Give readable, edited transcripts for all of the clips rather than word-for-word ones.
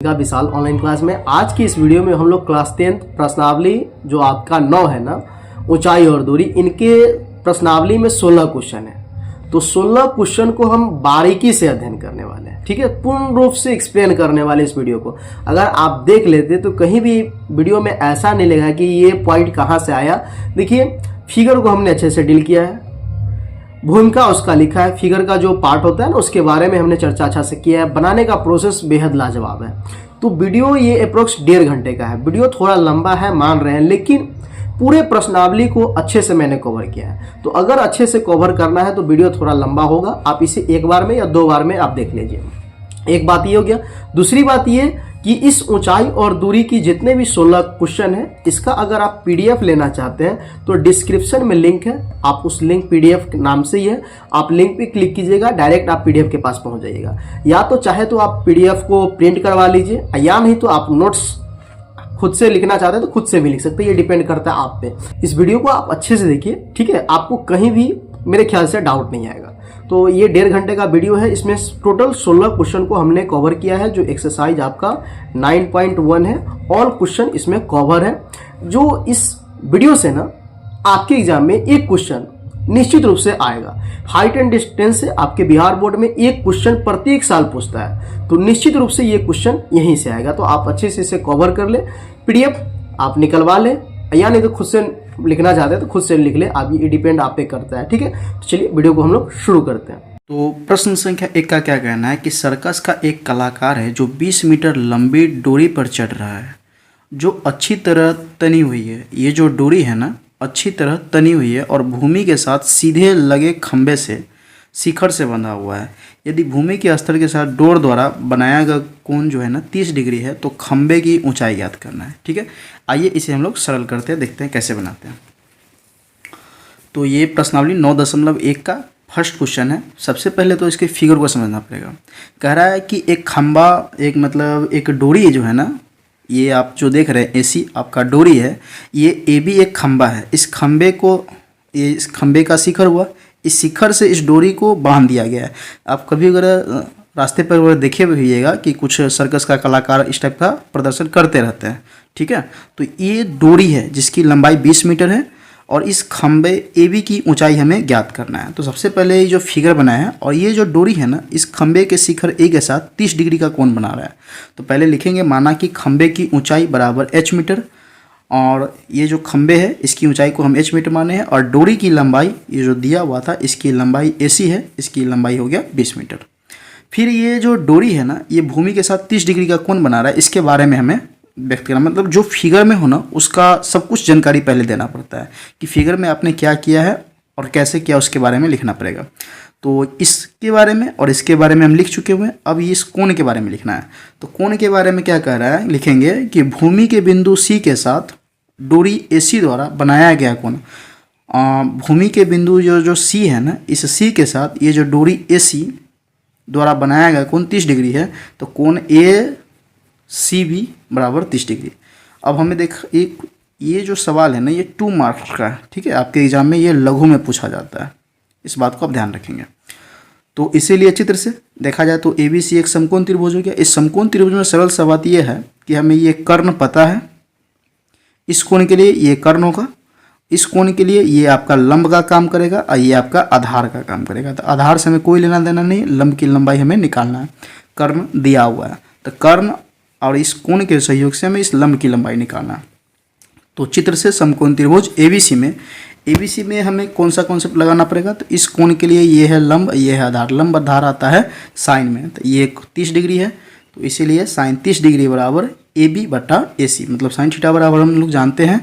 नमस्कार विशाल online class में। आज की इस वीडियो में हम लोग क्लास 10 प्रश्नावली जो आपका 9 है ना, ऊंचाई और दूरी, इनके प्रश्नावली में 16 क्वेश्चन है। तो 16 क्वेश्चन को हम बारीकी से अध्ययन करने वाले हैं, ठीक है, पूर्ण रूप से एक्सप्लेन करने वाले इस वीडियो को। अगर आप देख लेते तो कहीं भी वीडियो में ऐसा नहीं लगेगा कि ये पॉइंट कहाँ से आया। देखिए, फिगर को हमने अच्छे से डील किया है, भूमिका उसका लिखा है, फिगर का जो पार्ट होता है ना उसके बारे में हमने चर्चा अच्छा से किया है। बनाने का प्रोसेस बेहद लाजवाब है। तो वीडियो ये अप्रोक्स 1.5 घंटे का है। वीडियो थोड़ा लंबा है मान रहे हैं, लेकिन पूरे प्रश्नावली को अच्छे से मैंने कवर किया है। तो अगर अच्छे से कवर करना है तो वीडियो थोड़ा लंबा होगा। आप इसे एक बार में या 2 बार में आप देख लीजिए। एक बात ये हो गया। दूसरी बात ये कि इस ऊंचाई और दूरी की जितने भी 16 क्वेश्चन है, इसका अगर आप पीडीएफ लेना चाहते हैं तो डिस्क्रिप्शन में लिंक है। आप उस लिंक पीडीएफ नाम से ही है, आप लिंक पे क्लिक कीजिएगा, डायरेक्ट आप पीडीएफ के पास पहुंच जाइएगा। या तो चाहे तो आप पीडीएफ को प्रिंट करवा लीजिए, या नहीं तो आप नोट्स खुद से लिखना चाहते हैं तो खुद से भी लिख सकते हैं। ये डिपेंड करता है आप पे। इस वीडियो को आप अच्छे से देखिए, ठीक है, आपको कहीं भी मेरे ख्याल से डाउट नहीं आएगा। तो ये 1.5 घंटे का वीडियो है। इसमें टोटल 16 क्वेश्चन को हमने कवर किया है। जो एक्सरसाइज आपका 9.1 है, ऑल क्वेश्चन इसमें कवर है। जो इस वीडियो से ना आपके एग्जाम में एक क्वेश्चन निश्चित रूप से आएगा। हाइट एंड डिस्टेंस से आपके बिहार बोर्ड में एक क्वेश्चन प्रत्येक साल पूछता है, तो निश्चित रूप से ये क्वेश्चन यहीं से आएगा। तो आप अच्छे से इसे कवर कर ले, पीडीएफ आप निकलवा ले, या नहीं तो खुद से लिखना चाहते हैं तो खुद से लिख ले। आप ये डिपेंड आप पे करता है, ठीक है। तो चलिए वीडियो को हम लोग शुरू करते हैं। तो प्रश्न संख्या 1 का क्या कहना है कि सर्कस का एक कलाकार है जो 20 मीटर लंबी डोरी पर चढ़ रहा है, जो अच्छी तरह तनी हुई है। ये जो डोरी है ना, अच्छी तरह तनी हुई है और भूमि के साथ सीधे लगे खंबे से शिखर से बंधा हुआ है। यदि भूमि के स्तर के साथ डोर द्वारा बनाया गया कोण जो है ना 30 डिग्री है, तो खंबे की ऊंचाई ज्ञात करना है, ठीक है। आइए इसे हम लोग सरल करते हैं, देखते हैं कैसे बनाते हैं। तो ये प्रश्नावली 9.1 का फर्स्ट क्वेश्चन है। सबसे पहले तो इसके फिगर को समझना पड़ेगा। कह रहा है कि एक खंबा, एक मतलब एक डोरी जो है ना, ये आप जो देख रहे हैं एसी आपका डोरी है, ये ए भी एक खंबा है। इस खंबे को, ये इस खंबे का शिखर हुआ, इस शिखर से इस डोरी को बांध दिया गया है। आप कभी अगर रास्ते पर अगर देखे हुइएगा कि कुछ सर्कस का कलाकार इस टाइप का प्रदर्शन करते रहते हैं, ठीक है। तो ये डोरी है जिसकी लंबाई 20 मीटर है और इस खंबे ए बी की ऊंचाई हमें ज्ञात करना है। तो सबसे पहले ये जो फिगर बनाया है, और ये जो डोरी है ना, इस खंबे के शिखर ए के साथ 30 डिग्री का कोण बना रहा है। तो पहले लिखेंगे, माना कि खंबे की ऊंचाई बराबर h मीटर, और ये जो खंबे है इसकी ऊंचाई को हम h मीटर माने हैं, और डोरी की लंबाई ये जो दिया हुआ था इसकी लंबाई AC है, इसकी लंबाई हो गया 20 मीटर। फिर ये जो डोरी है ना, ये भूमि के साथ 30 डिग्री का कोण बना रहा है। इसके बारे में हमें व्यक्त करना, मतलब जो फिगर में हो ना उसका सब कुछ जानकारी पहले देना पड़ता है कि फिगर में आपने क्या किया है और कैसे किया, उसके बारे में लिखना पड़ेगा। तो इसके बारे में और इसके बारे में हम लिख चुके हुए हैं। अब इस कोण के बारे में लिखना है। तो कोण के बारे में क्या कह रहा है, लिखेंगे कि भूमि के बिंदु C के साथ डोरी AC द्वारा बनाया गया कोण, भूमि के बिंदु जो C है ना, इस C के साथ ये जो डोरी AC द्वारा बनाया गया कोण 30 डिग्री है। तो कोण ACB बराबर 30 डिग्री। अब हमें देख, एक ये जो सवाल है ना, ये 2 मार्क्स का है, ठीक है। आपके एग्जाम में ये लघु में पूछा जाता है, इस बात को आप ध्यान रखेंगे। तो इसीलिए चित्र से देखा जाए तो ABC एक समकोण त्रिभुज हो गया। इस समकोण त्रिभुज में सरल सा बात यह है कि हमें ये कर्ण पता है, इस कोण के लिए ये कर्ण होगा, इस कोण के लिए ये आपका लंब का काम करेगा और ये आपका आधार का काम करेगा। तो आधार से हमें कोई लेना देना नहीं, लंब की लंबाई हमें निकालना है। कर्ण दिया हुआ है, तो कर्ण और इस कोण के सहयोग से हमें इस लंब की लंबाई निकालना है। तो चित्र से समकोण त्रिभुज ABC में हमें कौन सा कॉन्सेप्ट लगाना पड़ेगा। तो इस कोण के लिए ये है लंब, ये है आधार। लंब आधार आता है साइन में, तो ये 30 डिग्री है, तो इसीलिए साइन 30 डिग्री बराबर AB बटा AC, मतलब साइन थीटा बराबर हम लोग जानते हैं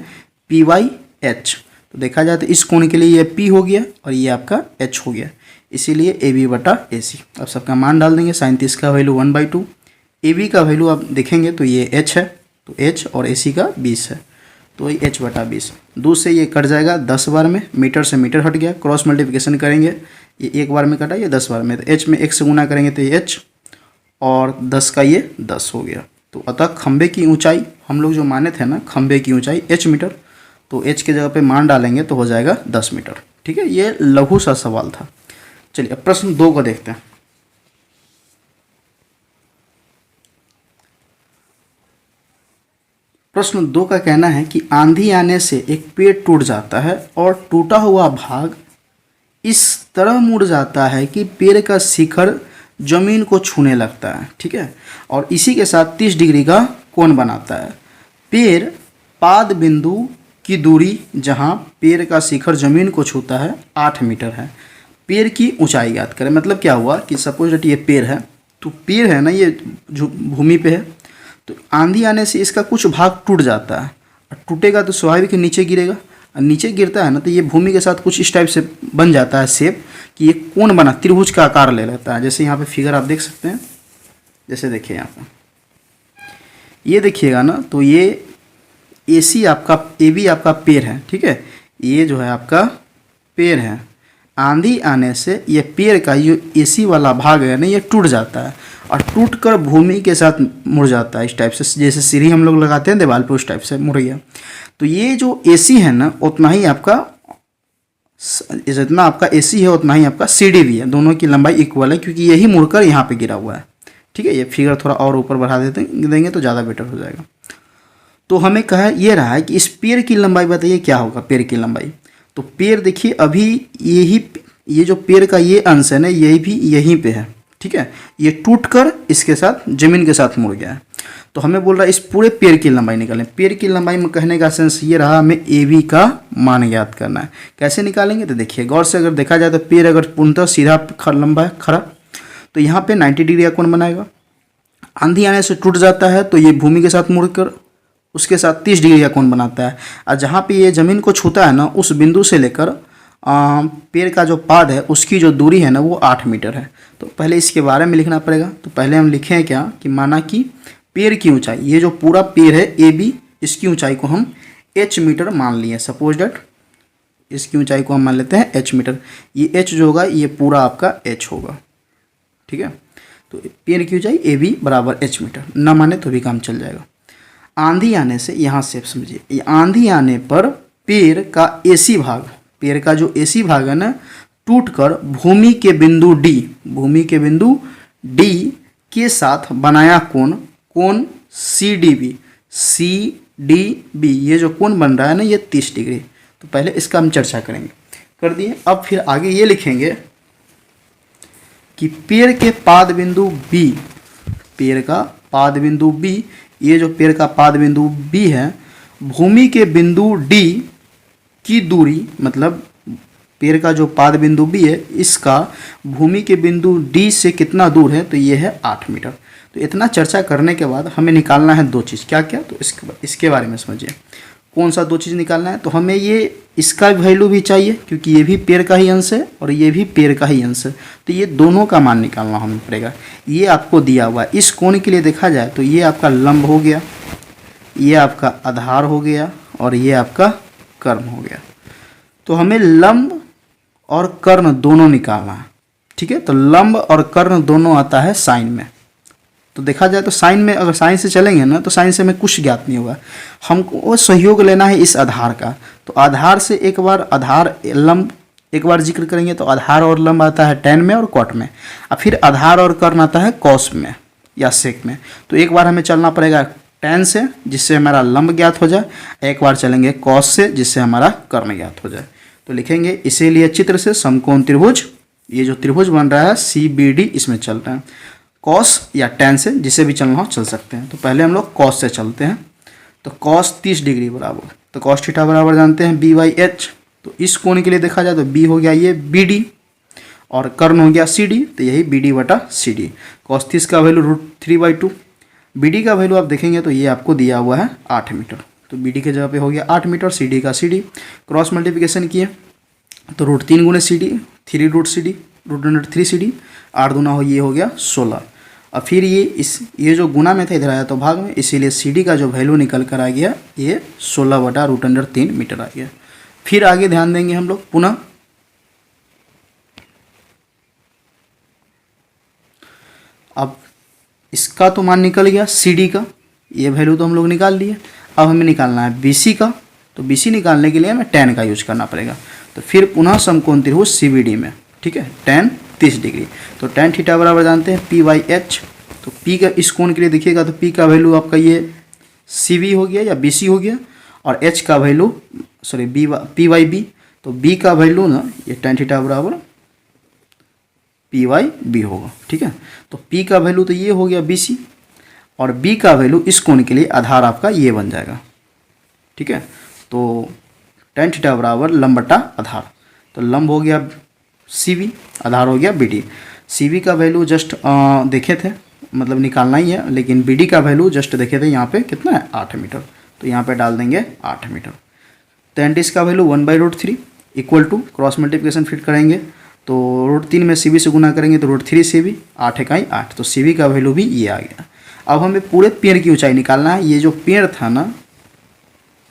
PYH। तो देखा जाए तो इस कोण के लिए ये P हो गया और ये आपका H हो गया, इसीलिए AB बटा AC। अब सबका मान डाल देंगे। साइन 30 का वैल्यू 1/2, AB का वैल्यू आप देखेंगे तो ये H है, तो H, और AC का 20 है, तो ये H बटा 20। 2 से ये कट जाएगा 10 बार में, मीटर से मीटर हट गया। क्रॉस मल्टीप्लिकेशन करेंगे, ये 1 बार में कटा, ये 10 बार में, तो H में 1 से गुना करेंगे तो ये H, और 10 का ये 10 हो गया। तो अतः खंबे की ऊंचाई हम लोग जो माने थे ना, खंबे की ऊंचाई H मीटर, तो H के जगह पे मान डालेंगे तो हो जाएगा 10 मीटर, ठीक है। ये लघु सा सवाल था। चलिए अब प्रश्न 2 को देखते हैं। प्रश्न 2 का कहना है कि आंधी आने से एक पेड़ टूट जाता है और टूटा हुआ भाग इस तरह मुड़ जाता है कि पेड़ का शिखर जमीन को छूने लगता है, ठीक है, और इसी के साथ 30 डिग्री का कोण बनाता है। पेड़ पाद बिंदु की दूरी जहां पेड़ का शिखर जमीन को छूता है 8 मीटर है। पेड़ की ऊंचाई ज्ञात करें। मतलब क्या हुआ कि सपोज दैट ये पेड़ है, तो पेड़ है ना, ये जो भूमि पे है, तो आंधी आने से इसका कुछ भाग टूट जाता है, और टूटेगा तो स्वाभाविक है नीचे गिरेगा, और नीचे गिरता है ना तो ये भूमि के साथ कुछ इस टाइप से बन जाता है शेप कि ये कोण बना त्रिभुज का आकार ले लेता है। जैसे यहाँ पे फिगर आप देख सकते हैं, जैसे देखिए यहाँ पे ये देखिएगा ना, तो ये AC आपका AB आपका पेड़ है, ठीक है, ये जो है आपका पेड़ है। आंधी आने से ये पेड़ का ये AC वाला भाग है ना, ये टूट जाता है और टूट कर भूमि के साथ मुड़ जाता है इस टाइप से, जैसे सीढ़ी हम लोग लगाते हैं दीवार पे, उस टाइप से मुड़ गया। तो ये जो AC है ना, उतना ही आपका, जितना आपका AC है उतना ही आपका CD भी है। दोनों की लंबाई इक्वल है क्योंकि यही मुड़कर यहाँ पे गिरा हुआ है, ठीक है। ये फिगर थोड़ा और ऊपर बढ़ा देंगे तो ज़्यादा बेटर हो जाएगा। तो हमें कहा ये रहा है कि इस पेड़ की लंबाई बताइए क्या होगा, पेड़ की लंबाई। तो पेड़ देखिए अभी ये जो पेड़ का ये अंश है ना, ये भी यहीं पे है, ठीक है, ये टूट कर इसके साथ जमीन के साथ मुड़ गया है। तो हमें बोल रहा है इस पूरे पेड़ की लंबाई निकालें। पेड़ की लंबाई में कहने का सेंस ये रहा, हमें AB का मान ज्ञात करना है। कैसे निकालेंगे तो देखिए गौर से, अगर देखा जाए तो पेड़ अगर पूर्णतः सीधा लंबा है खड़ा, तो यहाँ पे 90 डिग्री का कोण बनाएगा। आंधी आने से टूट जाता है तो ये भूमि के साथ मुड़कर उसके साथ 30 डिग्री का कोण बनाता है, और जहाँ पे ये ज़मीन को छूता है ना, उस बिंदु से लेकर पेड़ का जो पाद है उसकी जो दूरी है ना, वो 8 मीटर है। तो पहले इसके बारे में लिखना पड़ेगा। तो पहले हम लिखें क्या कि माना कि पेड़ की ऊंचाई, ये जो पूरा पेड़ है AB, इसकी ऊंचाई को हम H मीटर मान लिए। सपोज डैट इसकी ऊंचाई को हम मान लेते हैं H मीटर। ये H जो होगा ये पूरा आपका H होगा, ठीक है। तो पेड़ की ऊंचाई AB बराबर H मीटर, ना माने तो भी काम चल जाएगा। आंधी आने से, यहाँ से समझिए, आंधी आने पर पेड़ का AC भाग, पेड़ का जो AC भाग है ना, टूटकर भूमि के बिंदु D के साथ बनाया कोण CDB, ये जो कोण बन रहा है ना, ये 30 डिग्री। तो पहले इसका हम चर्चा करेंगे, कर दिए। अब फिर आगे ये लिखेंगे कि पेड़ के पाद बिंदु B, पेड़ का पाद बिंदु B, ये जो पेड़ का पाद बिंदु B है, भूमि के बिंदु D की दूरी, मतलब पेड़ का जो पाद बिंदु B है, इसका भूमि के बिंदु D से कितना दूर है, तो ये है 8 मीटर। तो इतना चर्चा करने के बाद हमें निकालना है 2 चीज़। क्या क्या, तो इसके बारे में समझिए। कौन सा 2 चीज़ निकालना है, तो हमें ये इसका वैल्यू भी चाहिए क्योंकि ये भी पेड़ का ही अंश है और ये भी पेड़ का ही अंश है। तो ये दोनों का मान निकालना हमें पड़ेगा। ये आपको दिया हुआ है। इस कोण के लिए देखा जाए तो ये आपका लंब हो गया, ये आपका आधार हो गया, और ये आपका कर्ण हो गया। तो हमें लंब और कर्ण दोनों निकालना है, ठीक है। तो लंब और कर्ण दोनों आता है साइन में। तो देखा जाए तो साइन में, अगर साइन से चलेंगे ना, तो साइन से हमें कुछ ज्ञात नहीं होगा। हमको सहयोग लेना है इस आधार का। तो आधार से एक बार आधार लंब एक बार जिक्र करेंगे तो आधार और लंब आता है tan में और cot में, और फिर आधार और कर्ण आता है cos में या sec में। तो एक बार हमें चलना पड़ेगा tan से, जिससे हमारा लंब ज्ञात हो जाए, एक बार चलेंगे cos से, जिससे हमारा कर्ण ज्ञात हो जाए। तो लिखेंगे इसीलिए चित्र से समकोण त्रिभुज, ये जो त्रिभुज बन रहा है CBD, इसमें चल रहा है cos या tan से, जिसे भी चलना हो चल सकते हैं। तो पहले हम लोग cos से चलते हैं। तो cos 30 डिग्री बराबर, तो cos थीटा बराबर जानते हैं B/H। तो इस कोण के लिए देखा जाए तो B हो गया ये BD और कर्ण हो गया CD, तो यही BD/CD। cos 30 का वैल्यू √3/2। BD का वैल्यू आप देखेंगे तो ये आपको दिया हुआ है 8 मीटर। तो BD के जगह पे हो गया 8 मीटर, CD का CD। क्रॉस मल्टीप्लिकेशन किए तो √3 × CD, 3√CD, √3CD, 8 दूना हो, ये हो गया 16। और फिर ये जो गुना में था इधर आया तो भाग में, इसीलिए CD का जो वैल्यू निकल कर आ गया ये 16/√3 मीटर आ गया। फिर आगे ध्यान देंगे हम लोग पुनः। अब इसका तो मान निकल गया CD का, ये वैल्यू तो हम लोग निकाल लिए। अब हमें निकालना है BC का। तो BC निकालने के लिए हमें tan का यूज करना पड़ेगा। तो फिर पुनः समकोण त्रिभुज CBD में, ठीक है, tan 30 डिग्री। तो tan थीटा बराबर जानते हैं P/H। तो P का इस कोण के लिए देखिएगा तो P का वैल्यू आपका ये सी वी हो गया या बी सी हो गया, और एच का value sorry P Y B, तो बी का वैल्यू ना ये tan थीटा बराबर पी वाई बी होगा। ठीक है, तो पी का वैल्यू तो ये हो गया बी सी, और बी का वैल्यू इस कोण के लिए आधार आपका ये बन जाएगा। ठीक है, तो tan थीटा बराबर लंब बटा आधार, तो लंब हो गया सी वी, आधार हो गया बी डी। सी वी का वैल्यू जस्ट देखे थे, मतलब निकालना ही है, लेकिन बी डी का वैल्यू जस्ट देखे थे यहाँ पे कितना है 8 मीटर, तो यहाँ पे डाल देंगे 8 मीटर। tan का value 1/√3 equal to cross multiplication fit करेंगे तो √3 में सी वी से गुना करेंगे तो √3 सी वी, 8 इकाई 8, तो सी वी का वैल्यू भी ये आ गया। अब हमें पूरे पेड़ की ऊंचाई निकालना है। ये जो पेड़ था ना,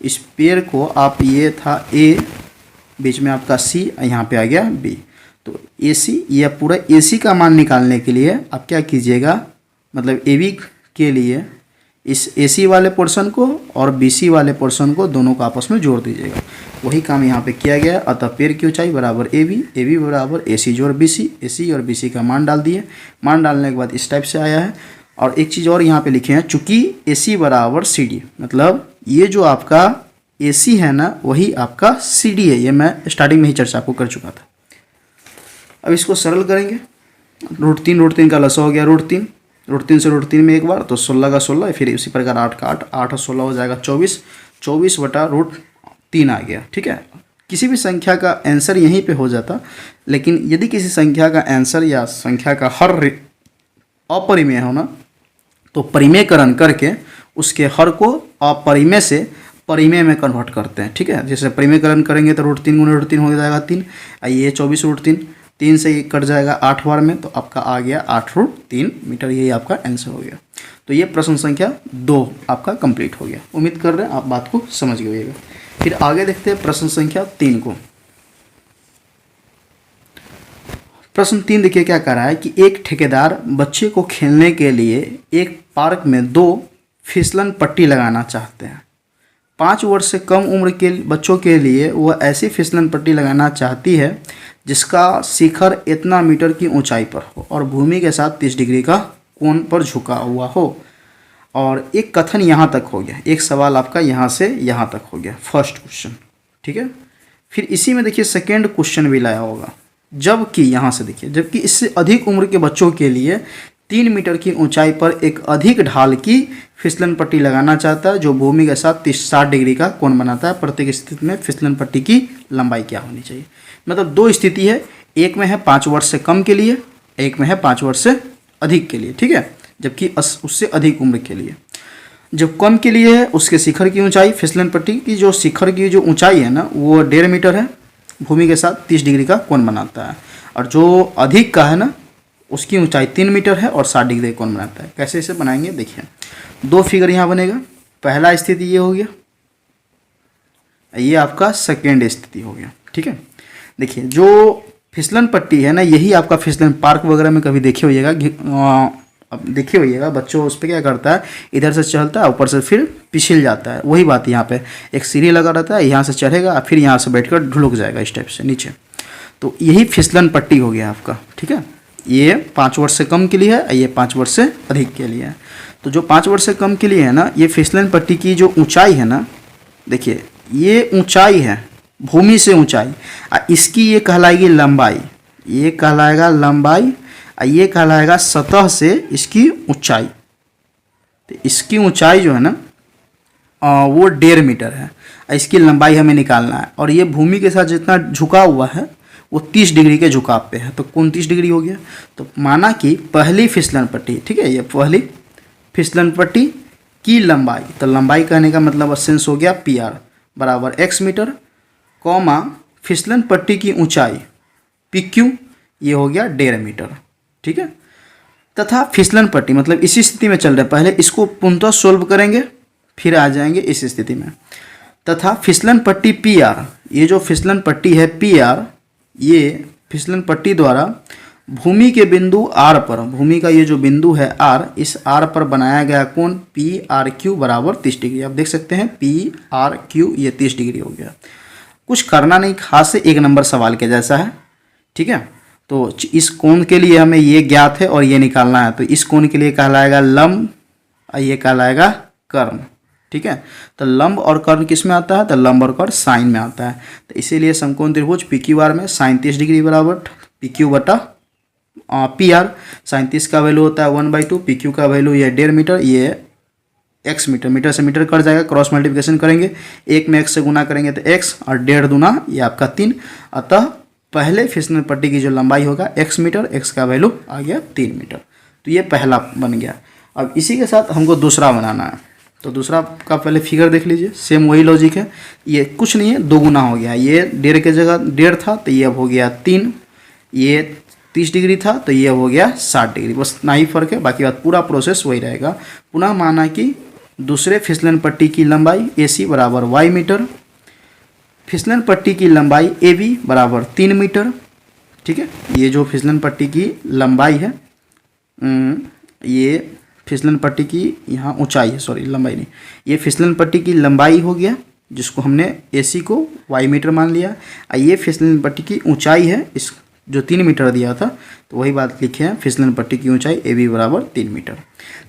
इस पेड़ को आप, ये था ए, बीच में आपका सी, यहाँ पे आ गया बी, तो ए सी, या पूरा ए सी का मान निकालने के लिए आप क्या कीजिएगा, मतलब ए बी के लिए इस ए सी वाले पोर्शन को और बी सी वाले पोर्शन को दोनों को आपस में जोड़ दीजिएगा। वही काम यहाँ पे किया गया। अतः पेड़ की ऊंचाई बराबर ए बी बराबर ए सी जोड़ बी सी और बी सी का मान डाल दिए। मान डालने के बाद इस टाइप से आया है। और एक चीज़ और यहाँ पे लिखे हैं, चूंकि ए सी बराबर सी डी, मतलब ये जो आपका ए सी है ना वही आपका सी डी है। ये मैं स्टार्टिंग में ही चर्चा आपको कर चुका था। अब इसको सरल करेंगे। √3 का लसा हो गया √3 से √3 में एक बार, तो 16 का 16, फिर इसी प्रकार 8 का 8, 8 और 16 हो जाएगा 24 बटा √3 आ गया। ठीक है, किसी भी संख्या का आंसर यहीं पे हो जाता, लेकिन यदि किसी संख्या का आंसर या संख्या का हर अपरिमेय होना, तो परिमेयकरण करके उसके हर को अपरिमेय से परिमेय में कन्वर्ट करते हैं। ठीक है, जैसे परिमेयकरण करेंगे तो √3 गुना √3 हो जाएगा 3, ये 24 √3, 3 से ये कट जाएगा 8 बार में, तो आपका आ गया 8√3 मीटर। यही आपका आंसर हो गया। तो ये प्रश्न संख्या 2 आपका कंप्लीट हो गया। उम्मीद कर रहे हैं आप बात को समझ गए होइएगा। फिर आगे देखते हैं प्रश्न संख्या 3 को। प्रश्न 3 देखिए क्या कह रहा है कि एक ठेकेदार बच्चे को खेलने के लिए एक पार्क में 2 फिसलन पट्टी लगाना चाहते हैं। 5 वर्ष से कम उम्र के बच्चों के लिए वह ऐसी फिसलन पट्टी लगाना चाहती है जिसका शिखर इतना मीटर की ऊंचाई पर हो और भूमि के साथ 30 डिग्री का कोण पर झुका हुआ हो। और एक कथन यहाँ तक हो गया, एक सवाल आपका यहाँ से यहाँ तक हो गया, फर्स्ट क्वेश्चन। ठीक है, फिर इसी में देखिए सेकेंड क्वेश्चन भी लाया होगा। जबकि यहाँ से देखिए, जबकि इससे अधिक उम्र के बच्चों के लिए 3 मीटर की ऊंचाई पर एक अधिक ढाल की फिसलन पट्टी लगाना चाहता है जो भूमि के साथ 60 डिग्री का कोण बनाता है। प्रत्येक स्थिति में फिसलन पट्टी की लंबाई क्या होनी चाहिए। मतलब 2 स्थिति है, एक में है 5 वर्ष से कम के लिए, एक में है 5 वर्ष से अधिक के लिए। ठीक है, जबकि उससे अधिक उम्र के लिए, जब कम के लिए है उसके शिखर की ऊंचाई, फिसलन पट्टी की जो शिखर की जो ऊंचाई है ना वो 1.5 मीटर है, भूमि के साथ 30 डिग्री का कोण बनाता है। और जो अधिक का है ना उसकी ऊंचाई 3 मीटर है और 60 डिग्री कोण बनाता है। कैसे इसे बनाएंगे देखिए, 2 फिगर यहाँ बनेगा। पहला स्थिति ये हो गया, ये आपका सेकेंड स्थिति हो गया। ठीक है, देखिए जो फिसलन पट्टी है ना यही आपका फिसलन पार्क वगैरह में कभी देखे होइएगा, अब देखे होइएगा बच्चों उस पर क्या करता है, इधर से चलता है ऊपर से फिर पिछल जाता है। वही बात यहाँ पे एक सीढ़ी लगा रहता है, यहाँ से चढ़ेगा फिर यहाँ से बैठकर ढुलक जाएगा इस टाइप से नीचे। तो यही फिसलन पट्टी हो गया आपका। ठीक है, ये 5 वर्ष से कम के लिए है, ये 5 वर्ष से अधिक के लिए है। तो जो 5 वर्ष से कम के लिए है ना, ये फिसलन पट्टी की जो ऊंचाई है ना, देखिए ये ऊंचाई है भूमि से ऊंचाई, इसकी ये कहलाएगी लंबाई, ये कहलाएगा लंबाई, ये कहलाएगा सतह से इसकी ऊंचाई। तो इसकी ऊंचाई जो है ना वो 1.5 मीटर है, इसकी लंबाई हमें निकालना है। और ये भूमि के साथ जितना झुका हुआ है वो 30 डिग्री के झुकाव पे है, तो 29 डिग्री हो गया। तो माना कि पहली फिसलन पट्टी, ठीक है, ये पहली फिसलन पट्टी की लंबाई, तो लंबाई कहने का मतलब सेंस हो गया PR बराबर x मीटर, कॉमा फिसलन पट्टी की ऊंचाई PQ ये हो गया 1.5 मीटर। ठीक है, तथा फिसलन पट्टी मतलब इसी स्थिति में चल रहे, पहले इसको पुनः सोल्व करेंगे फिर आ जाएंगे इस स्थिति में। तथा फिसलन पट्टी PR, ये जो फिसलन पट्टी है PR, ये फिसलन पट्टी द्वारा भूमि के बिंदु R पर, भूमि का ये जो बिंदु है R, इस R पर बनाया गया कोण PRQ बराबर 30 डिग्री। आप देख सकते हैं PRQ ये 30 डिग्री हो गया। कुछ करना नहीं, खास से 1 नंबर सवाल के जैसा है। ठीक है, तो इस कोण के लिए हमें ये ज्ञात है और ये निकालना है, तो इस कोण के लिए कहलाएगा लंब और ये कहलाएगा कर्ण। ठीक है। तो लंब और कर्ण किस में आता है, तो लंब और कर्ण साइन में आता है। तो इसीलिए समकोण त्रिभुज पी क्यू आर में साइन 30 डिग्री बराबर पी क्यू बटा पी आर। साइन 30 का वैल्यू होता है 1/2, पी क्यू का वैल्यू ये 1.5 मीटर, ये x मीटर, मीटर से मीटर कट जाएगा, क्रॉस मल्टीप्लिकेशन करेंगे, एक में x से गुना करेंगे तो x और 1.5 दूना ये आपका 3। अतः पहले फिसलन पट्टी की जो लंबाई होगा x मीटर, x का वैल्यू आ गया 3 मीटर। तो ये पहला बन गया। अब इसी के साथ हमको दूसरा बनाना है। तो दूसरा का पहले फिगर देख लीजिए, सेम वही लॉजिक है। ये कुछ नहीं है, 2 गुना हो गया, ये 1.5 की जगह 1.5 था तो ये अब हो गया 3, ये 30 डिग्री था तो ये अब हो गया 60 डिग्री, बस ना ही फर्क है, बाकी बात पूरा प्रोसेस वही रहेगा। पुनः माना कि दूसरे फिसलन पट्टी की लंबाई AC बराबर y मीटर, फिसलन पट्टी की लंबाई AB बराबर 3 मीटर, ठीक है। ये जो फिसलन पट्टी की लंबाई है, ये फिसलन पट्टी की यहाँ ऊंचाई है, सॉरी लंबाई नहीं, ये फिसलन पट्टी की लंबाई हो गया जिसको हमने AC को y मीटर मान लिया। ये फिसलन पट्टी की ऊंचाई है, इस जो 3 मीटर दिया था, तो वही बात लिखे हैं, फिसलन पट्टी की ऊंचाई AB बराबर 3 मीटर।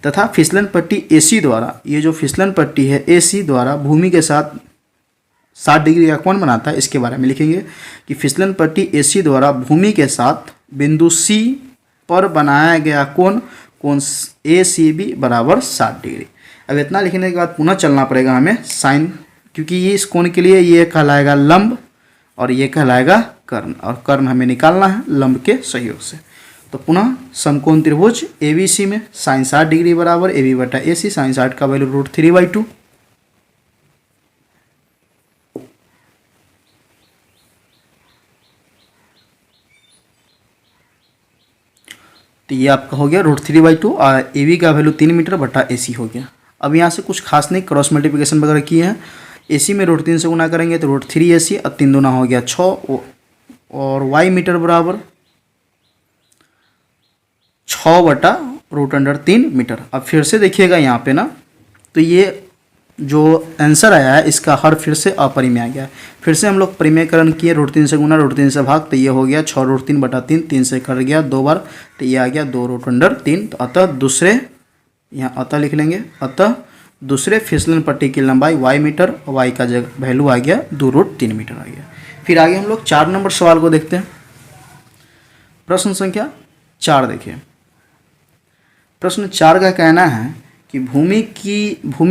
तथा फिसलन पट्टी AC द्वारा, ये जो फिसलन पट्टी है AC द्वारा भूमि के साथ 60 डिग्री का कोण बनाता है, इसके बारे में लिखेंगे कि फिसलन पट्टी AC द्वारा भूमि के साथ बिंदु C पर बनाया गया कोण ACB बराबर 60 डिग्री। अब इतना लिखने के बाद पुनः चलना पड़ेगा हमें साइन, क्योंकि ये इस कोण के लिए ये कहलाएगा लंब और ये कहलाएगा कर्ण, और कर्ण हमें निकालना है लंब के सहयोग से। तो पुनः समकोण त्रिभुज ABC में साइन 60 डिग्री बराबर AB बटा AC, साइन 60 का वैल्यू √3/2। तो ये आपका हो गया √3/2 और AB का वैल्यू 3 मीटर बटा AC हो गया। अब यहाँ से कुछ खास नहीं, क्रॉस मल्टीप्लिकेशन वगैरह किए हैं। AC में √3 से गुना करेंगे तो √3AC और 3 दूना हो गया 6, और y मीटर बराबर 6 बटा √3 मीटर। अब फिर से देखिएगा यहाँ पे ना, तो ये जो आंसर आया है इसका हर फिर से अपरिमेय आ गया। फिर से हम लोग परिमेयकरण किए, √3 से गुना √3 से भाग, तो ये हो गया 6√3 बटा 3, 3 से कट गया 2 बार, तो ये आ गया 2√3। तो अतः दूसरे, यहाँ अतः लिख लेंगे, अतः दूसरे फिसलन पट्टी की लंबाई y मीटर, y का जगह वैल्यू आ गया 2√3 मीटर आ गया। फिर आगे हम लोग 4 नंबर सवाल को देखते हैं। प्रश्न संख्या 4 देखिए। प्रश्न 4 का कहना है कि भूमि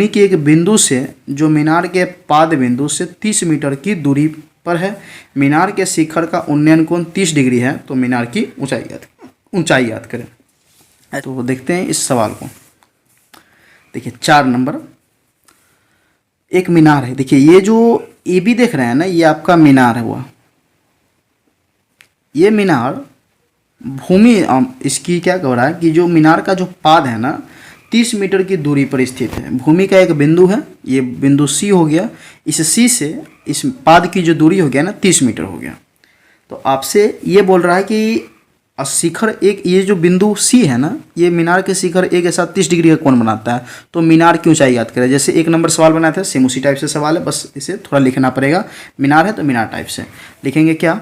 की एक बिंदु से जो मीनार के पाद बिंदु से 30 मीटर की दूरी पर है, मीनार के शिखर का उन्नयन कोण 30 डिग्री है, तो मीनार की ऊंचाई याद करें। तो देखते हैं इस सवाल को। देखिए 4 नंबर, एक मीनार है। देखिए ये जो AB देख रहे हैं ना, ये आपका मीनार है हुआ। ये मीनार भूमि इसकी क्या कह रहा है कि जो मीनार का जो पाद है ना 30 मीटर की दूरी पर स्थित है। भूमि का एक बिंदु है, ये बिंदु C हो गया, इस C से इस पाद की जो दूरी हो गया ना 30 मीटर हो गया। तो आपसे ये बोल रहा है कि शिखर एक, ये जो बिंदु C है ना, ये मीनार के शिखर A के साथ 30 डिग्री का कोण बनाता है। तो मीनार की ऊंचाई याद करें। जैसे 1 नंबर सवाल बनाया था, सेम उसी टाइप से सवाल है, बस इसे थोड़ा लिखना पड़ेगा। मीनार है तो मीनार टाइप से लिखेंगे क्या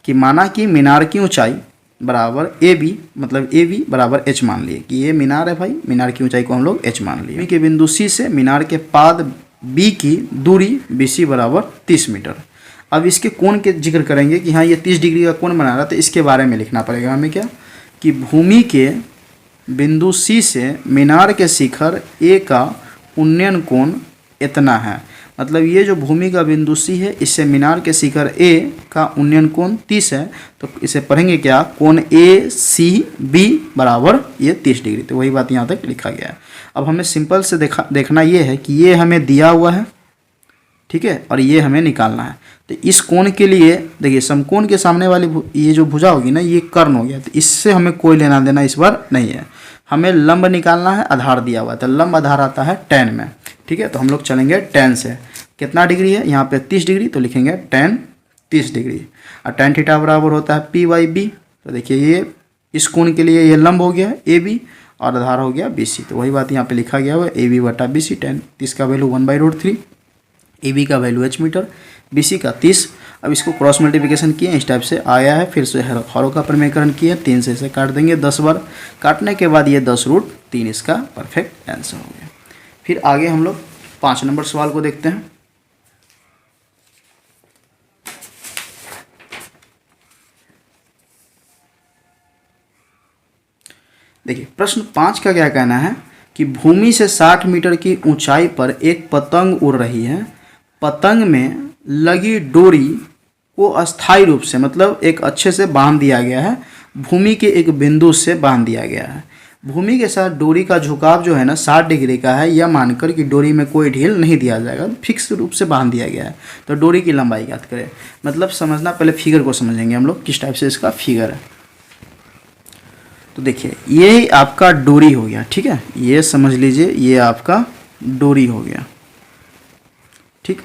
कि माना कि मीनार की ऊंचाई बराबर AB, मतलब AB बराबर H मान लिए कि ये मीनार है भाई, मीनार की ऊंचाई को हम लोग H मान लिए। के बिंदु C से मीनार के पाद B की दूरी BC बराबर 30 मीटर। अब इसके कोण के जिक्र करेंगे कि हाँ ये 30 डिग्री का कोण बना रहा है, तो इसके बारे में लिखना पड़ेगा हमें क्या कि भूमि के बिंदु C से मीनार के शिखर A का उन्नयन कोण इतना है। मतलब ये जो भूमि का बिंदु C है, इससे मीनार के शिखर A का उन्नयन कोण 30 है, तो इसे पढ़ेंगे क्या, कोण ACB बराबर ये 30 डिग्री। तो वही बात यहाँ तक लिखा गया है। अब हमें सिंपल से देखना ये है कि ये हमें दिया हुआ है, ठीक है, और ये हमें निकालना है। तो इस कोण के लिए देखिए समकोण के सामने वाली ये जो भुजा होगी ना, ये कर्ण हो गया, तो इससे हमें कोई लेना देना इस बार नहीं है। हमें लंब निकालना है, आधार दिया हुआ है, तो लंब आधार आता है tan में, ठीक है। तो हम लोग चलेंगे tan से। कितना डिग्री है यहाँ पे 30 डिग्री, तो लिखेंगे tan 30 डिग्री, और tan थीटा बराबर होता है P/B। तो देखिए ये इस कोण के लिए ये लंब हो गया AB और आधार हो गया BC। तो वही बात यहाँ पे लिखा गया हुआ है AB बटा BC। tan 30 का वैल्यू 1/√3, AB का वैल्यू H मीटर, BC का 30। अब इसको क्रॉस मल्टीप्लिकेशन किए, इस टाइप से आया है। फिर से हरों का परिमेयकरण किए, 3 से इसे काट देंगे 10 बार। काटने के बाद ये 10√3 इसका परफेक्ट आंसर हो गया। फिर आगे हम लोग 5 नंबर सवाल को देखते हैं। देखिए प्रश्न 5 का क्या कहना है कि भूमि से 60 मीटर की ऊंचाई पर एक पतंग उड़ रही है। पतंग में लगी डोरी को अस्थायी रूप से मतलब एक अच्छे से बांध दिया गया है, भूमि के एक बिंदु से बांध दिया गया है। भूमि के साथ डोरी का झुकाव जो है ना 60 डिग्री का है, यह मानकर कि डोरी में कोई ढील नहीं दिया जाएगा, फिक्स रूप से बांध दिया गया है। तो डोरी की लंबाई ज्ञात करें। मतलब समझना, पहले फिगर को समझेंगे हम लोग किस टाइप से इसका फिगर है। तो देखिए ये आपका डोरी हो गया, ठीक है, ये समझ लीजिए ये आपका डोरी हो गया, ठीक।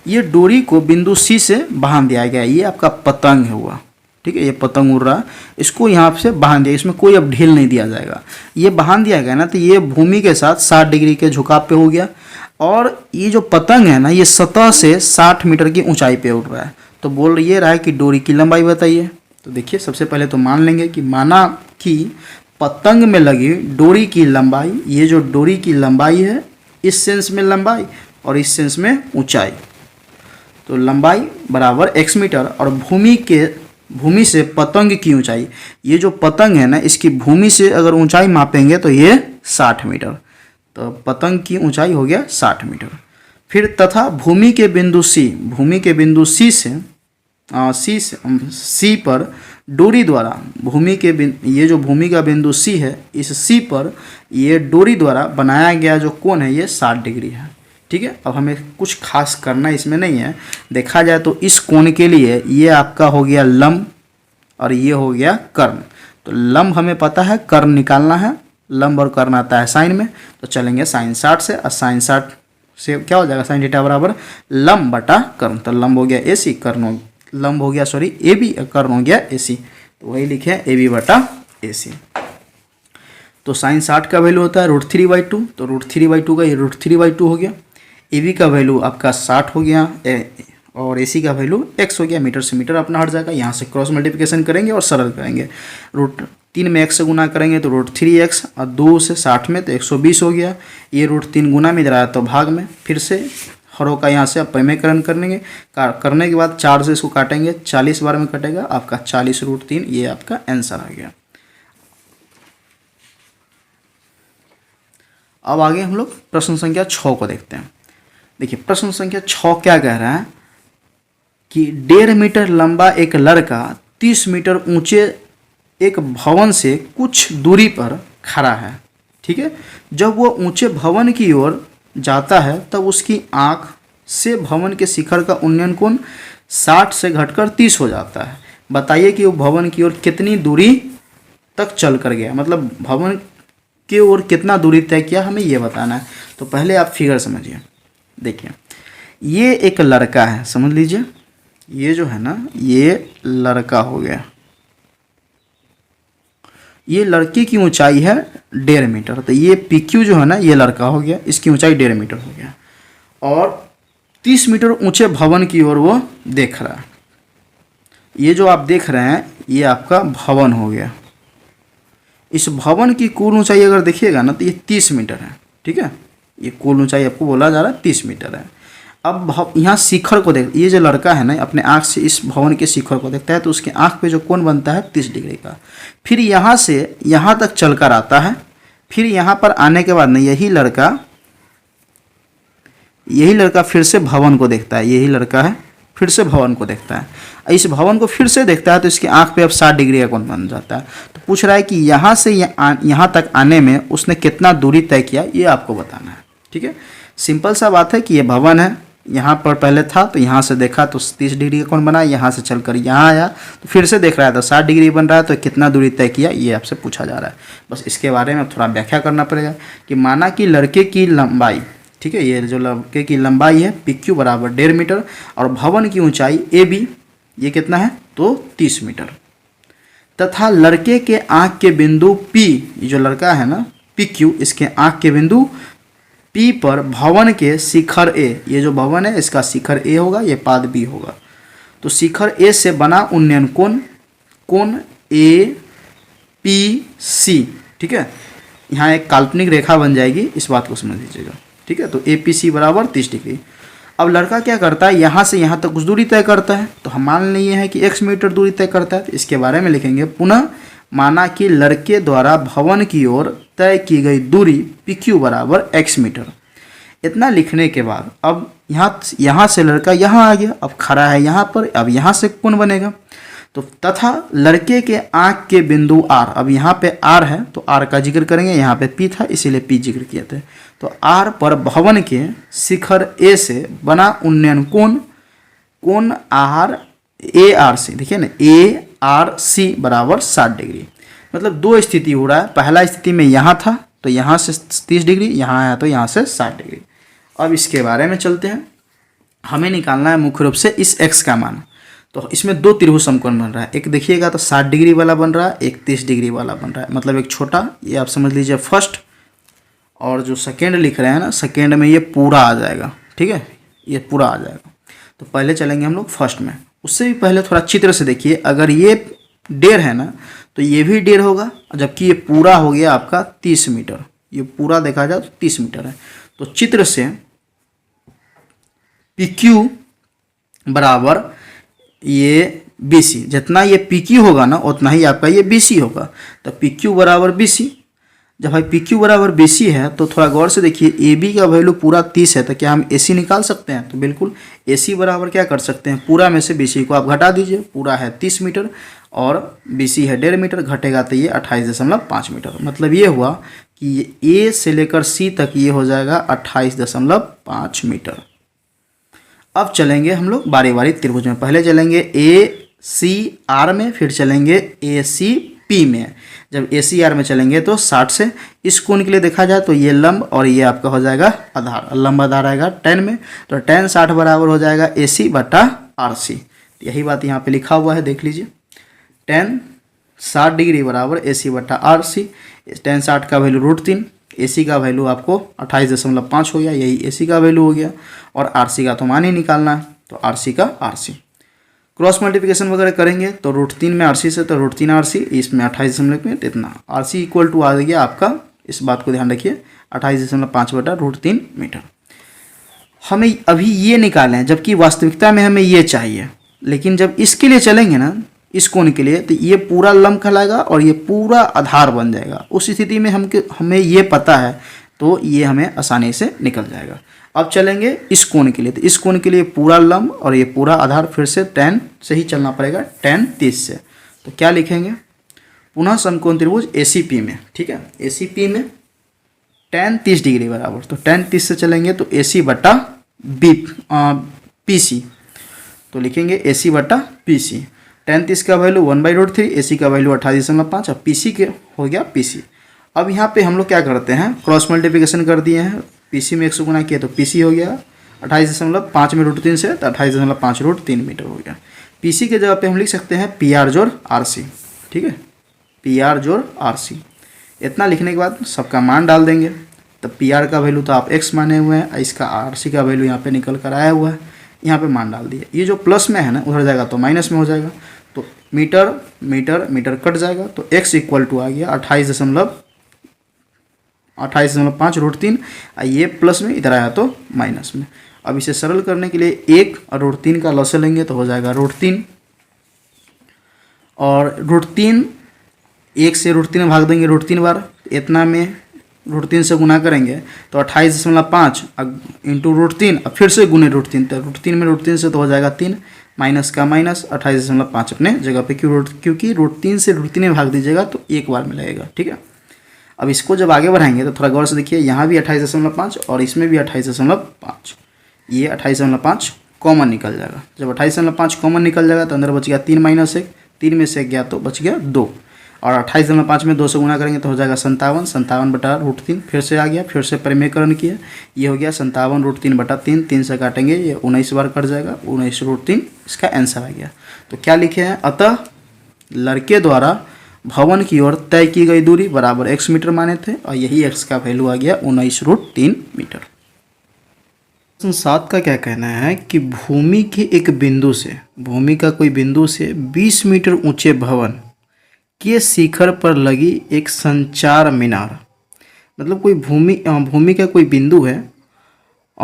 ये डोरी को बिंदु सी से बांध दिया गया, ये आपका पतंग हुआ, ठीक है। ये पतंग उड़ रहा है, इसको यहाँ से बांध दिया, इसमें कोई अब ढील नहीं दिया जाएगा। ये बांध दिया गया ना, तो ये भूमि के साथ 60 डिग्री के झुकाव पे हो गया। और ये जो पतंग है ना, ये सतह से 60 मीटर की ऊंचाई पे उड़ रहा है। तो बोल ये रहा है कि डोरी की लंबाई बताइए। तो देखिए सबसे पहले तो मान लेंगे कि माना कि पतंग में लगी डोरी की लंबाई, ये जो डोरी की लंबाई है इस सेंस में लंबाई और इस सेंस में ऊंचाई, तो लंबाई बराबर x मीटर। और भूमि से पतंग की ऊंचाई, ये जो पतंग है ना इसकी भूमि से अगर ऊंचाई मापेंगे तो ये 60 मीटर, तो पतंग की ऊंचाई हो गया 60 मीटर। फिर तथा भूमि के बिंदु सी से सी पर डोरी द्वारा ये जो भूमि का बिंदु सी है, इस सी पर ये डोरी द्वारा बनाया गया जो कोण है ये 60 डिग्री है, ठीक है। अब हमें कुछ खास करना इसमें नहीं है। देखा जाए तो इस कोण के लिए ये आपका हो गया लंब और ये हो गया कर्ण। तो लंब हमें पता है, कर्ण निकालना है, लंब और कर्ण आता है साइन में। तो चलेंगे साइन 60 से, और साइन 60 से क्या हो जाएगा, साइन थीटा बराबर लंब बटा कर्ण। तो लंब हो गया AC, लंब हो गया AB, कर्ण हो गया AC। तो वही लिखे ए बी बटा AC। तो साइन 60 का वैल्यू होता है √3/2, तो √3/2 का ये √3/2 हो गया। AB का वैल्यू आपका 60 हो गया और AC का वैल्यू x हो गया। मीटर से मीटर अपना हट जाएगा, यहाँ से क्रॉस मल्टीप्लिकेशन करेंगे और सरल करेंगे। √3 में x से गुना करेंगे तो √3x, और 2 से 60 में तो 120 हो गया। ये √3 गुना में इधर आया तो भाग में, फिर से हरों का यहाँ से आप परिमेयकरण करने के बाद 4 से इसको काटेंगे, 40 बार में कटेगा आपका 40√3, ये आपका आंसर आ गया। अब आगे हम लोग प्रश्न संख्या 6 को देखते हैं। देखिए प्रश्न संख्या 6 क्या कह रहा है कि 1.5 मीटर लंबा एक लड़का 30 मीटर ऊंचे एक भवन से कुछ दूरी पर खड़ा है, ठीक है। जब वो ऊंचे भवन की ओर जाता है तब उसकी आंख से भवन के शिखर का उन्नयन कोण 60 से घटकर 30 हो जाता है। बताइए कि वो भवन की ओर कितनी दूरी तक चल कर गया, मतलब भवन की ओर कितना दूरी तय किया, हमें ये बताना है। तो पहले आप फिगर समझिए। देखिए ये एक लड़का है, समझ लीजिए, ये जो है ना ये लड़का हो गया, ये लड़के की ऊंचाई है 1.5 मीटर। तो ये PQ जो है ना ये लड़का हो गया, इसकी ऊंचाई 1.5 मीटर हो गया और 30 मीटर ऊंचे भवन की ओर वो देख रहा है। ये जो आप देख रहे हैं ये आपका भवन हो गया। इस भवन की कुल ऊंचाई अगर देखिएगा ना तो ये 30 मीटर है, ठीक है। ये कुल ऊंचाई आपको बोला जा रहा है 30 मीटर है। अब यहाँ शिखर को देख, ये जो लड़का है ना अपने आँख से इस भवन के शिखर को देखता है तो उसके आँख पे जो कोण बनता है 30 डिग्री का। फिर यहाँ से यहाँ तक चलकर आता है, फिर यहाँ पर आने के बाद ना यही लड़का फिर से भवन को देखता है, यही लड़का है फिर से भवन को देखता है। इस भवन को फिर से देखता है तो इसकी आँख पे अब 60 डिग्री का कोण बन जाता है। तो पूछ रहा है कि यहाँ से यहाँ तक आने में उसने कितना दूरी तय किया, ये आपको बताना है, ठीक है। सिंपल सा बात है कि ये भवन है, यहाँ पर पहले था तो यहाँ से देखा तो 30 डिग्री का कोण बना, यहाँ से चलकर यहाँ आया तो फिर से देख रहा है तो 60 डिग्री बन रहा है। तो कितना दूरी तय किया ये आपसे पूछा जा रहा है। बस इसके बारे में थोड़ा व्याख्या करना पड़ेगा कि माना कि लड़के की लंबाई, ठीक है, ये जो लड़के की लंबाई है PQ बराबर 1.5 मीटर और भवन की ऊंचाई AB ये कितना है तो 30 मीटर, तथा लड़के के आँख के बिंदु P, ये जो लड़का है ना PQ, इसके आँख के बिंदु P पर भवन के शिखर A, ये जो भवन है इसका शिखर A होगा, ये पाद B होगा। तो शिखर A से बना उन्नयन कोण APC, ठीक है। यहाँ एक काल्पनिक रेखा बन जाएगी, इस बात को समझ लीजिएगा, ठीक। ठीक है। तो APC बराबर 30 डिग्री। अब लड़का क्या करता है, यहाँ से यहाँ तक कुछ दूरी तय करता है। तो हम मान लिए हैं कि x मीटर दूरी तय करता है, तो इसके बारे में लिखेंगे पुनः माना कि लड़के द्वारा भवन की ओर तय की गई दूरी PQ बराबर x मीटर। इतना लिखने के बाद अब यहाँ से लड़का यहाँ आ गया, अब खड़ा है यहाँ पर, अब यहाँ से कोण बनेगा। तो तथा लड़के के आँख के बिंदु R, अब यहाँ पे R है तो R का जिक्र करेंगे, यहाँ पे P था इसीलिए P जिक्र किए थे। तो R पर भवन के शिखर A से बना उन्नयन कोण ARC, देखिए ना ARC बराबर 60 डिग्री। मतलब दो स्थिति हो रहा है, पहला स्थिति में यहाँ था तो यहाँ से 30 डिग्री, यहाँ आया तो यहाँ से 60 डिग्री। अब इसके बारे में चलते हैं, हमें निकालना है मुख्य रूप से इस x का मान। तो इसमें दो त्रिभुज समकोण बन रहा है, एक देखिएगा तो 60 डिग्री वाला बन रहा है, एक 30 डिग्री वाला बन रहा है। मतलब एक छोटा, ये आप समझ लीजिए फर्स्ट, और जो सेकेंड लिख रहे हैं ना, सेकेंड में ये पूरा आ जाएगा, ठीक है, ये पूरा आ जाएगा। तो पहले चलेंगे हम लोग फर्स्ट में। उससे भी पहले थोड़ा अच्छी तरह से देखिए, अगर ये डेढ़ है ना तो ये भी डेढ़ होगा, जबकि ये पूरा हो गया आपका 30 मीटर। ये पूरा देखा जाए तो 30 मीटर है। तो चित्र से PQ बराबर ये BC, जितना ये PQ होगा ना उतना ही आपका ये BC होगा। तो PQ बराबर BC। जब भाई PQ बराबर BC है तो थोड़ा गौर से देखिए, AB का वैल्यू पूरा 30 है, तो क्या हम AC निकाल सकते हैं? तो बिल्कुल, AC बराबर क्या कर सकते हैं, पूरा में से BC को आप घटा दीजिए। पूरा है 30 मीटर और BC है 1.5 मीटर, घटेगा तो ये 28.5 मीटर। मतलब ये हुआ कि A से लेकर C तक ये हो जाएगा 28.5 मीटर। अब चलेंगे हम लोग बारी बारी त्रिभुज में। पहले चलेंगे ACR में, फिर चलेंगे ACP में। जब ACR में चलेंगे तो 60 से इस कोण के लिए देखा जाए तो ये लंब और ये आपका हो जाएगा आधार, लंब आधार आएगा tan में, तो tan 60 बराबर हो जाएगा AC बटा RC। यही बात यहाँ पे लिखा हुआ है, देख लीजिए, tan 60 डिग्री बराबर AC बटा RC। tan 60 का वैल्यू √3, AC का वैल्यू आपको 28.5 हो गया, यही AC का वैल्यू हो गया, और RC का तो मान ही निकालना है, तो RC का RC। क्रॉस मल्टीप्लिकेशन वगैरह करेंगे तो √3 में RC से तो √3 RC, इसमें 28 इतना RC इक्वल टू आ गया आपका, इस बात को ध्यान रखिए, 28.5 बटा √3 मीटर। हमें अभी ये निकालें हैं, जबकि वास्तविकता में हमें ये चाहिए। लेकिन जब इसके लिए चलेंगे ना, इस कोण के लिए, तो ये पूरा लंब कहलाएगा और ये पूरा आधार बन जाएगा। उस स्थिति में हमें ये पता है तो ये हमें आसानी से निकल जाएगा। अब चलेंगे इस कोण के लिए, तो इस कोण के लिए पूरा लंब और ये पूरा आधार, फिर से tan से ही चलना पड़ेगा, tan 30 से। तो क्या लिखेंगे, पुनः समकोण त्रिभुज ACP में, ठीक है, ACP में tan 30 डिग्री बराबर, तो tan 30 से चलेंगे तो AC बटा PC, तो लिखेंगे AC बटा PC। tan 30 का वैल्यू 1/√3, AC का वैल्यू 28.5 और PC के हो गया PC। अब यहाँ पे हम लोग क्या करते हैं, क्रॉस मल्टीप्लिकेशन कर दिए हैं, PC में 100 गुना किया तो PC हो गया 28.5 में √3 से, तो 28.5 √3 मीटर हो गया। PC के जगह पे हम लिख सकते हैं PR जोड़ RC, ठीक है, PR जोड़ RC। इतना लिखने के बाद सबका मान डाल देंगे, तो PR का वैल्यू तो आप x माने हुए हैं, इसका RC का वैल्यू यहाँ पे निकल कर आया हुआ है, यहाँ पे मान डाल दिए। ये जो प्लस में है ना उधर जाएगा तो माइनस में हो जाएगा, तो मीटर मीटर मीटर कट जाएगा, तो x इक्वल टू आ गया 28.5 √3, ये प्लस में, इधर आया तो माइनस में। अब इसे सरल करने के लिए 1 और √3 का लॉस लेंगे तो हो जाएगा √3, और √3 1 से √3 में भाग देंगे √3 बार, इतना में √3 से गुना करेंगे तो 28.5 इंटू √3, अब फिर से गुने √3, तो √3 में √3 से तो हो जाएगा 3, माइनस का माइनस, 28.5 अपने जगह पे, क्योंकि √3 से √3 में भाग दीजिएगा तो एक बार में लगेगा, ठीक है। अब इसको जब आगे बढ़ाएंगे तो थोड़ा गौर से देखिए, यहाँ भी 28.5 और इसमें भी 28.5, ये 28.5 कॉमन निकल जाएगा। जब 28.5 कॉमन निकल जाएगा तो अंदर बच गया 3 - 1, 3 में से 1 गया तो बच गया 2, और 28.5 में 2 से गुना करेंगे तो हो जाएगा 57 बटा √3, फिर से आ गया, फिर से परिमेयकरण किया, ये हो गया 57 √3 बटा 3, 3 से काटेंगे ये 19 बार कट जाएगा, 19 √3 इसका आंसर आ गया। तो क्या लिखे हैं, अतः लड़के द्वारा भवन की ओर तय की गई दूरी बराबर x मीटर माने थे, और यही x का वैल्यू आ गया 19 √3 मीटर। प्रश्न 7 का क्या कहना है कि भूमि के एक बिंदु से, भूमि का कोई बिंदु से 20 मीटर ऊंचे भवन के शिखर पर लगी एक संचार मीनार, मतलब कोई भूमि का कोई बिंदु है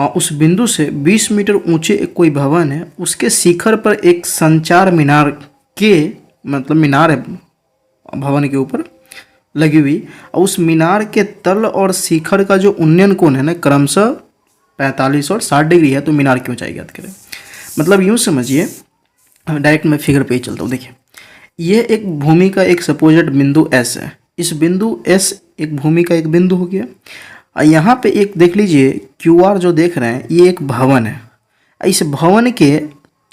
उस बिंदु से 20 मीटर ऊंचे एक कोई भवन है, उसके शिखर पर एक संचार मीनार के, मतलब मीनार है भवन के ऊपर लगी हुई, और उस मीनार के तल और शिखर का जो उन्नयन कोण है ना क्रमशः 45 और 60 डिग्री है, तो मीनार की ऊंचाई ज्ञात करें। मतलब यूँ समझिए, डायरेक्ट मैं फिगर पे ही चलता हूँ। देखिए, ये एक भूमि का एक सपोजेड बिंदु एस है, इस बिंदु एस एक भूमि का एक बिंदु हो गया। यहाँ पे एक देख लीजिए क्यू आर जो देख रहे हैं, ये एक भवन है। इस भवन के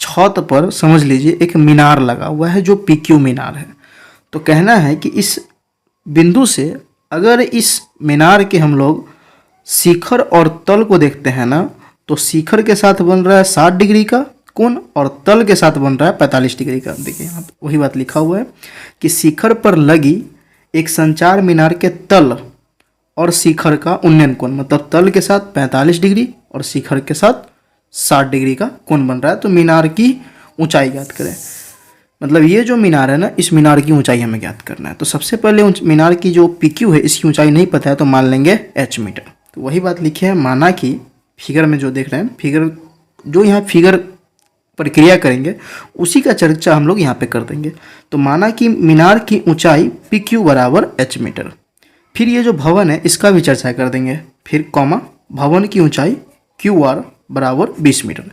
छत पर समझ लीजिए एक मीनार लगा हुआ है जो पी क्यू मीनार है। तो कहना है कि इस बिंदु से अगर इस मीनार के हम लोग शिखर और तल को देखते हैं ना, तो शिखर के साथ बन रहा है 60 डिग्री का कोण और तल के साथ बन रहा है 45 डिग्री का। देखिए यहाँ वही बात लिखा हुआ है कि शिखर पर लगी एक संचार मीनार के तल और शिखर का उन्नयन कोण, मतलब तल के साथ 45 डिग्री और शिखर के साथ 60 डिग्री का कोण बन रहा है। तो मीनार की ऊंचाई ज्ञात करें। मतलब ये जो मीनार है ना, इस मीनार की ऊंचाई हमें ज्ञात करना है। तो सबसे पहले मीनार की जो पी क्यू है, इसकी ऊंचाई नहीं पता है तो मान लेंगे h मीटर। तो वही बात लिखी है, माना कि फिगर में जो देख रहे हैं, फिगर जो यहाँ फिगर प्रक्रिया करेंगे उसी का चर्चा हम लोग यहाँ पे कर देंगे। तो माना कि मीनार की ऊंचाई पी क्यू बराबर h मीटर। फिर ये जो भवन है इसका भी चर्चा कर देंगे, फिर कॉमा भवन की ऊंचाई क्यू आर बराबर 20 मीटर।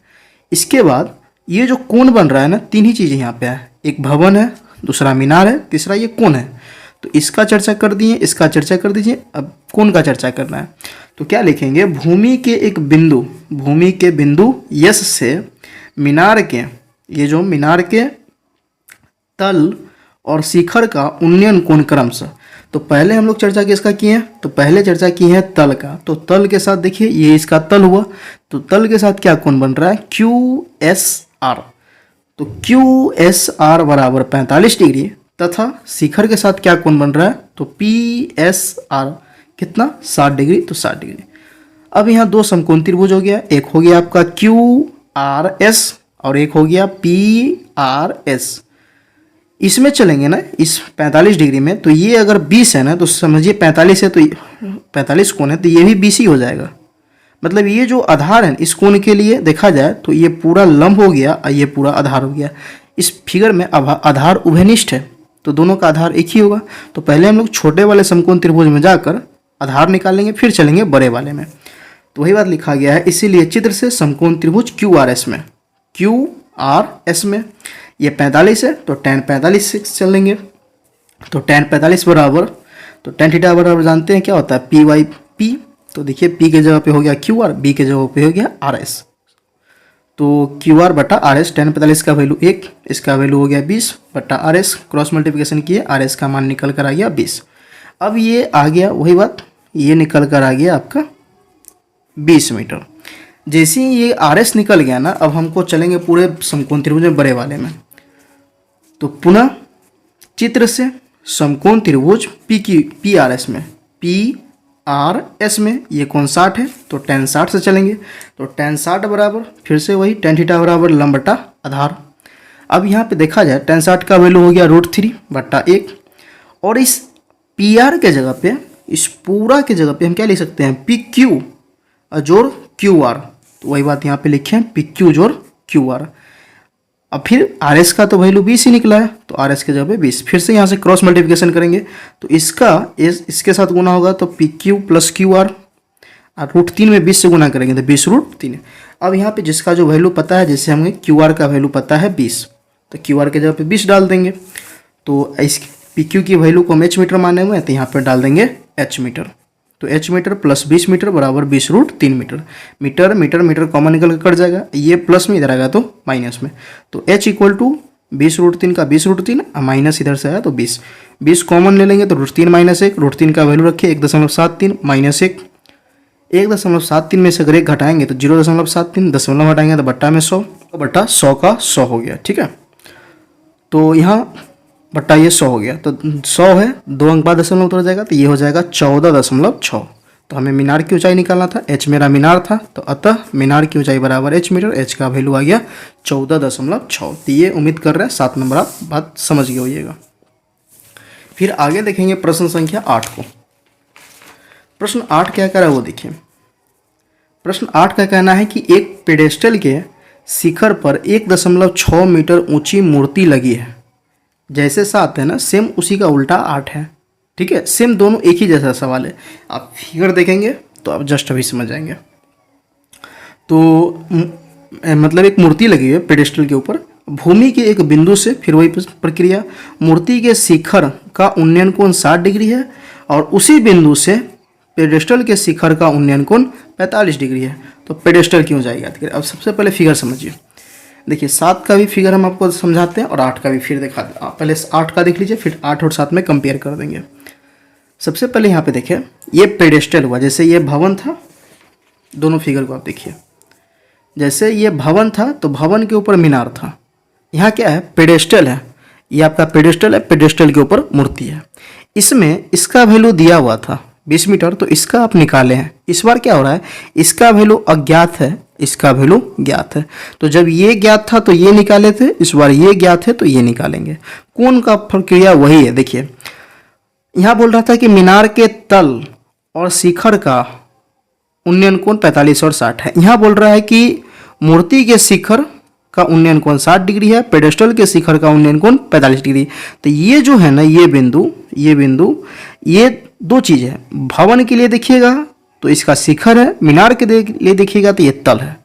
इसके बाद ये जो कोण बन रहा है ना, तीन ही चीज़ें यहाँ पे है, एक भवन है, दूसरा मीनार है, तीसरा ये कोण है। तो इसका चर्चा कर दिए, इसका चर्चा कर दीजिए। अब कोण का चर्चा करना है तो क्या लिखेंगे, भूमि के एक बिंदु, भूमि के बिंदु यस से मीनार के, ये जो मीनार के तल और शिखर का उन्नयन कोण क्रमशः। तो पहले हम लोग चर्चा किसका किए हैं, तो पहले चर्चा की है तल का। तो तल के साथ देखिए ये इसका तल हुआ, तो तल के साथ क्या कोण बन रहा है, क्यू एस आर। तो क्यू एस आर बराबर 45 डिग्री, तथा शिखर के साथ क्या कोण बन रहा है, तो पी एस आर कितना 60 डिग्री, तो 60 डिग्री। अब यहाँ दो समकोण त्रिभुज हो गया, एक हो गया आपका क्यू आर एस और एक हो गया पी आर एस। इसमें चलेंगे ना इस 45 डिग्री में, तो ये अगर 20 है ना, तो समझिए 45 है तो 45 कोण है तो ये भी 20 ही हो जाएगा। मतलब ये जो आधार है इस कोण के लिए देखा जाए तो ये पूरा लंब हो गया और ये पूरा आधार हो गया। इस फिगर में आधार उभयनिष्ठ है तो दोनों का आधार एक ही होगा। तो पहले हम लोग छोटे वाले समकोण त्रिभुज में जाकर आधार निकालेंगे, फिर चलेंगे बड़े वाले में। तो वही बात लिखा गया है, इसीलिए चित्र से समकोण त्रिभुज क्यू आर एस में, क्यू आर एस में ये 45 है तो tan 45 से चलेंगे। तो tan 45 बराबर, तो tan थीटा बराबर जानते हैं क्या होता है, पी बाई पी। तो देखिए p के जगह पे हो गया क्यू आर, b के जगह पे हो गया आर एस। तो क्यू आर बटा आर एस, tan 45 का वैल्यू 1, इसका वैल्यू हो गया 20 बटा आर एस, क्रॉस मल्टीप्लिकेशन किए, आर एस का मान निकल कर आ गया 20। अब ये आ गया वही बात, ये निकल कर आ गया आपका 20 मीटर। जैसे ही ये आर एस निकल गया ना, अब हमको चलेंगे पूरे समकोण त्रिभुज में बड़े वाले में। तो पुनः चित्र से समकोण त्रिभुज पी आर एस में, पी आर एस में ये कोण 60 है तो tan 60 से चलेंगे। तो tan 60 बराबर फिर से वही tan थीटा बराबर लंब बटा आधार। अब यहाँ पे देखा जाए tan 60 का वैल्यू हो गया √3 बटा 1, और इस पी आर के जगह पे, इस पूरा के जगह पे हम क्या लिख सकते हैं, पी क्यू जोड़ क्यू आर। तो वही बात यहाँ पे लिखे हैं, पी क्यू जोड़ क्यू आर। अब फिर आर एस का तो वैल्यू 20 ही निकला है तो आर एस के जगह पे 20, फिर से यहाँ से क्रॉस मल्टीप्लिकेशन करेंगे तो इसके साथ गुना होगा तो P Q plus Q R, और √3 में 20 से गुना करेंगे तो 20√3। अब यहाँ पे जिसका जो वैल्यू पता है, जैसे हमें क्यू आर का वैल्यू पता है 20, तो क्यू आर के जगह पे 20 डाल देंगे। तो इस पी क्यू की वैल्यू को हम h मीटर माने हुए हैं तो यहाँ पर डाल देंगे h मीटर। तो h मीटर प्लस 20 मीटर बराबर 20√3 metre. Metre metre metre common निकल कर कट जाएगा, ये प्लस में इधर आएगा तो माइनस में। तो h इक्वल टू 20√3 का 20√3 माइनस इधर से आया तो 20, 20 कॉमन ले लेंगे तो √3 माइनस 1, √3 का वैल्यू रखिए 1.73 माइनस 1, 1.73 में से अगर 1 घटाएंगे तो 0.73, दशमलव हटाएंगे तो बट्टा में 100, तो बट्टा 100 का 100 हो गया। ठीक है, तो यहाँ बट्टा ये 100 हो गया, तो 100 है 2 अंक बाद दशमलव उतर जाएगा तो ये हो जाएगा 14.6। तो हमें मीनार की ऊंचाई निकालना था, h मेरा मीनार था, तो अतः मीनार की ऊंचाई बराबर h मीटर, h का वैल्यू आ गया 14.6। तो ये उम्मीद कर रहे हैं 7 नंबर आप बात समझ गए होइएगा। फिर आगे देखेंगे प्रश्न संख्या 8 को। प्रश्न 8 क्या कह रहा है वो देखिए, प्रश्न 8 का कहना है कि एक पेडेस्टल के शिखर पर 1.6 मीटर ऊंची मूर्ति लगी है। जैसे 7 है ना, सेम उसी का उल्टा 8 है। ठीक है, सेम दोनों एक ही जैसा सवाल है। आप फिगर देखेंगे तो आप जस्ट अभी समझ जाएंगे। तो मतलब एक मूर्ति लगी है पेडेस्टल के ऊपर, भूमि के एक बिंदु से, फिर वही प्रक्रिया, मूर्ति के शिखर का उन्नयन कोण 60 डिग्री है और उसी बिंदु से पेडेस्टल के शिखर का उन्नयन कोण 45 डिग्री है। तो पेडेस्टल की ऊंचाई याद करें। अब सबसे पहले फिगर समझिए। देखिए 7 का भी फिगर हम आपको समझाते हैं और 8 का भी फिर दिखा दें। पहले 8 का देख लीजिए, फिर 8 और 7 में कंपेयर कर देंगे। सबसे पहले यहाँ पे देखिए, ये पेडेस्टल हुआ, जैसे ये भवन था, दोनों फिगर को आप देखिए। जैसे ये भवन था तो भवन के ऊपर मीनार था। यहाँ क्या है, पेडेस्टल है, ये आपका पेडेस्टल है, पेडेस्टल के ऊपर मूर्ति है। इसमें इसका वैल्यू दिया हुआ था 20 मीटर, तो इसका आप निकाले हैं। इस बार क्या हो रहा है, इसका वैल्यू अज्ञात है, इसका वैल्यू ज्ञात है। तो जब ये ज्ञात था तो ये निकाले थे, इस बार ये ज्ञात है तो ये निकालेंगे। कोण का प्रक्रिया वही है। देखिए यहाँ बोल रहा था कि मीनार के तल और शिखर का उन्नयन कोण 45 और 60 है। यहाँ बोल रहा है कि मूर्ति के शिखर का उन्नयन कोण 60 डिग्री है, पेडेस्टल के शिखर का उन्नयन कोण 45 डिग्री। तो ये जो है ना, ये बिंदु ये दो चीज़ है। भवन के लिए देखिएगा तो इसका शिखर है, मीनार के लिए देखिएगा तो ये तल है।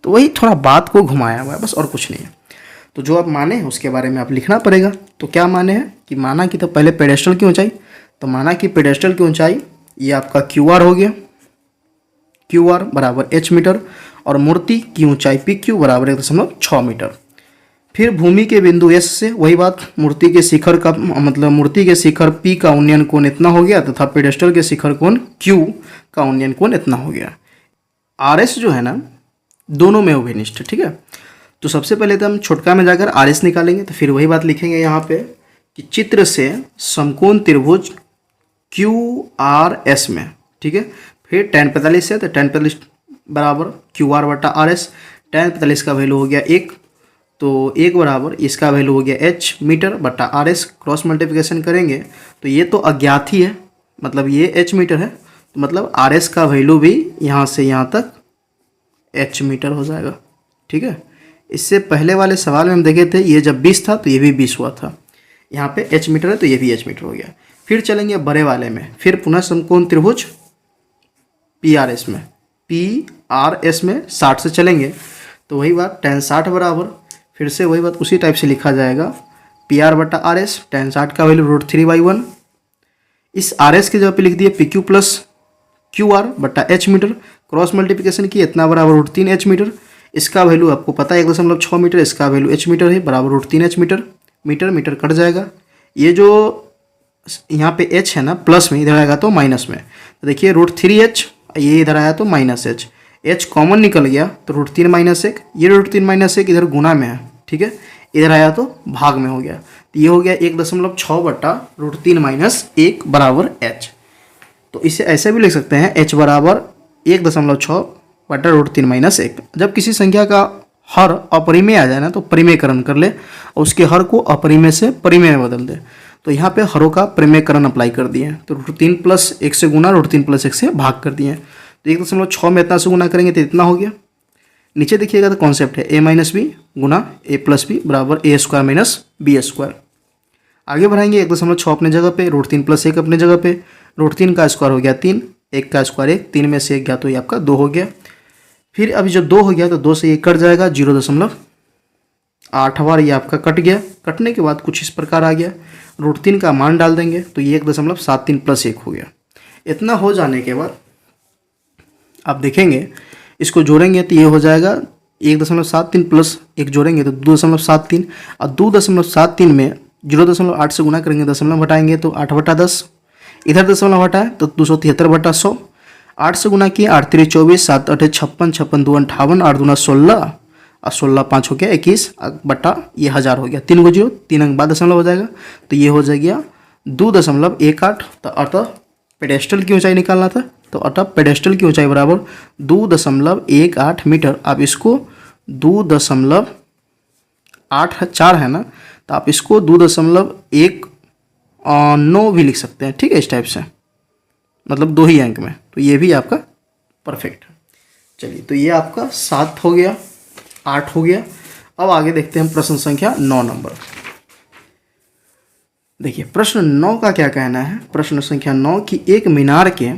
तो वही थोड़ा बात को घुमाया हुआ है, बस और कुछ नहीं है। तो जो आप माने हैं उसके बारे में आप लिखना पड़ेगा। तो क्या माने हैं कि माना कि तो पहले पेडेस्टल की ऊंचाई, तो माना कि पेडेस्टल की ऊंचाई ये आपका QR हो गया, QR बराबर h मीटर, और मूर्ति की ऊंचाई PQ बराबर 1.6 मीटर। फिर भूमि के बिंदु S से वही बात, मूर्ति के शिखर का मतलब मूर्ति के शिखर P का उन्नयन कोण इतना हो गया तथा पेडेस्टल के शिखर कोण Q का उन्नयन कोण इतना हो गया। RS जो है ना, दोनों में उभयनिष्ठ। ठीक है, तो सबसे पहले तो हम छोटका में जाकर RS निकालेंगे। तो फिर वही बात लिखेंगे यहाँ पे कि चित्र से समकोण त्रिभुज QRS में, ठीक है, फिर tan 45 है तो tan 45 बराबर QR बटा RS। tan 45 का वैल्यू हो गया 1, तो 1 बराबर इसका वैल्यू हो गया h मीटर बटा RS। क्रॉस मल्टीप्लिकेशन करेंगे तो ये तो अज्ञात ही है, मतलब ये h मीटर है, तो मतलब RS का वैल्यू भी यहाँ से यहाँ तक h मीटर हो जाएगा। ठीक है, इससे पहले वाले सवाल में हम देखे थे ये जब 20 था तो ये भी 20 हुआ था, यहाँ पे h मीटर है तो ये भी h मीटर हो गया। फिर चलेंगे बड़े वाले में, फिर पुनः समकोण त्रिभुज PRS में, PRS में 60 से चलेंगे तो वही बात tan 60 बराबर, फिर से वही बात उसी टाइप से लिखा जाएगा PR बटा RS। tan 60 का वैल्यू √3/1, इस RS के जगह पे लिख दिए PQ प्लस QR बटा h मीटर। क्रॉस मल्टीप्लिकेशन किए, इतना बराबर √3h मीटर। इसका वैल्यू आपको पता है 1.6 मीटर, इसका वैल्यू h मीटर है, बराबर √3h metre. Metre metre cut जाएगा, ये जो यहाँ पे h है ना प्लस में, इधर आएगा तो माइनस में। तो देखिए √3h, ये इधर आया तो -h, h कॉमन निकल गया तो √3 - 1, ये √3 - 1 इधर गुना में है। ठीक है, इधर आया तो भाग में हो गया, तो ये हो गया 1.6 बटा √3 - 1 बराबर h। तो इसे ऐसे भी लिख सकते हैं h बराबर 1.6 बटा √3 - 1। जब किसी संख्या का हर अपरिमेय आ जाए ना तो परिमेयकरण कर ले और उसके हर को अपरिमेय से परिमेय में बदल दे। तो यहाँ पे हरों का परिमेयकरण अप्लाई कर दिए, तो √3 + 1 से गुना, √3 + 1 से भाग कर दिए। तो 1.6 में इतना से गुना करेंगे तो इतना हो गया। नीचे देखिएगा तो कॉन्सेप्ट है a - b Guna a + b बराबर a² - b²। आगे बढ़ाएंगे, 1.6 अपने जगह पे, √3 + 1 अपने जगह पे, √3 का स्क्वायर हो गया 3, 1 का स्क्वायर 1, 3 में से 1 गया तो ये आपका 2 हो गया। फिर अभी जब 2 हो गया तो 2 से ये कट जाएगा, 0.8 बार ये आपका कट गया। कटने के बाद कुछ इस प्रकार आ गया, √3 का मान डाल देंगे तो ये 1.73 + 1 हो गया। इतना हो जाने के बाद आप देखेंगे इसको जोड़ेंगे तो ये हो जाएगा 1.73 + 1 जोड़ेंगे तो 2.73, और 2.73 में 0.8 से गुना करेंगे, दशमलव घटाएंगे तो 8/10, इधर दशमलव घटाए तो 273/100। 8 से गुना किए 8 × 3 = 24, 7 × 8 = 56, 56 × 2 = 58, 8 × 2 = 16, और 16 × 5 हो गया 21 बटा ये 1000 हो गया। 3 को 0, 3 अंक बाद दशमलव हो जाएगा तो ये हो जाएगा 2.18। तो अतः पेडेस्टल की ऊंचाई निकालना था, तो अतः पेडेस्टल की ऊंचाई बराबर 2.18 मीटर। आप इसको 2.84 है ना, तो आप इसको 2.19 भी लिख सकते हैं। ठीक है, इस टाइप से, मतलब 2 ही अंक में, तो ये भी आपका परफेक्ट है। चलिए, तो ये आपका 7 हो गया, 8 हो गया। अब आगे देखते हैं प्रश्न संख्या 9 नंबर। देखिए प्रश्न 9 का क्या कहना है। प्रश्न संख्या 9 की एक मीनार के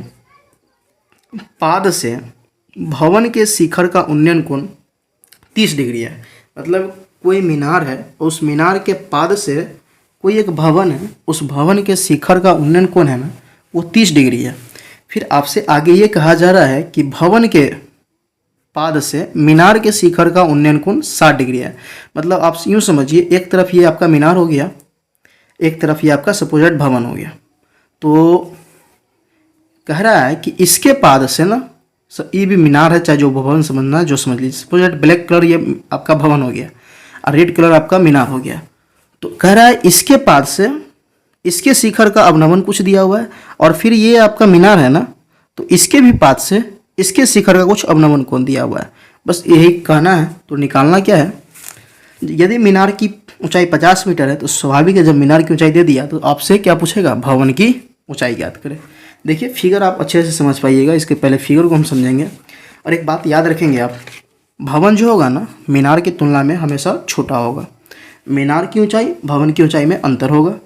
पाद से भवन के शिखर का उन्नयन कोण 30 डिग्री है। मतलब कोई मीनार है, उस मीनार के पाद से कोई एक भवन है, उस भवन के शिखर का उन्नयन कोण है ना, वो 30 डिग्री है। फिर आपसे आगे ये कहा जा रहा है कि भवन के पाद से मीनार के शिखर का उन्नयन कोण 60 डिग्री है। मतलब आप यूँ समझिए, एक तरफ ये आपका मीनार हो गया, एक तरफ ये आपका सपोजेड भवन हो गया। तो कह रहा है कि इसके पाद से ना, ये भी मीनार है, चाहे जो भवन समझना है जो समझ लीजिए। सपोजेड ब्लैक कलर ये आपका भवन हो गया और रेड कलर आपका मीनार हो गया। तो कह रहा है इसके पाद से इसके शिखर का अवनमन कुछ दिया हुआ है, और फिर ये आपका मीनार है ना, तो इसके भी पाद से इसके शिखर का कुछ अवनमन कोण दिया हुआ है। बस यही कहना है। तो निकालना क्या है, यदि मीनार की ऊंचाई 50 मीटर है तो स्वाभाविक है, जब मीनार की ऊंचाई दे दिया तो आपसे क्या पूछेगा, भवन की ऊंचाई ज्ञात करें। देखिए फिगर आप अच्छे से समझ पाइएगा, इसके पहले फिगर को हम समझेंगे। और एक बात याद रखेंगे आप, भवन जो होगा ना मीनार की तुलना में हमेशा छोटा होगा। मीनार की ऊंचाई भवन की ऊंचाई में अंतर होगा।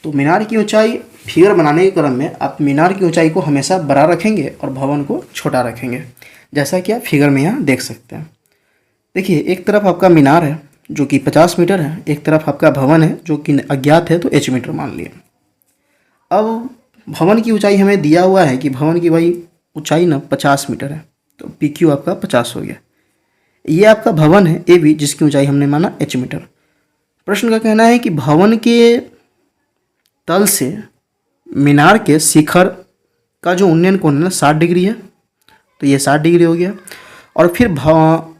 तो मीनार की ऊंचाई फिगर बनाने के क्रम में आप मीनार की ऊंचाई को हमेशा बड़ा रखेंगे और भवन को छोटा रखेंगे, जैसा कि आप फिगर में यहाँ देख सकते हैं। देखिए एक तरफ आपका मीनार है जो कि 50 मीटर है, एक तरफ आपका भवन है जो कि अज्ञात है, तो h मीटर मान लिए। अब भवन की ऊंचाई हमें दिया हुआ है कि भवन की भाई ऊंचाई ना 50 मीटर है, तो पी क्यू आपका 50 हो गया। ये आपका भवन है ए बी, जिसकी ऊंचाई हमने माना h मीटर। प्रश्न का कहना है कि भवन के तल से मीनार के शिखर का जो उन्नयन कोण है ना 60 डिग्री है, तो ये 60 डिग्री हो गया। और फिर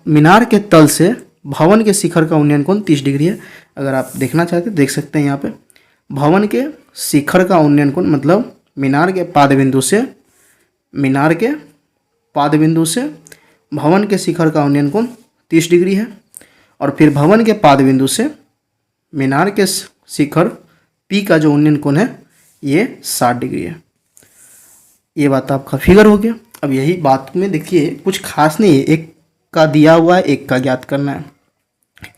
मीनार के तल से भवन के शिखर का उन्नयन कोण 30 डिग्री है। अगर आप देखना चाहते हैं देख सकते हैं यहाँ पे, भवन के शिखर का उन्नयन कोण मतलब मीनार के पाद बिंदु से भवन के शिखर का उन्नयन कोण 30 डिग्री है। और फिर भवन के पाद बिंदु से मीनार के शिखर पी का जो उन्नयन कोण है ये 60 डिग्री है। ये बात आपका फिगर हो गया। अब यही बात में देखिए कुछ खास नहीं है, एक का दिया हुआ है, एक का ज्ञात करना है।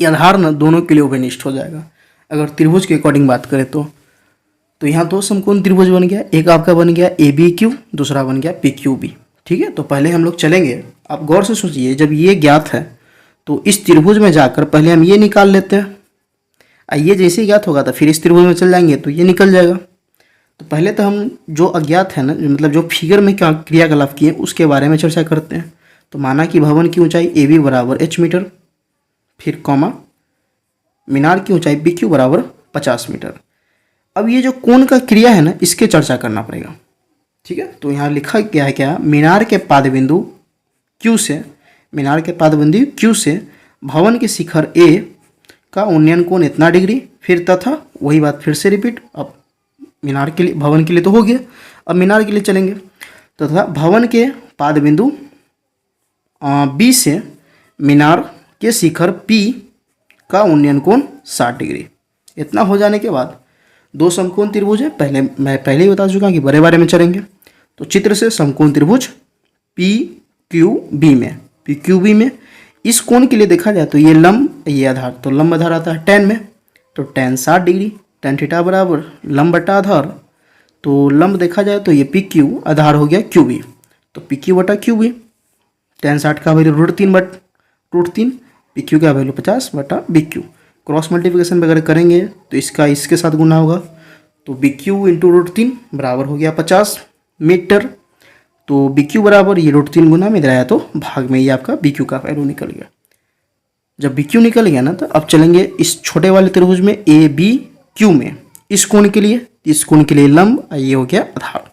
ये आधार ना दोनों के लिए ओवेनिष्ठ हो जाएगा। अगर त्रिभुज के अकॉर्डिंग बात करें तो यहाँ दो समकोण त्रिभुज बन गया, एक आपका बन गया ए बी क्यू, दूसरा बन गया पी क्यू बी। ठीक है, तो पहले हम लोग चलेंगे, आप गौर से सोचिए, जब ये ज्ञात है तो इस त्रिभुज में जाकर पहले हम ये निकाल लेते हैं। ये जैसे ही ज्ञात होगा तो फिर इस त्रिभुज में चल जाएंगे तो ये निकल जाएगा। तो पहले तो हम जो अज्ञात है ना, मतलब जो फिगर में क्या क्रियाकलाप किए उसके बारे में चर्चा करते हैं। तो माना कि भवन की ऊंचाई ए बी बराबर h मीटर, फिर कॉमा मीनार की ऊंचाई बी क्यू बराबर 50 मीटर। अब ये जो कोण का क्रिया है ना, इसके चर्चा करना पड़ेगा। ठीक है, तो यहाँ लिखा गया है क्या, मीनार के पाद बिंदु क्यू से भवन के शिखर ए का उन्नयन कोण इतना डिग्री, फिर तथा वही बात फिर से रिपीट। अब मीनार के लिए, भवन के लिए तो हो गया, अब मीनार के लिए चलेंगे। तथा भवन के पाद बिंदु बी से मीनार के शिखर पी का उन्नयन कोण 60 डिग्री। इतना हो जाने के बाद दो समकोण त्रिभुज है, मैं पहले ही बता चुका कि बड़े बारे में चलेंगे। तो चित्र से समकोण त्रिभुज पी क्यू बी में इस कोण के लिए देखा जाए तो ये लंब, ये आधार, तो लंब आधार आता है tan में, तो tan 60 डिग्री, tan थीटा बराबर लंब बटा आधार। तो लंब देखा जाए तो ये पी क्यू, आधार हो गया क्यू बी, तो पी क्यू बटा क्यू बी। tan 60 का वैल्यू √3, पी क्यू का वैल्यू 50 बटा बी क्यू। क्रॉस मल्टीप्लिकेशन वगैरह करेंगे तो इसका इसके साथ गुना होगा, तो बी क्यू इंटू √3 बराबर हो गया 50 मीटर। तो बी क्यू बराबर ये √3 गुना में दिलाया तो भाग में ये आपका बी क्यू का वैल्यू निकल गया। जब बी क्यू निकल गया ना, तो अब चलेंगे इस छोटे वाले त्रिभुज में ए बी क्यू में इस कोण के लिए लंब, ये हो गया आधार,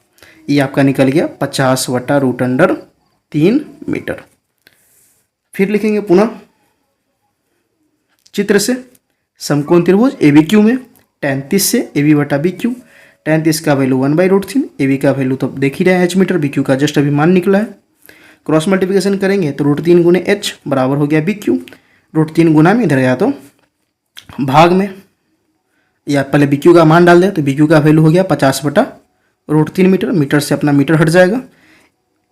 ये आपका निकल गया 50 बटा √3 मीटर। फिर लिखेंगे पुनः चित्र से समकोण त्रिभुज ए बी क्यू में tan 30 से ए बी बटा बी क्यू। tan 30 का वैल्यू 1/√3, ए बी का वैल्यू तो देख ही रहे हैं h मीटर, बी क्यू का जस्ट अभी मान निकला है। क्रॉस मल्टीप्लिकेशन करेंगे तो √3 गुने h बराबर हो गया बी क्यू। √3 गुना में इधर गया तो भाग में, या पहले बी क्यू का मान डाल दें तो बी क्यू का वैल्यू हो गया 50 बटा √3 मीटर। मीटर से अपना मीटर हट जाएगा,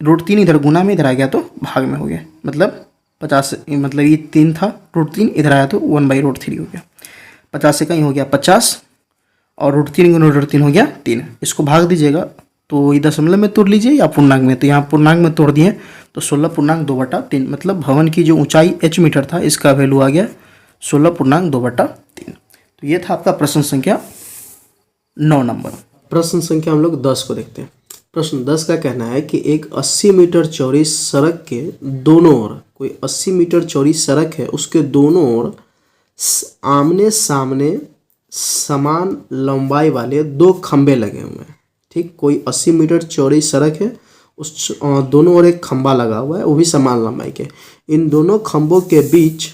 √3 इधर गुना में इधर आ गया तो भाग में हो गया, मतलब 50, मतलब ये 3 था, √3 इधर आया तो 1/√3 हो गया। 50 से कहीं हो गया 50 और √3 गुना √3 हो गया 3। इसको भाग दीजिएगा तो ये दशमलव में तोड़ लीजिए या पूर्णांक में, तो यहाँ पूर्णांक में तोड़ दिए तो 16.2/3, मतलब भवन की जो ऊंचाई h मीटर था इसका वैल्यू आ गया 16.2/3। तो ये था आपका प्रश्न संख्या 9 नंबर। प्रश्न संख्या हम लोग 10 को देखते हैं। प्रश्न 10 का कहना है कि एक 80 मीटर चौड़ी सड़क के दोनों ओर, कोई 80 मीटर चौड़ी सड़क है, उसके दोनों ओर आमने सामने समान लंबाई वाले 2 खंबे लगे हुए हैं। ठीक, कोई 80 मीटर चौड़ी सड़क है, उस दोनों ओर एक खंबा लगा हुआ है, वो भी समान लंबाई के। इन दोनों खंभों के बीच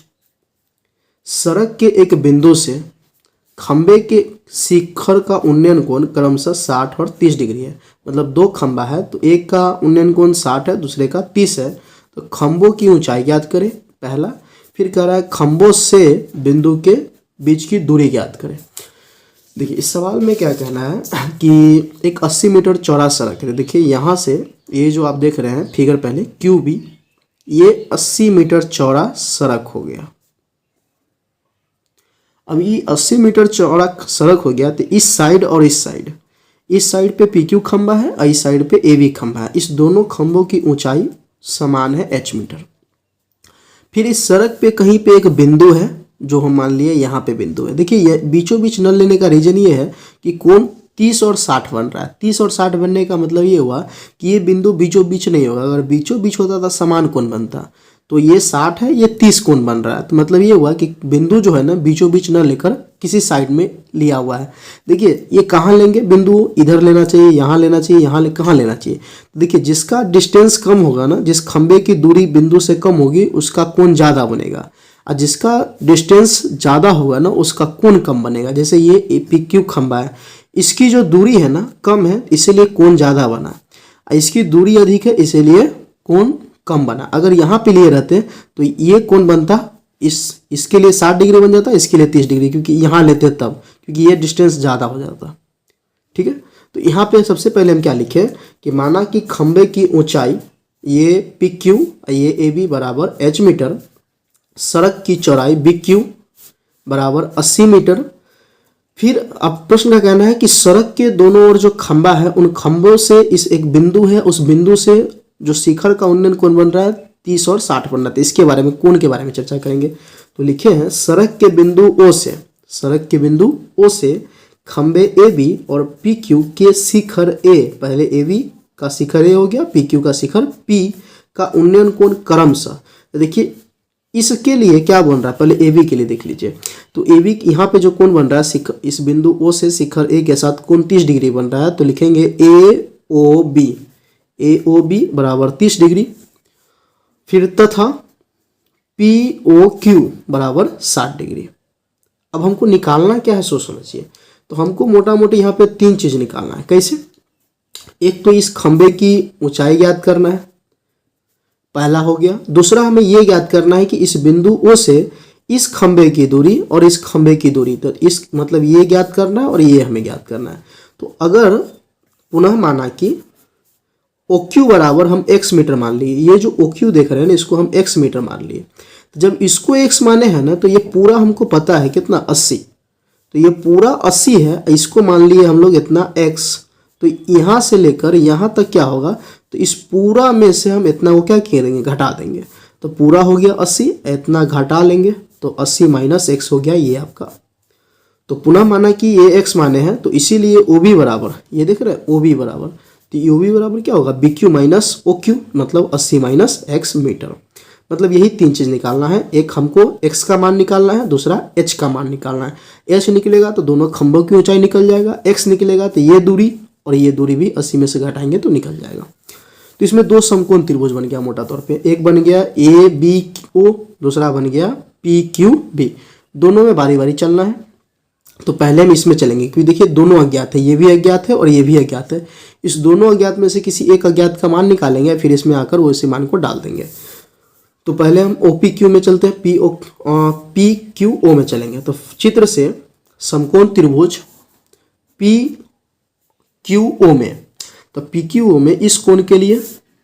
सड़क के एक बिंदु से खंबे के शिखर का उन्नयन कोण क्रमशः 60 और 30 डिग्री है। मतलब 2 खंबा है तो एक का उन्नयन कोण 60 है, दूसरे का 30 है। तो खंभों की ऊंचाई ज्ञात करें पहला, फिर कह रहा है खंभों से बिंदु के बीच की दूरी ज्ञात करें। देखिए इस सवाल में क्या कहना है कि एक 80 मीटर चौड़ा सड़क है। देखिए यहाँ से ये जो आप देख रहे हैं फिगर पहले QB, ये 80 मीटर चौड़ा सड़क हो गया। अब ये 80 मीटर चौड़ा सड़क हो गया तो इस साइड और इस साइड पे PQ खंबा है और इस साइड पे AB खंबा है। इस दोनों खंभों की ऊंचाई समान है h मीटर। फिर इस सड़क पे कहीं पे एक बिंदु है जो हम मान लिए यहाँ पे बिंदु है। देखिए ये बीचों बीच न लेने का रीजन ये है कि कोण 30 और 60 बन रहा है। 30 और 60 बनने का मतलब ये हुआ कि ये बिंदु बीचों बीच नहीं होगा। अगर बीचों बीच होता तो समान कोण बनता, तो ये 60 है, ये 30 कोण बन रहा है। तो मतलब ये हुआ कि बिंदु जो है ना बीचों बीच न लेकर किसी साइड में लिया हुआ है। देखिए ये कहाँ लेंगे, बिंदु इधर लेना चाहिए, यहाँ लेना चाहिए, कहाँ लेना चाहिए। तो देखिए जिसका डिस्टेंस कम होगा ना, जिस खंबे की दूरी बिंदु से कम होगी उसका कोण ज़्यादा बनेगा, और जिसका डिस्टेंस ज़्यादा होगा ना उसका कोण कम बनेगा। जैसे ये PQ खंबा है, इसकी जो दूरी है ना कम है इसीलिए कोण ज़्यादा बना, इसकी दूरी अधिक है इसीलिए कोण कम बना। अगर यहाँ पे लिए रहते तो ये कोण बनता, इसके लिए 60 डिग्री बन जाता, इसके लिए 30 डिग्री, क्योंकि यहाँ लेते तब, क्योंकि ये डिस्टेंस ज़्यादा हो जाता। ठीक है, तो यहाँ पे सबसे पहले हम क्या लिखे कि माना कि खंबे की ऊंचाई ये PQ ये AB बराबर h मीटर, सड़क की चौड़ाई BQ बराबर 80 मीटर। फिर अब प्रश्न का कहना है कि सड़क के दोनों ओर जो खंबा है उन खंभों से इस एक बिंदु है, उस बिंदु से जो शिखर का उन्नयन कोण बन रहा है 30 और 60 बन रहा है। इसके बारे में, कोण के बारे में चर्चा करेंगे। तो लिखे हैं सड़क के बिंदु O से खंबे AB और PQ के शिखर A, पहले AB का शिखर A हो गया, PQ का शिखर P का उन्नयन कोण क्रमशः। तो देखिए इसके लिए क्या बन रहा है, पहले AB के लिए देख लीजिए। तो AB यहाँ पे जो कोण बन रहा है इस बिंदु O से शिखर A के साथ कोण 30 डिग्री बन रहा है। तो लिखेंगे AOB बराबर 30 डिग्री। फिर तथा POQ बराबर 60 डिग्री। अब हमको निकालना क्या है सोच समझिए। तो हमको मोटा मोटी यहाँ पे 3 चीज़ निकालना है। कैसे, एक तो इस खंबे की ऊंचाई ज्ञात करना है, पहला हो गया। दूसरा हमें ये ज्ञात करना है कि इस बिंदु O से इस खंबे की दूरी और इस खंबे की दूरी, तो इस मतलब ये ज्ञात करना है और ये हमें ज्ञात करना है। तो अगर पुनः माना कि OQ बराबर हम x मीटर मान लिए, ये जो OQ देख रहे हैं ना इसको हम x मीटर मान लिए। तो जब इसको x माने हैं ना तो ये पूरा हमको पता है कितना 80, तो ये पूरा 80 है, इसको मान लिए हम लोग इतना x। तो यहाँ से लेकर यहाँ तक क्या होगा, तो इस पूरा में से हम इतना को क्या करेंगे, घटा देंगे। तो पूरा हो गया 80, इतना घटा लेंगे तो 80 माइनस x हो गया ये आपका। तो पुनः माना कि ये x माने हैं तो इसीलिए OB बराबर, ये देख रहे हैं OB बराबर, तो OB बराबर क्या होगा BQ माइनस OQ, मतलब 80 माइनस x मीटर। मतलब यही 3 चीज़ निकालना है। एक हमको x का मान निकालना है, दूसरा h का मान निकालना है। h निकलेगा तो दोनों खंभों की ऊंचाई निकल जाएगा, x निकलेगा तो ये दूरी और ये दूरी भी 80 में से घटाएंगे तो निकल जाएगा। तो इसमें 2 समकोण त्रिभुज बन गया मोटा तौर पे, एक बन गया ABO, दूसरा बन गया PQB। दोनों में बारी बारी चलना है। तो पहले हम इसमें चलेंगे क्योंकि देखिए दोनों अज्ञात है, ये भी अज्ञात है और ये भी अज्ञात है। इस दोनों अज्ञात में से किसी एक अज्ञात का मान निकालेंगे, फिर इसमें आकर वो इसी मान को डाल देंगे। तो पहले हम OPQ में चलते हैं, PQO में चलेंगे। तो चित्र से समकोण त्रिभुज PQO में, तो PQO में इस कोण के लिए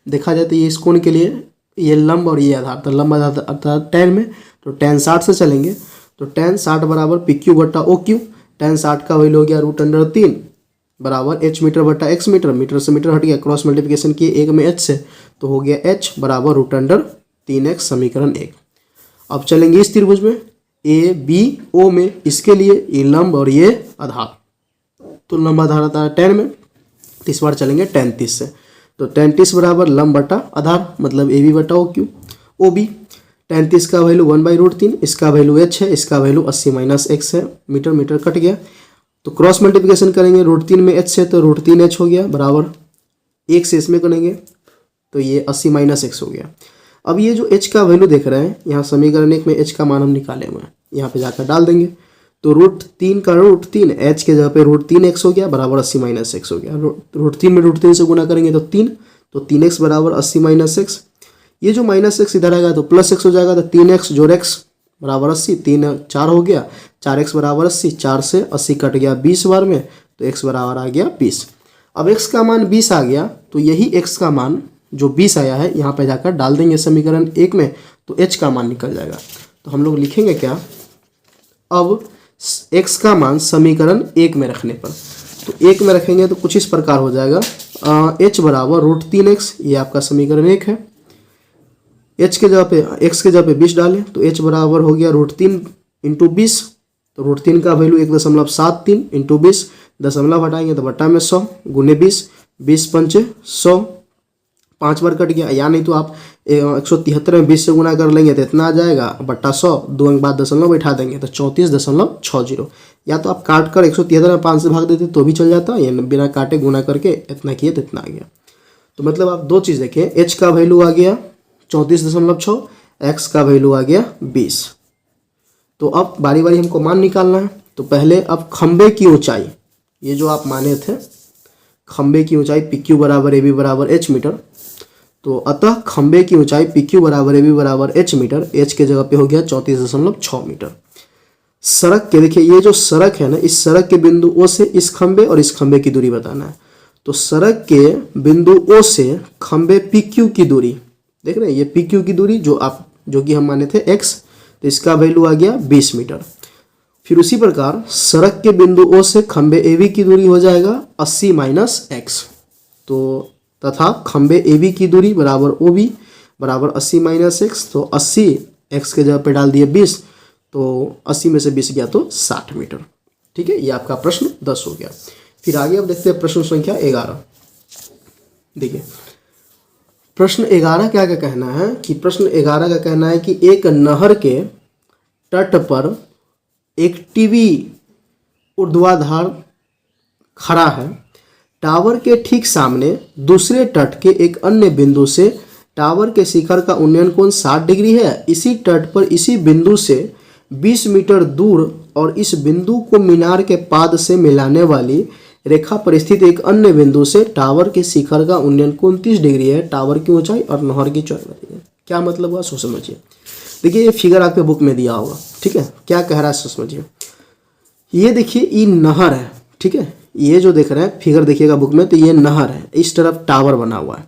देखा जाए तो ये इस कोण के लिए ये लंब और ये आधार, तो लंब आधार अर्थात tan में, तो tan 60 से चलेंगे तो tan 60 बराबर PQ बट्टा OQ। tan 60 का वैल्यू हो गया √3 बराबर h मीटर बट्टा x मीटर, मीटर से मीटर हट गया, क्रॉस मल्टीप्लिकेशन किए 1 में h से, तो हो गया h बराबर √3x समीकरण 1। अब चलेंगे इस त्रिभुज में ABO में, इसके लिए ये लंब और ये आधार, तो लंब आधार आता है tan में, तो इस बार चलेंगे tan 30 से, तो tan 30 बराबर लंब बटा आधार मतलब AB बटा OQ। OB tan 30 का वैल्यू 1/√3, इसका वैल्यू h है, इसका वैल्यू 80 - x है, मीटर मीटर कट गया, तो क्रॉस मल्टीप्लिकेशन करेंगे √3 में h से, तो √3h हो गया बराबर 1 से इसमें करेंगे तो ये 80 - x हो गया। अब ये जो h का वैल्यू देख रहे हैं यहाँ समीकरण 1 में h का मान हम निकाले हुए हैं, यहाँ पे जाकर डाल देंगे, तो √3 का √3 h के जगह पे √3x हो गया बराबर 80 - x हो गया। √3 में √3 से गुना करेंगे तो 3, तो 3x बराबर 80 - x। ये जो -x इधर आएगा तो +x हो जाएगा, तो 3x जोड़ x बराबर 80, 3 4 हो गया, 4x बराबर 80, 4 से 80 कट गया 20 बार में, तो x बराबर आ गया 20। अब x का मान 20 आ गया, तो यही x का मान जो 20 आया है यहाँ पे जाकर डाल देंगे समीकरण 1 में, तो h का मान निकल जाएगा। तो हम लोग लिखेंगे क्या, अब x का मान समीकरण 1 में रखने पर, तो 1 में रखेंगे तो कुछ इस प्रकार हो जाएगा, h बराबर √3x, ये आपका समीकरण 1 है, h के जगह पे x के जगह पे 20 डालें, तो h बराबर हो गया √3 × 20, तो √3 का वैल्यू 1.73 × 20, दशमलव हटाएंगे तो बट्टा में 100 गुने 20, 20 पंचे 100, 5 बार कट गया, या नहीं तो आप 173 में 20 से गुना कर लेंगे तो इतना आ जाएगा बट्टा 100, 2 अंक बाद दशमलव बैठा देंगे तो 34.60, या तो आप काट कर 173 में 5 से भाग देते तो भी चल जाता, या बिना काटे गुना करके इतना किए तो इतना आ गया। तो मतलब आप दो चीज़ देखें, h का वैल्यू आ गया 34.6, x का वैल्यू आ गया 20। तो अब बारी बारी हमको मान निकालना है, तो पहले अब खंबे की ऊंचाई, ये जो आप माने थे खंबे की ऊंचाई PQ बराबर AB बराबर h मीटर, तो अतः खंबे की ऊंचाई PQ बराबर AB बराबर h मीटर, h के जगह पे हो गया 34.6 मीटर। सड़क के देखिए, ये जो सड़क है ना, इस सड़क के बिंदु O से इस खंबे और इस खंबे की दूरी बताना है, तो सड़क के बिंदु O से खंबे PQ की दूरी देख रहे हैं, ये PQ की दूरी जो कि हम माने थे x, तो इसका वैल्यू आ गया 20 मीटर। फिर उसी प्रकार सड़क के बिंदु O से खंबे AB की दूरी हो जाएगा 80 - x, तो तथा खंबे AB की दूरी बराबर OB बराबर 80 - x, तो 80 x के जगह पे डाल दिए 20, तो 80 में से 20 गया तो 60 मीटर। ठीक है, ये आपका प्रश्न 10 हो गया। फिर आगे अब देखते हैं प्रश्न संख्या 11। देखिए प्रश्न 11 क्या कहना है कि प्रश्न 11 का कहना है कि एक नहर के तट पर एक टीवी ऊर्ध्वाधर खड़ा है, टावर के ठीक सामने दूसरे तट के एक अन्य बिंदु से टावर के शिखर का उन्नयन कोण 60 डिग्री है। इसी तट पर इसी बिंदु से 20 मीटर दूर और इस बिंदु को मीनार के पाद से मिलाने वाली रेखा पर स्थित एक अन्य बिंदु से टावर के शिखर का उन्नयन कोण 30 डिग्री है। टावर की ऊंचाई और नहर की चौड़ाई बताइए। क्या मतलब हुआ, सोच समझिए। देखिए ये फिगर आपके बुक में दिया होगा, ठीक है, क्या कह रहा है सोच समझिए। ये देखिए ये नहर है, ठीक है, ये जो देख रहे हैं फिगर देखिएगा बुक में, तो ये नहर है, इस तरफ टावर बना हुआ है।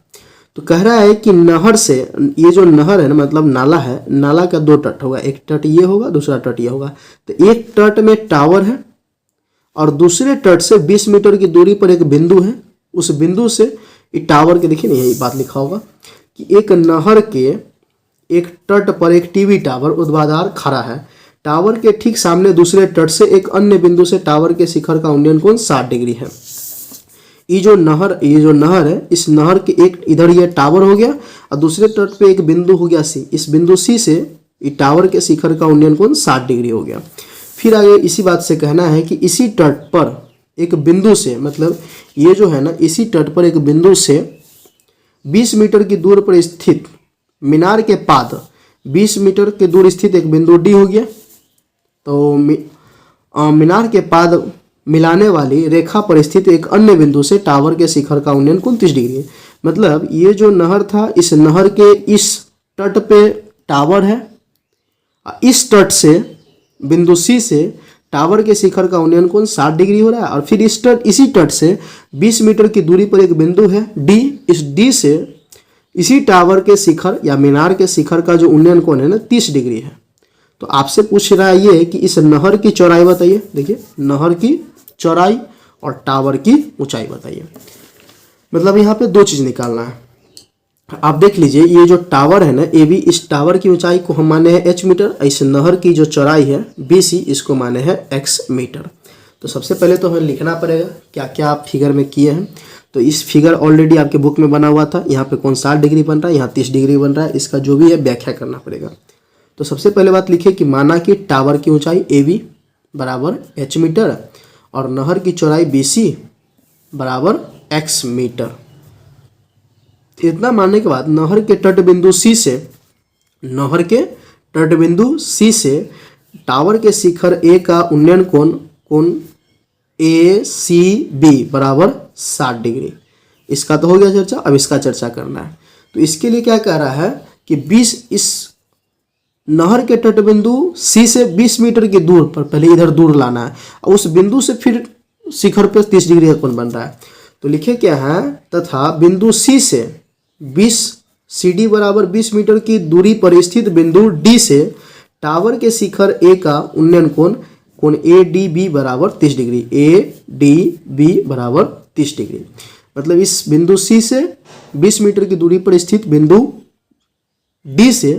तो कह रहा है कि नहर से, ये जो नहर है ना मतलब नाला है, नाला का दो तट होगा, एक तट ये होगा दूसरा तट ये होगा। तो एक तट में टावर है और दूसरे तट से 20 मीटर की दूरी पर एक बिंदु है। उस बिंदु से ये टावर के, देखिए ना यही बात लिखा होगा कि एक नहर के एक तट पर एक टीवी टावर ऊर्ध्वाधर खड़ा है, टावर के ठीक सामने दूसरे तट से एक अन्य बिंदु से टावर के शिखर का उन्नयन कोण 60 डिग्री है। ये जो नहर है, इस नहर के एक इधर ये टावर हो गया और दूसरे तट पे एक बिंदु हो गया सी, इस बिंदु सी से ये टावर के शिखर का उन्नयन कोण 60 डिग्री हो गया। फिर आगे इसी बात से कहना है कि इसी तट पर एक बिंदु से, मतलब ये जो है ना, इसी तट पर एक बिंदु से 20 मीटर की दूर पर स्थित मीनार के पाद 20 मीटर के दूर स्थित एक बिंदु डी हो गया। तो मीनार के पाद मिलाने वाली रेखा पर स्थित एक अन्य बिंदु से टावर के शिखर का उन्नयन कोण 30 डिग्री है। मतलब ये जो नहर था, इस नहर के इस तट पे टावर है, इस तट से बिंदु सी से टावर के शिखर का उन्नयन कोण 60 डिग्री हो रहा है। और फिर इसी तट से 20 मीटर की दूरी पर एक बिंदु है डी, इस डी से इसी टावर के शिखर या मीनार के शिखर का जो उन्नयन कोण है ना 30 डिग्री है। तो आपसे पूछ रहा है ये कि इस नहर की चौड़ाई बताइए। देखिए नहर की चौड़ाई और टावर की ऊंचाई बताइए। मतलब यहाँ पे दो चीज़ निकालना है। आप देख लीजिए ये जो टावर है ना ए बी, इस टावर की ऊंचाई को हम माने हैं h मीटर, इस नहर की जो चौड़ाई है BC इसको माने हैं x मीटर। तो सबसे पहले तो हमें लिखना पड़ेगा क्या क्या आप फिगर में किए हैं। तो इस फिगर ऑलरेडी आपके बुक में बना हुआ था। यहाँ पे कौन 60 डिग्री बन रहा है, यहाँ 30 डिग्री बन रहा है, इसका जो भी है व्याख्या करना पड़ेगा। तो सबसे पहले बात लिखिए कि माना कि टावर की ऊंचाई AB बराबर h मीटर और नहर की चौड़ाई BC बराबर x मीटर। इतना मानने के बाद नहर के तटबिंदु C से टावर के शिखर A का उन्नयन कोण ACB बराबर 60 डिग्री। इसका तो हो गया चर्चा, अब इसका चर्चा करना है। तो इसके लिए क्या कह रहा है कि 20 इस नहर के तटबिंदु C से 20 मीटर की दूर पर पहले इधर दूर लाना है और उस बिंदु से फिर शिखर पर 30 डिग्री का कोण बन रहा है। तो लिखे क्या है, तथा बिंदु C से 20 CD बराबर 20 मीटर की दूरी पर स्थित बिंदु D से टावर के शिखर A का उन्नयन कोण ADB बराबर 30 डिग्री। ADB बराबर 30 डिग्री। मतलब इस बिंदु C से 20 मीटर की दूरी पर स्थित बिंदु D से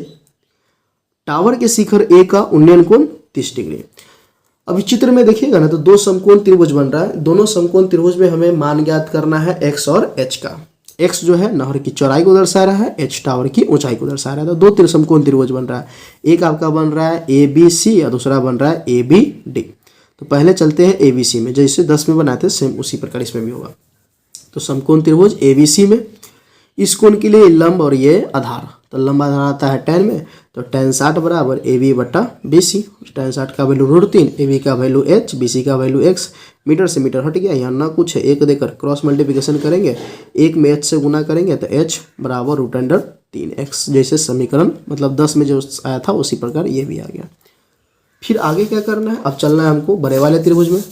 टावर के शिखर A का उन्नयन कोण 30 डिग्री। अब इस चित्र में देखिएगा ना तो दो समकोण त्रिभुज बन रहा है। दोनों समकोण त्रिभुज में हमें मान ज्ञात करना है x और h का। x जो है नहर की चौड़ाई को दर्शा रहा है, h टावर की ऊंचाई को दर्शा रहा है। तो दो समकोण त्रिभुज बन रहा है। एक आपका बन रहा है ABC और दूसरा बन रहा है ABD। तो पहले चलते हैं ABC में, जैसे 10 में बनाए थे सेम उसी प्रकार इसमें भी होगा। तो समकोण त्रिभुज ABC में इस कोण के लिए लंब और ये आधार, तो लंब आधार आता है tan में, तो tan 60 बराबर AB बटा BC। tan 60 का वैल्यू √3, AB का वैल्यू h, BC का वैल्यू x। मीटर से मीटर हट गया, यहाँ ना कुछ है, एक देकर क्रॉस मल्टीप्लिकेशन करेंगे, एक में h से गुना करेंगे तो h बराबर √3x। जैसे समीकरण मतलब 10 में जो आया था उसी प्रकार ये भी आ गया। फिर आगे क्या करना है, अब चलना है हमको बड़े वाले त्रिभुज में,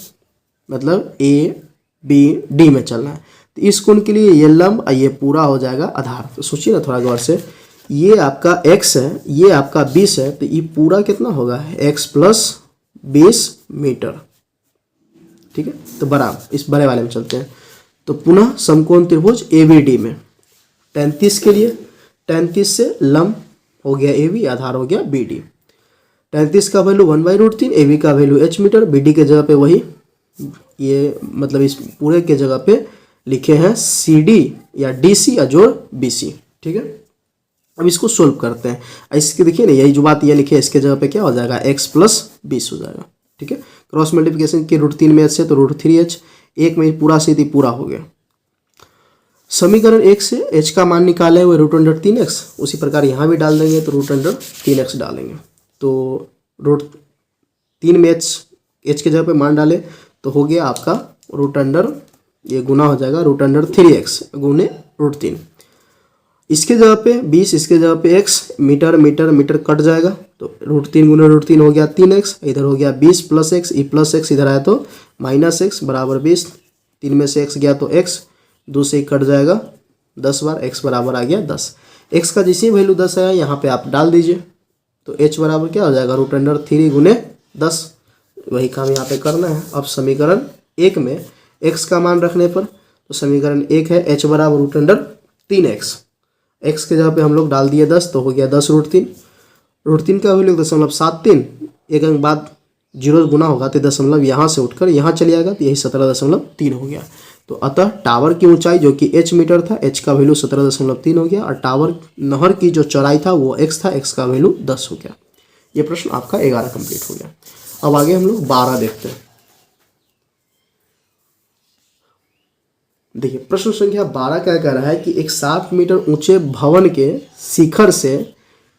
मतलब ABD में चलना है। तो इस कोण के लिए ये लंब और ये पूरा हो जाएगा आधार। तो सोचिए ना थोड़ा गौर से, ये आपका x है, ये आपका 20 है, तो ये पूरा कितना होगा x प्लस 20 मीटर। ठीक है, तो बराबर इस बड़े वाले में चलते हैं। तो पुनः समकोण त्रिभुज ABD में tan 30 के लिए tan 30 से लंब हो गया AB, आधार हो गया BD। tan 30 का वैल्यू 1/√3, AB का वैल्यू h मीटर, BD के जगह पे वही ये मतलब इस पूरे के जगह पे लिखे हैं CD या DC या जोड़ BC। ठीक है, अब इसको सोल्व करते हैं। इसके देखिए ना यही जो बात ये लिखी है इसके जगह पे क्या हो जाएगा x प्लस 20 हो जाएगा। ठीक है, क्रॉस मल्टीप्लिकेशन के √3 में h से तो √3h, एक में पूरा से पूरा हो गया। समीकरण 1 से h का मान निकाले हुए √3x, उसी प्रकार यहाँ भी डाल देंगे तो √3x डालेंगे। तो √3 में h के जगह पे मान डाले तो हो गया आपका √, ये गुना हो जाएगा √3x गुने √3। इसके जगह पे 20, इसके जगह पे x, metre metre metre cut जाएगा तो √3 गुना √3 हो गया 3x, इधर हो गया 20 प्लस x, ये प्लस x इधर आया तो माइनस x बराबर 20। 3 में से x गया तो x, 2 से कट जाएगा 10 बार, x बराबर आ गया 10। x का जिस वैल्यू 10 आया यहाँ पे आप डाल दीजिए तो h बराबर क्या हो जाएगा √3 गुने 10। वही काम यहाँ पे करना है। अब समीकरण 1 में x का मान रखने पर तो समीकरण 1 है h बराबर √3x। x के जगह पे हम लोग डाल दिए 10 तो हो गया 10√3। √3 का वैल्यू 0.73, एक अंक बाद 0 गुना होगा तो दशमलव यहाँ से उठकर यहाँ चले जाएगा तो यही 17.3 हो गया। तो अतः टावर की ऊंचाई जो कि h मीटर था, h का वैल्यू 17.3 हो गया और टावर नहर की जो चौड़ाई था वो x था, x का वैल्यू 10 हो गया। ये प्रश्न आपका 11 कंप्लीट हो गया। अब आगे हम लोग 12 देखते हैं। देखिए प्रश्न संख्या 12 क्या कह रहा है कि एक 60 मीटर ऊंचे भवन के शिखर से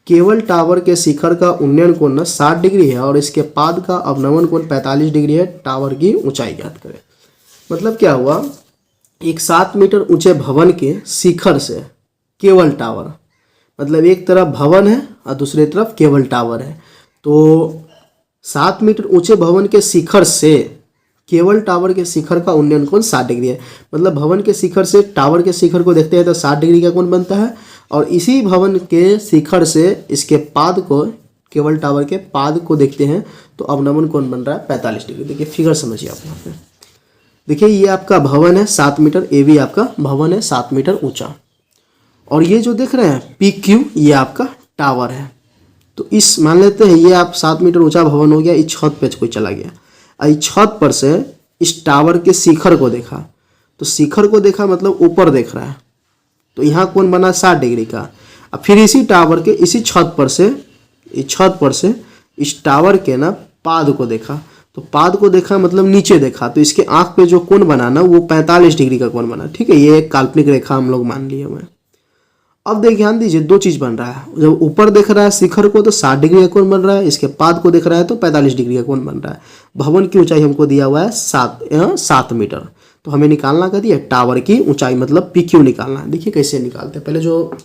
केवल टावर के शिखर का उन्नयन कोण 60 डिग्री है और इसके पाद का अवनमन कोण 45 डिग्री है। टावर की ऊंचाई ज्ञात करें। मतलब क्या हुआ, एक 7 मीटर ऊंचे भवन के शिखर से केवल टावर, मतलब एक तरफ भवन है और दूसरी तरफ केवल टावर है। तो 7 मीटर ऊंचे भवन के शिखर से केवल टावर के शिखर का उन्नयन कोण 60 डिग्री है। मतलब भवन के शिखर से टावर के शिखर को देखते हैं तो 60 डिग्री का कोण बनता है और इसी भवन के शिखर से इसके पाद को, केबल टावर के पाद को देखते हैं तो अवनमन कोण बन रहा है 45 डिग्री। देखिए फिगर समझिए आप यहाँ पे। देखिए ये आपका भवन है 7 मीटर, ये भी आपका भवन है 7 मीटर ऊंचा, और ये जो देख रहे हैं PQ ये आपका टावर है। तो इस मान लेते हैं ये आप 7 मीटर ऊंचा भवन हो गया, इस छत पे कोई चला गया, इस छत पर से इस टावर के शिखर को देखा, तो शिखर को देखा मतलब ऊपर देख रहा है, तो यहाँ कोण बना 60 डिग्री का। अब फिर इसी टावर के इसी छत पर से, इस छत पर से इस टावर के ना पाद को देखा, तो पाद को देखा मतलब नीचे देखा, तो इसके आंख पे जो कोण बना ना वो 45 डिग्री का कोण बना। ठीक है, ये एक काल्पनिक रेखा हम लोग मान लिए हुए। अब देख ध्यान दीजिए, दो चीज बन रहा है। जब ऊपर देख रहा है शिखर को तो 60 डिग्री का कोण बन रहा है, इसके पाद को देख रहा है तो 45 डिग्री का कोण बन रहा है। भवन की ऊंचाई हमको दिया हुआ है 7 मीटर, तो हमें निकालना कर दिया टावर की ऊंचाई मतलब PQ निकालना है। देखिए कैसे निकालते हैं, पहले जो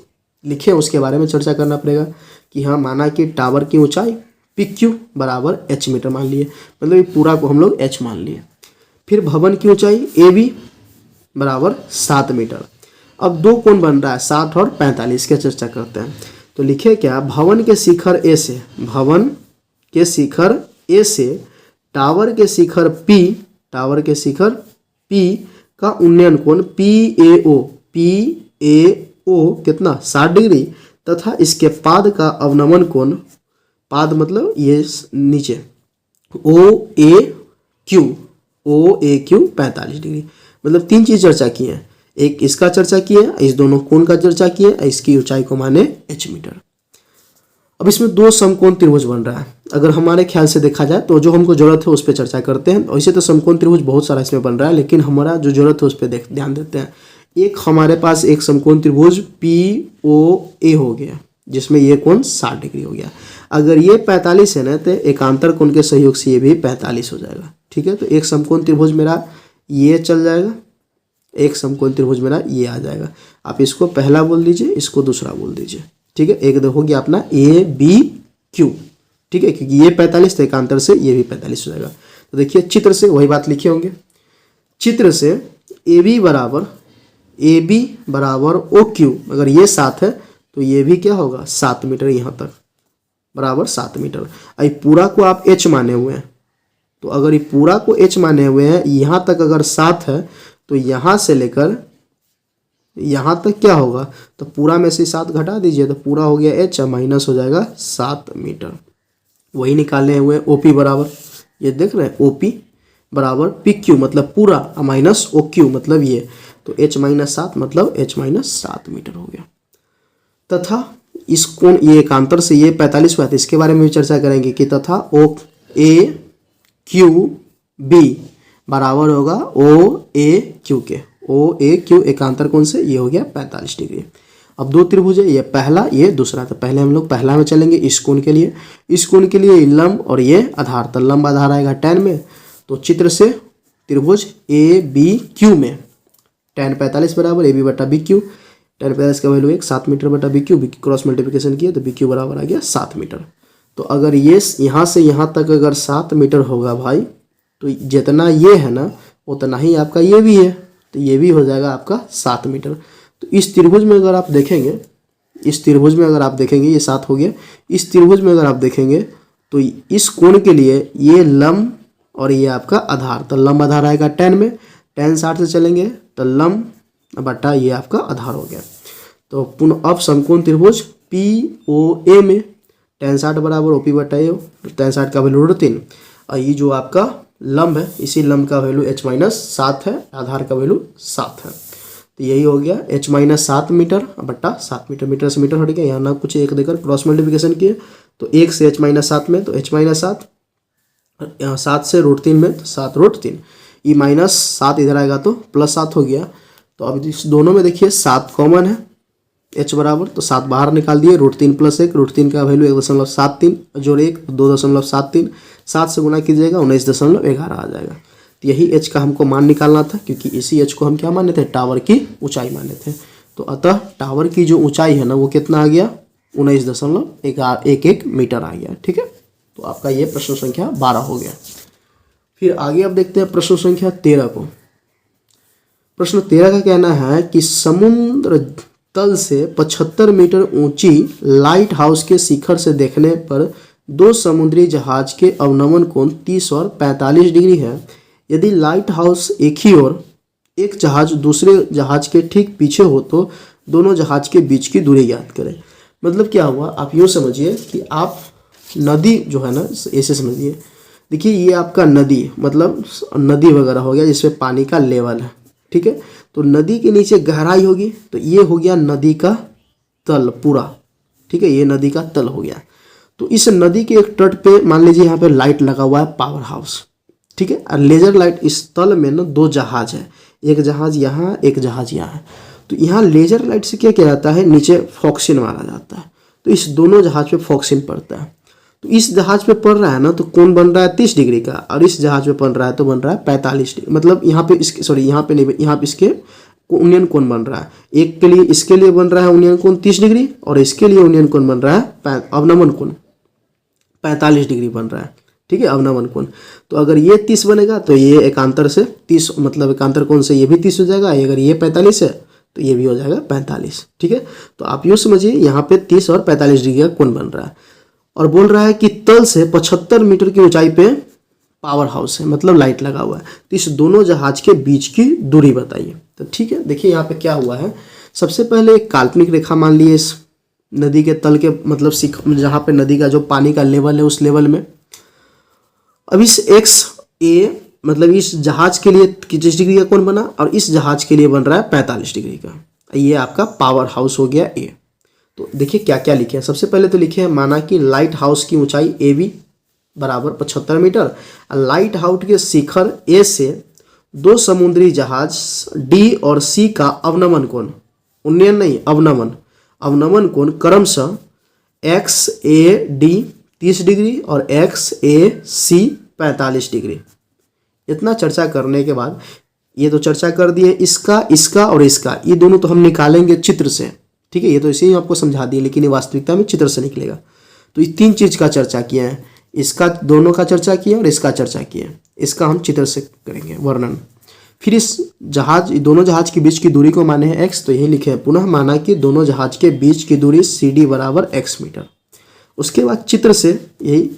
लिखे उसके बारे में चर्चा करना पड़ेगा कि हाँ माना कि टावर की ऊंचाई PQ बराबर H मीटर मान लिए, मतलब ये पूरा को हम लोग H मान लिए। फिर भवन की ऊंचाई AB बराबर 7 मीटर। अब दो कोण बन रहा है 60 और 45 की चर्चा करते हैं। तो लिखे क्या, भवन के शिखर A से, भवन के शिखर A से टावर के शिखर P, टावर के शिखर P का उन्नयन कोण PAO कितना 60 डिग्री, तथा इसके पाद का अवनमन कोण, पाद मतलब ये नीचे OAQ 45 डिग्री। मतलब तीन चीज चर्चा की है, एक इसका चर्चा की है, इस दोनों कोण का चर्चा की है, इसकी ऊंचाई को माने H मीटर। अब इसमें दो समकोण त्रिभुज बन रहा है। अगर हमारे ख्याल से देखा जाए तो जो हमको जरूरत है उस पर चर्चा करते हैं। वैसे तो समकोण त्रिभुज बहुत सारा इसमें बन रहा है, लेकिन हमारा जो जरूरत है उस पर ध्यान देते हैं। एक हमारे पास एक समकोण त्रिभुज POA हो गया जिसमें ये कोण 60 डिग्री हो गया। अगर ये 45 है ना तो एकांतर कोण के सहयोग से ये भी 45 हो जाएगा। ठीक है, तो एक समकोण त्रिभुज मेरा ये चल जाएगा, एक समकोण त्रिभुज मेरा ये आ जाएगा। आप इसको पहला बोल दीजिए, इसको दूसरा बोल दीजिए। ठीक है, एक हो गया अपना ABQ। ठीक है, क्योंकि ये 45 तो एकांतर से ये भी 45 हो जाएगा। तो देखिए चित्र से वही बात लिखे होंगे, चित्र से AB बराबर OQ, अगर ये 7 है तो ये भी क्या होगा 7 मीटर, यहाँ तक बराबर 7 मीटर। आई पूरा को आप H माने हुए हैं, तो अगर ये पूरा को H माने हुए हैं, यहाँ तक अगर 7 है तो यहाँ से लेकर यहाँ तक क्या होगा, तो पूरा में से 7 घटा दीजिए तो पूरा हो गया H, माइनस हो जाएगा 7 मीटर। वही निकालने हुए OP बराबर, ये देख रहे हैं OP बराबर PQ मतलब पूरा, माइनस OQ मतलब ये, तो H माइनस 7 मतलब H माइनस 7 मीटर हो गया। तथा इस कोण ये एकांतर से ये 45 हुआ, तो इसके बारे में भी चर्चा करेंगे कि तथा OAQB बराबर होगा OAQ के, OAQ एकांतर कोण से ये हो गया 45 डिग्री। अब दो त्रिभुज है, ये पहला ये दूसरा, तो पहले हम लोग पहला में चलेंगे। इस कोण के लिए, इस कोण के लिए लंब और ये आधार, तो लंब आधार आएगा tan में। तो चित्र से त्रिभुज ABQ में tan 45 बराबर AB बटा BQ, tan 45 का वैल्यू 7 मीटर बटा BQ, BQ क्रॉस मल्टीप्लिकेशन किया तो BQ बराबर आ गया 7 मीटर। तो अगर ये यहाँ से यहाँ तक अगर 7 मीटर होगा भाई, तो जितना ये है ना उतना ही आपका ये भी है, तो ये भी हो जाएगा आपका 7 मीटर। तो इस त्रिभुज में अगर आप देखेंगे, इस त्रिभुज में अगर आप देखेंगे ये 7 हो गया। इस त्रिभुज में अगर आप देखेंगे तो इस कोण के लिए ये लंब और ये आपका आधार, तो लंब आधार आएगा tan में, tan 60 से चलेंगे तो लंब बटा ये आपका आधार हो गया। तो पुनः अब समकोण त्रिभुज POA में tan 60 बराबर OP बटा A, tan 60 का वैल्यू √3, और ये जो आपका लंब है इसी लंब का वैल्यू H माइनस 7 है, आधार का वैल्यू 7 है, तो यही हो गया H माइनस 7 मीटर बटा 7 मीटर, मीटर से मीटर हट गया, यहाँ ना कुछ एक देकर क्रॉस मल्टीप्लिकेशन किए तो 1 से H माइनस 7 में तो H माइनस 7, यहाँ 7 से √3 में तो 7 √3, ये माइनस 7 इधर आएगा तो प्लस 7 हो गया। तो अब इस दोनों में देखिए 7 कॉमन है, H बराबर तो 7 बाहर निकाल दिए, √3 प्लस 1, √3 का वैल्यू 1.73 जोड़ 1 2.73, 7 से गुना कीजिएगा 19.11 आ जाएगा। तो यही H का हमको मान निकालना था, क्योंकि इसी H को हम क्या माने थे, टावर की ऊंचाई माने थे। तो अतः टावर की जो ऊंचाई है ना वो कितना आ गया 19.11 मीटर आ गया। ठीक है, तो आपका ये प्रश्न संख्या 12 हो गया। फिर आगे अब देखते हैं प्रश्न संख्या 13 को। प्रश्न 13 का कहना है कि समुद्र तल से 75 मीटर ऊंची लाइट हाउस के शिखर से देखने पर दो समुद्री जहाज के अवनमन कोण 30 और 45 डिग्री है। यदि लाइट हाउस एक ही ओर, एक जहाज दूसरे जहाज के ठीक पीछे हो तो दोनों जहाज के बीच की दूरी ज्ञात करें। मतलब क्या हुआ, आप यूँ समझिए कि आप नदी जो है ना, ऐसे समझिए, देखिए ये आपका नदी मतलब नदी वगैरह हो गया जिसमें पानी का लेवल है, ठीक है। तो नदी के नीचे गहराई होगी, तो ये हो गया नदी का तल पूरा, ठीक है, ये नदी का तल हो गया। तो इस नदी के एक तट पे मान लीजिए यहाँ पे लाइट लगा हुआ है, पावर हाउस, ठीक है। और लेजर लाइट इस तल में ना दो जहाज है, एक जहाज यहाँ, एक जहाज यहाँ है। तो यहाँ लेजर लाइट से क्या किया जाता है, नीचे फोक्सिन मारा जाता है। तो इस दोनों जहाज पे फोक्सिन पड़ता है। तो इस जहाज पे पड़ रहा है ना, तो कोण बन रहा है 30 डिग्री का, और इस जहाज पे बन रहा है तो बन रहा है 45 डिग्री। मतलब यहाँ पे इसके, सॉरी यहाँ पे नहीं, यहाँ पे इसके उन्नयन कोण बन रहा है। एक के लिए, इसके लिए बन रहा है उन्नयन कोण 30 डिग्री, और इसके लिए उन्नयन कोण बन रहा है अवनमन कोण 45 डिग्री बन रहा है, ठीक है, अवनमन कोण। तो अगर ये 30 बनेगा तो ये एकांतर से 30, मतलब एकांतर कोण से ये भी 30 हो जाएगा। अगर ये 45 है तो ये भी हो जाएगा 45, ठीक है। तो आप यूँ समझिए यहाँ पे 30 और 45 डिग्री का कोण बन रहा है, और बोल रहा है कि तल से 75 मीटर की ऊंचाई पे पावर हाउस है, मतलब लाइट लगा हुआ है। तो इस दोनों जहाज के बीच की दूरी बताइए। तो ठीक है, देखिए यहाँ पे क्या हुआ है। सबसे पहले एक काल्पनिक रेखा मान लिए इस नदी के तल के, मतलब जहाँ पे नदी का जो पानी का लेवल है उस लेवल में। अब इस एक्स ए, मतलब इस जहाज के लिए 30 डिग्री का कोण बना, और इस जहाज के लिए बन रहा है 45 डिग्री का। ये आपका पावर हाउस हो गया ए। तो देखिए क्या क्या लिखे हैं। सबसे पहले तो लिखे हैं, माना कि लाइट हाउस की ऊंचाई ए बी बराबर 75 मीटर। लाइट हाउस के शिखर ए से दो समुद्री जहाज डी और सी का अवनमन कोण, उन्नयन नहीं अवनमन, अवनमन कोण क्रमशः एक्स ए डी 30 डिग्री और एक्स ए सी 45 डिग्री। इतना चर्चा करने के बाद, ये तो चर्चा कर दिए, इसका और इसका, ये दोनों तो हम निकालेंगे चित्र से, ठीक है। ये तो इसे ही आपको समझा दिए, लेकिन ये वास्तविकता में चित्र से निकलेगा। तो ये तीन चीज़ का चर्चा किया है, इसका दोनों का चर्चा किया और इसका चर्चा किया। इसका हम चित्र से करेंगे वर्णन। फिर इस जहाज, दोनों जहाज के बीच की दूरी को माने हैं एक्स, तो यही लिखे हैं। पुनः माना कि दोनों जहाज के बीच की दूरी सी डी बराबर एक्स मीटर। उसके बाद चित्र से यही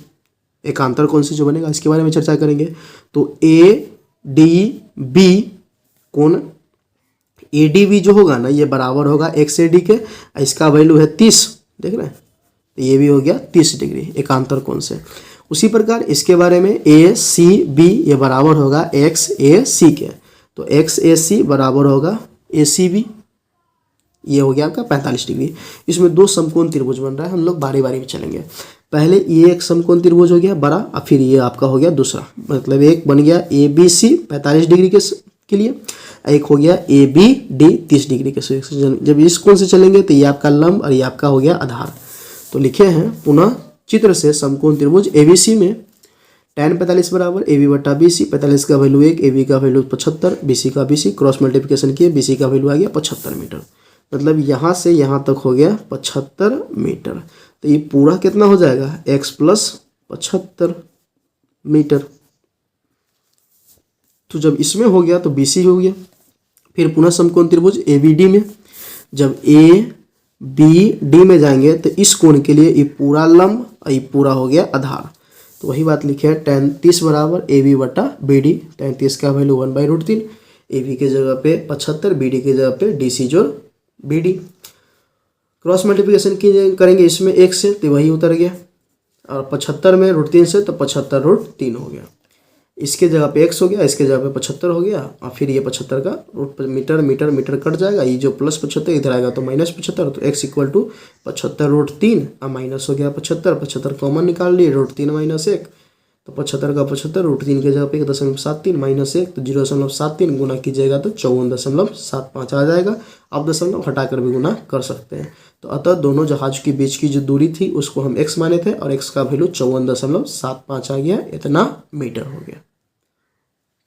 एकांतर कोण से जो बनेगा इसके बारे में चर्चा करेंगे। तो ए डी बी कोण ए डी बी जो होगा ना, ये बराबर होगा एक्स ए डी के। इसका वैल्यू है 30, देख रहे हैं, तो ये भी हो गया 30 डिग्री एकांतर कोण से। उसी प्रकार इसके बारे में ए सी बी ये बराबर होगा एक्स ए सी के। तो एक्स ए सी बराबर होगा ए सी बी, ये हो गया आपका 45 डिग्री। इसमें दो समकोण त्रिभुज बन रहा है, हम लोग बारी बारी में चलेंगे। पहले ये एक समकोण त्रिभुज हो गया बड़ा, और फिर ये आपका हो गया दूसरा, मतलब एक बन गया ए बी सी 45 डिग्री के लिए, एक हो गया ए बी डी 30 डिग्री के। जब इस कोण से चलेंगे तो ये आपका लंब और ये आपका हो गया आधार। तो लिखे हैं पुनः चित्र से समकोण त्रिभुज एबीसी में tan 45 बराबर ए बी बटा बी सी, 45 का वैल्यू 1, ए बी का वैल्यू 75, बी सी का बी सी, क्रॉस मल्टीप्लिकेशन किए, बी सी का वैल्यू आ गया 75 मीटर। मतलब यहाँ से यहाँ तक हो गया 75 मीटर। तो ये पूरा कितना हो जाएगा, x प्लस 75 मीटर। तो जब इसमें हो गया तो बी सी हो गया। फिर पुनः समकोण त्रिभुज ए बी डी में, जब ए बी डी में जाएंगे तो इस कोण के लिए ये पूरा लंब और ये पूरा हो गया आधार। तो वही बात लिखे हैं, tan 30 बराबर ए बी बटा बी डी। tan 30 का वैल्यू 1/√3, ए बी के जगह पे 75, बी डी के जगह पे डी सी जोड़ बी डी। क्रॉस मल्टीप्लिकेशन की करेंगे इसमें 1 से, तो वही उतर गया, और 75 में √3 से तो 75√3 हो गया। इसके जगह पे x हो गया, इसके जगह पे 75 हो गया, और फिर ये 75 का मीटर मीटर मीटर कट जाएगा, ये जो प्लस 75 इधर आएगा तो माइनस 75। तो x इक्वल टू 75√3 और माइनस हो गया 75, 75 कॉमन निकाल लिए, √3 माइनस 1, तो 75 का 75, √3 के जगह पे 1.73 माइनस 1 तो 0.73 गुना कीजिएगा तो 54.75 आ जाएगा। आप दशमलव हटाकर भी गुना कर सकते हैं। तो अतः दोनों जहाज के बीच की जो दूरी थी उसको हम x माने थे, और x का वैल्यू 54.75 आ गया, इतना मीटर हो गया।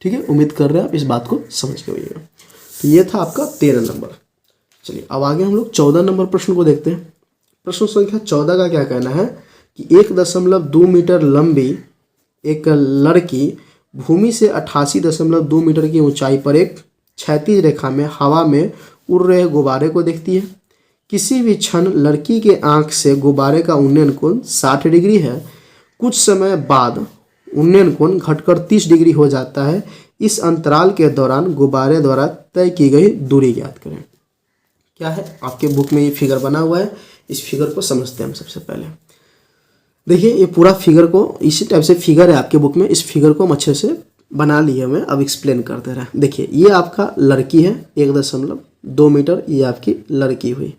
ठीक है, उम्मीद कर रहे हैं आप इस बात को समझ के होइएगा। तो ये था आपका 13 नंबर। चलिए अब आगे हम लोग 14 नंबर प्रश्न को देखते हैं। प्रश्न संख्या 14 का क्या कहना है कि 1.2 मीटर लंबी एक लड़की भूमि से 88.2 मीटर की ऊंचाई पर एक क्षैतिज रेखा में हवा में उड़ रहे गुब्बारे को देखती है। किसी भी क्षण लड़की के आंख से गुब्बारे का उन्नयन कोण 60 डिग्री है। कुछ समय बाद उन्नयन कोण घटकर 30 डिग्री हो जाता है। इस अंतराल के दौरान गुब्बारे द्वारा तय की गई दूरी ज्ञात करें। क्या है, आपके बुक में ये फिगर बना हुआ है। इस फिगर को समझते हैं हम सबसे पहले। देखिए ये पूरा फिगर को इसी टाइप से फिगर है आपके बुक में। इस फिगर को हम अच्छे से बना लिए मैं, अब एक्सप्लेन कर दे रहा है। देखिए ये आपका लड़की है 1.2 मीटर, ये आपकी लड़की हुई,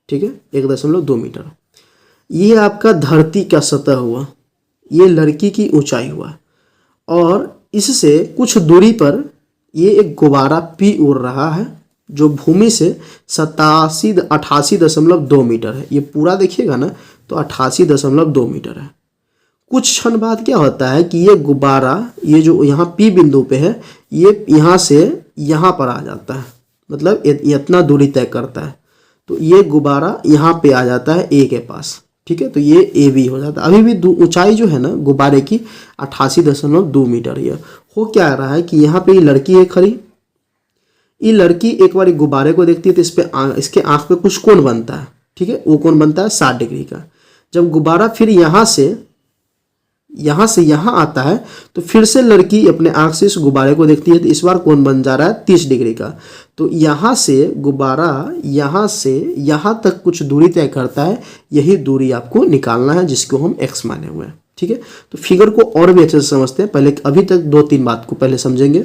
ठीक है, 1.2 मीटर। ये आपका धरती का सतह हुआ, ये लड़की की ऊंचाई हुआ, और इससे कुछ दूरी पर ये एक गुब्बारा पी उड़ रहा है जो भूमि से 88.2 मीटर है। ये पूरा देखिएगा ना तो 88.2 मीटर है। कुछ क्षण बाद क्या होता है कि ये गुब्बारा, ये जो यहाँ पी बिंदु पे है, ये यहाँ से यहाँ पर आ जाता है, मतलब इतना दूरी तय करता है। तो ये गुब्बारा यहाँ पे आ जाता है ए के पास, ठीक है, तो ये ए बी हो जाता है। अभी भी ऊंचाई जो है ना गुब्बारे की 88.2 मीटर है। हो क्या रहा है कि यहाँ पे ये लड़की है खड़ी, ये लड़की एक बार गुब्बारे को देखती है तो इसके आँख पे कुछ कोण बनता है, ठीक है, वो कोण बनता है 60 डिग्री का। जब गुब्बारा फिर यहाँ से यहाँ आता है तो फिर से लड़की अपने आँख से इस गुब्बारे को देखती है तो इस बार कोण बन जा रहा है 30 डिग्री का। तो यहाँ से गुब्बारा यहाँ से यहाँ तक कुछ दूरी तय करता है, यही दूरी आपको निकालना है जिसको हम x माने हुए हैं, ठीक है। तो फिगर को और भी अच्छे से समझते हैं। पहले अभी तक 2-3 बात को पहले समझेंगे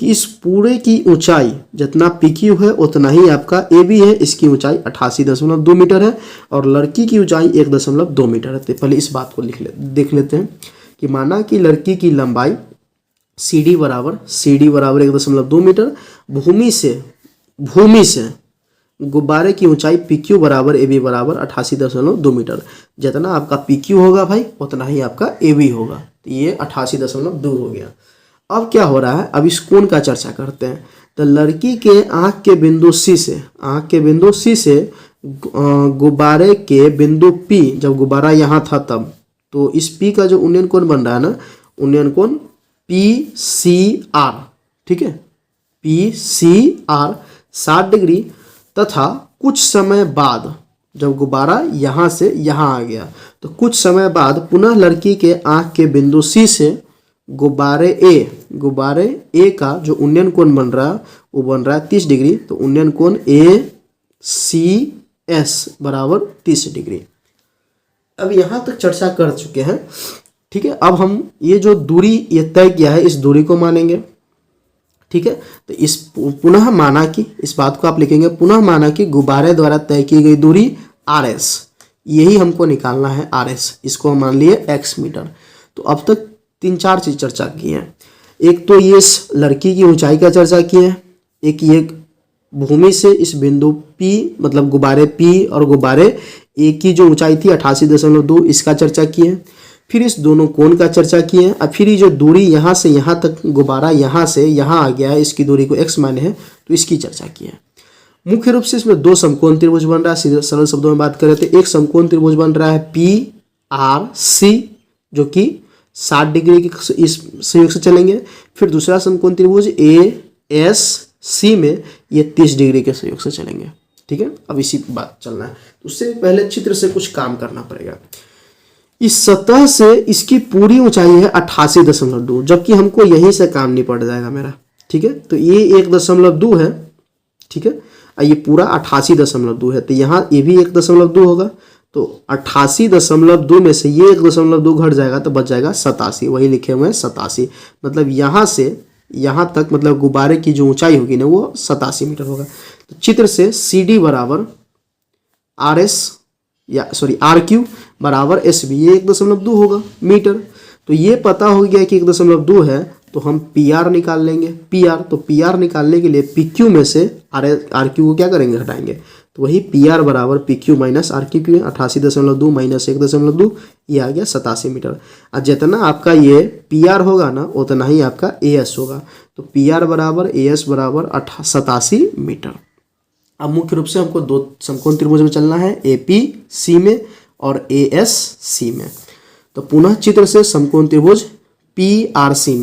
कि इस पूरे की ऊंचाई जितना PQ है उतना ही आपका AB है। इसकी ऊंचाई 88.2 मीटर है और लड़की की ऊंचाई 1.2 मीटर है। तो पहले इस बात को देख लेते हैं कि माना कि लड़की की लंबाई CD बराबर 1.2 मीटर, भूमि से गुब्बारे की ऊंचाई PQ बराबर AB बराबर 88.2 मीटर। जितना आपका PQ होगा भाई उतना ही आपका AB होगा। तो ये 88.2 हो गया। अब क्या हो रहा है, अब इस कोण का चर्चा करते हैं। तो लड़की के आँख के बिंदु C से गुब्बारे के बिंदु P, जब गुब्बारा यहाँ था तब, तो इस P का जो उन्नयन कोण बन रहा है ना, उन्नयन कोण PCR, ठीक है, PCR 60 डिग्री। तथा कुछ समय बाद जब गुब्बारा यहाँ से यहाँ आ गया तो कुछ समय बाद पुनः लड़की के आँख के बिंदु C से गुब्बारे ए का जो उन्नयन कोण बन रहा है वो बन रहा है 30 डिग्री। तो उन्नयन कोण ACS बराबर 30 डिग्री। अब यहाँ तक चर्चा कर चुके हैं, ठीक है। अब हम ये जो दूरी ये तय किया है इस दूरी को मानेंगे, ठीक है। तो इस पुनः माना कि, इस बात को आप लिखेंगे, पुनः माना कि गुब्बारे द्वारा तय की गई दूरी RS, यही हमको निकालना है RS। इसको हम मान लिए x मीटर। तो अब तक 3-4 चीज चर्चा की है। एक तो ये इस लड़की की ऊंचाई का चर्चा की है, एक ये भूमि से इस बिंदु P मतलब गुब्बारे P और गुब्बारे A की जो ऊंचाई थी 88.2, इसका चर्चा की है। फिर इस दोनों कोण का चर्चा की है। अब फिर ये जो दूरी यहाँ से यहाँ तक गुब्बारा यहाँ से यहाँ आ गया है, इसकी दूरी को x माने है, तो इसकी चर्चा की है। मुख्य रूप से इसमें 2 समकोण त्रिभुज बन रहा है। सीधे सरल शब्दों में बात करें तो एक समकोण त्रिभुज बन रहा है PRC जो कि 60 डिग्री के इस संयोग से चलेंगे। फिर दूसरा समकोण त्रिभुज ASC में ये 30 डिग्री के संयोग से चलेंगे, ठीक है। अब इसी बात चलना है, उससे पहले चित्र से कुछ काम करना पड़ेगा। इस सतह से इसकी पूरी ऊंचाई है 88.2, जबकि हमको यहीं से काम निपट जाएगा मेरा, ठीक है। तो ये 1.2 है, ठीक है, और ये पूरा 88.2 है। तो यहाँ ये भी 1.2 होगा। तो 88.2 में से ये 1.2 घट जाएगा तो बच जाएगा 87। वही लिखे हुए हैं 87। मतलब यहाँ से यहाँ तक मतलब गुब्बारे की जो ऊंचाई होगी ना वो 87 मीटर होगा। तो चित्र से CD बराबर RQ बराबर SB, ये 1.2 होगा मीटर। तो ये पता हो गया कि 1.2 है, तो हम PR निकाल लेंगे। तो PR निकालने के लिए PQ में से RQ को क्या करेंगे, हटाएंगे। तो वही PR बराबर PQ माइनस RQ, 88.2 माइनस 1.2, ये आ गया 87 मीटर। और जितना आपका ये PR होगा ना उतना ही आपका AS होगा। तो PR बराबर AS बराबर 87 मीटर। अब मुख्य रूप से हमको 2 समकोण त्रिभुज में चलना है, APC में और ASC में। तो पुनः चित्र से समकोण त्रिभुज PRC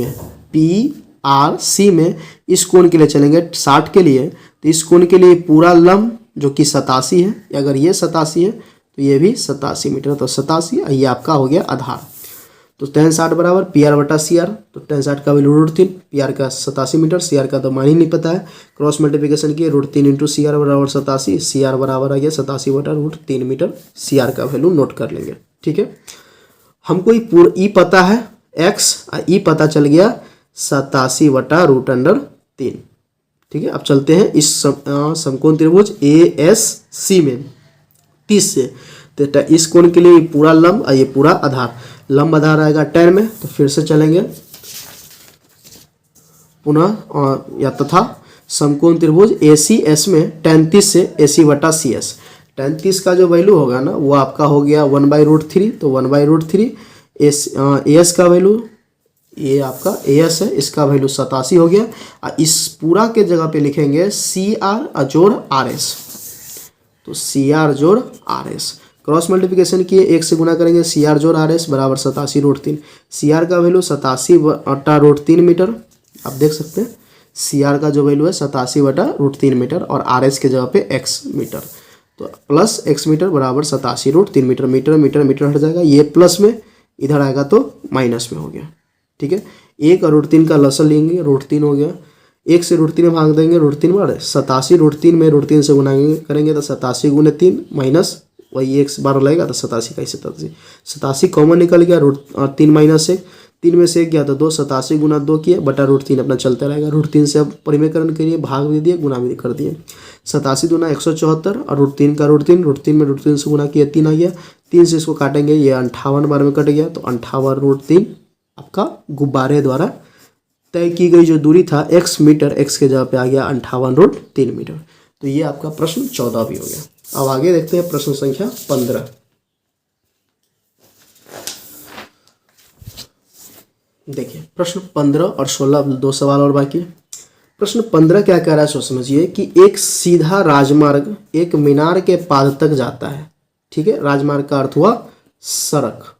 में इस कोण के लिए चलेंगे 60 के लिए। तो इस कोण के लिए पूरा लंब जो कि 87 है। अगर ये 87 है तो ये भी 87 मीटर, तो 87 ये आपका हो गया आधार। तो tan 60 बराबर PR बटा CR, तो tan 60 का वैल्यू √3, PR का 87 मीटर, CR का तो मान ही नहीं पता है, क्रॉस मल्टीप्लिकेशन किए √3 इंटू CR बराबर 87, CR बराबर आ गया 87 बटा √3 मीटर, CR का वैल्यू नोट कर लेंगे। ठीक है, हमको ई पता है x, ई पता चल गया 87 बटा √3। ठीक है, अब चलते हैं इस समकोण त्रिभुज ASC में 30 से, तो इस कोण के लिए पूरा लंब और ये पूरा आधार, लंब आधार आएगा tan में, तो फिर से चलेंगे पुनः या तथा समकोण त्रिभुज ACS में tan 30 से AC बटा CS, tan 30 का जो वैल्यू होगा ना वो आपका हो गया 1/√3, तो 1/√3 AS का वैल्यू, ये आपका AS है, इसका वैल्यू 87 हो गया, और इस पूरा के जगह पे लिखेंगे CR जोड़ RS, तो CR जोड़ RS, क्रॉस मल्टीप्लिकेशन किए 1 से गुना करेंगे, CR जोड़ RS बराबर 87√3, CR का वैल्यू 87 बटा √3 मीटर, आप देख सकते हैं CR का जो वैल्यू है 87 बटा √3 मीटर और RS के जगह पे x मीटर, तो प्लस x मीटर बराबर 87√3 मीटर, मीटर मीटर मीटर हट जाएगा, ये प्लस में इधर आएगा तो माइनस में हो गया। ठीक है, 1 और √3 का लसन लेंगे, √3 हो गया, 1 से √3 में भाग देंगे, √3 बार 87 √3 में √3 से गुना करेंगे तो 87 गुने 3 माइनस वही 1 बार लगेगा तो 87 का 87 कॉमन निकल गया, 3 माइनस 1, 3 में से 1 गया तो 2, 87 गुना 2 किए बटा √3 अपना चलता रहेगा, √3 से अब परिमेयकरण के लिए भाग भी दिए गुना भी कर दिए, 87 दूना 174 और √3 का √3 में √3 से गुना किया 3 आ गया, 3 से इसको काटेंगे ये 58 बार में कट गया, तो 58√3 आपका गुब्बारे द्वारा तय की गई जो दूरी था x मीटर, x के जगह पे आ गया 58√3 मीटर। तो ये आपका प्रश्न 14 भी हो गया। अब आगे देखते हैं प्रश्न संख्या 15। देखिए प्रश्न 15 और 16 दो सवाल और बाकी। प्रश्न 15 क्या कह रहा है सो समझिए कि एक सीधा राजमार्ग एक मीनार के पाद तक जाता है। ठीक है, राजमार्ग का अर्थ हुआ सड़क,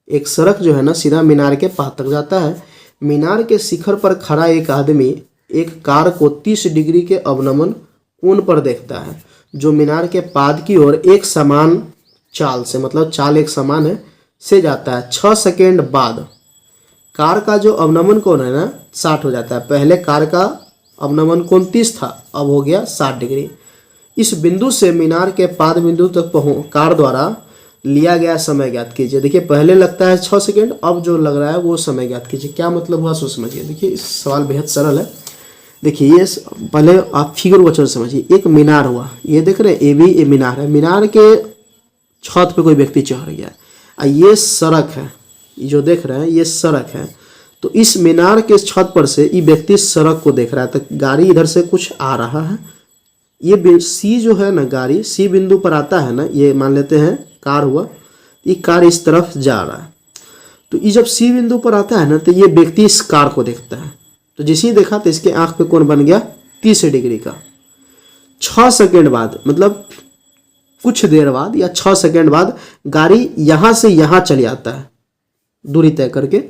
एक सड़क जो है ना सीधा मीनार के पाद तक जाता है। मीनार के शिखर पर खड़ा एक आदमी एक कार को 30 डिग्री के अवनमन कोण पर देखता है जो मीनार के पाद की ओर एक समान चाल से, मतलब चाल एक समान है, से जाता है। 6 सेकेंड बाद कार का जो अवनमन कोण है ना 60 हो जाता है। पहले कार का अवनमन कोण 30 था, अब हो गया 60 डिग्री। इस बिंदु से मीनार के पाद बिंदु तक कार द्वारा लिया गया समय ज्ञात कीजिए। देखिए पहले लगता है 6 सेकेंड, अब जो लग रहा है वो समय ज्ञात कीजिए। क्या मतलब हुआ सो समझिए। देखिए इस सवाल बेहद सरल है। देखिए ये पहले आप फिगर वचन समझिए। एक मीनार हुआ, ये देख रहे हैं ये भी ये मीनार है, मीनार के छत पे कोई व्यक्ति चढ़ गया और ये सड़क है, जो देख रहे हैं ये सड़क है। तो इस मीनार के छत पर से ये व्यक्ति सड़क को देख रहा है, तो गाड़ी इधर से कुछ आ रहा है। ये सी जो है ना, गाड़ी सी बिंदु पर आता है ना, ये मान लेते हैं कार हुआ, ये कार इस तरफ जा रहा है। तो ये जब सी बिंदु पर आता है ना तो ये व्यक्ति इस कार को देखता है, तो जैसे ही देखा तो इसके आंख पे कोण बन गया 30 डिग्री का। 6 सेकेंड बाद, मतलब कुछ देर बाद या 6 सेकेंड बाद गाड़ी यहाँ से यहाँ चली आता है, दूरी तय करके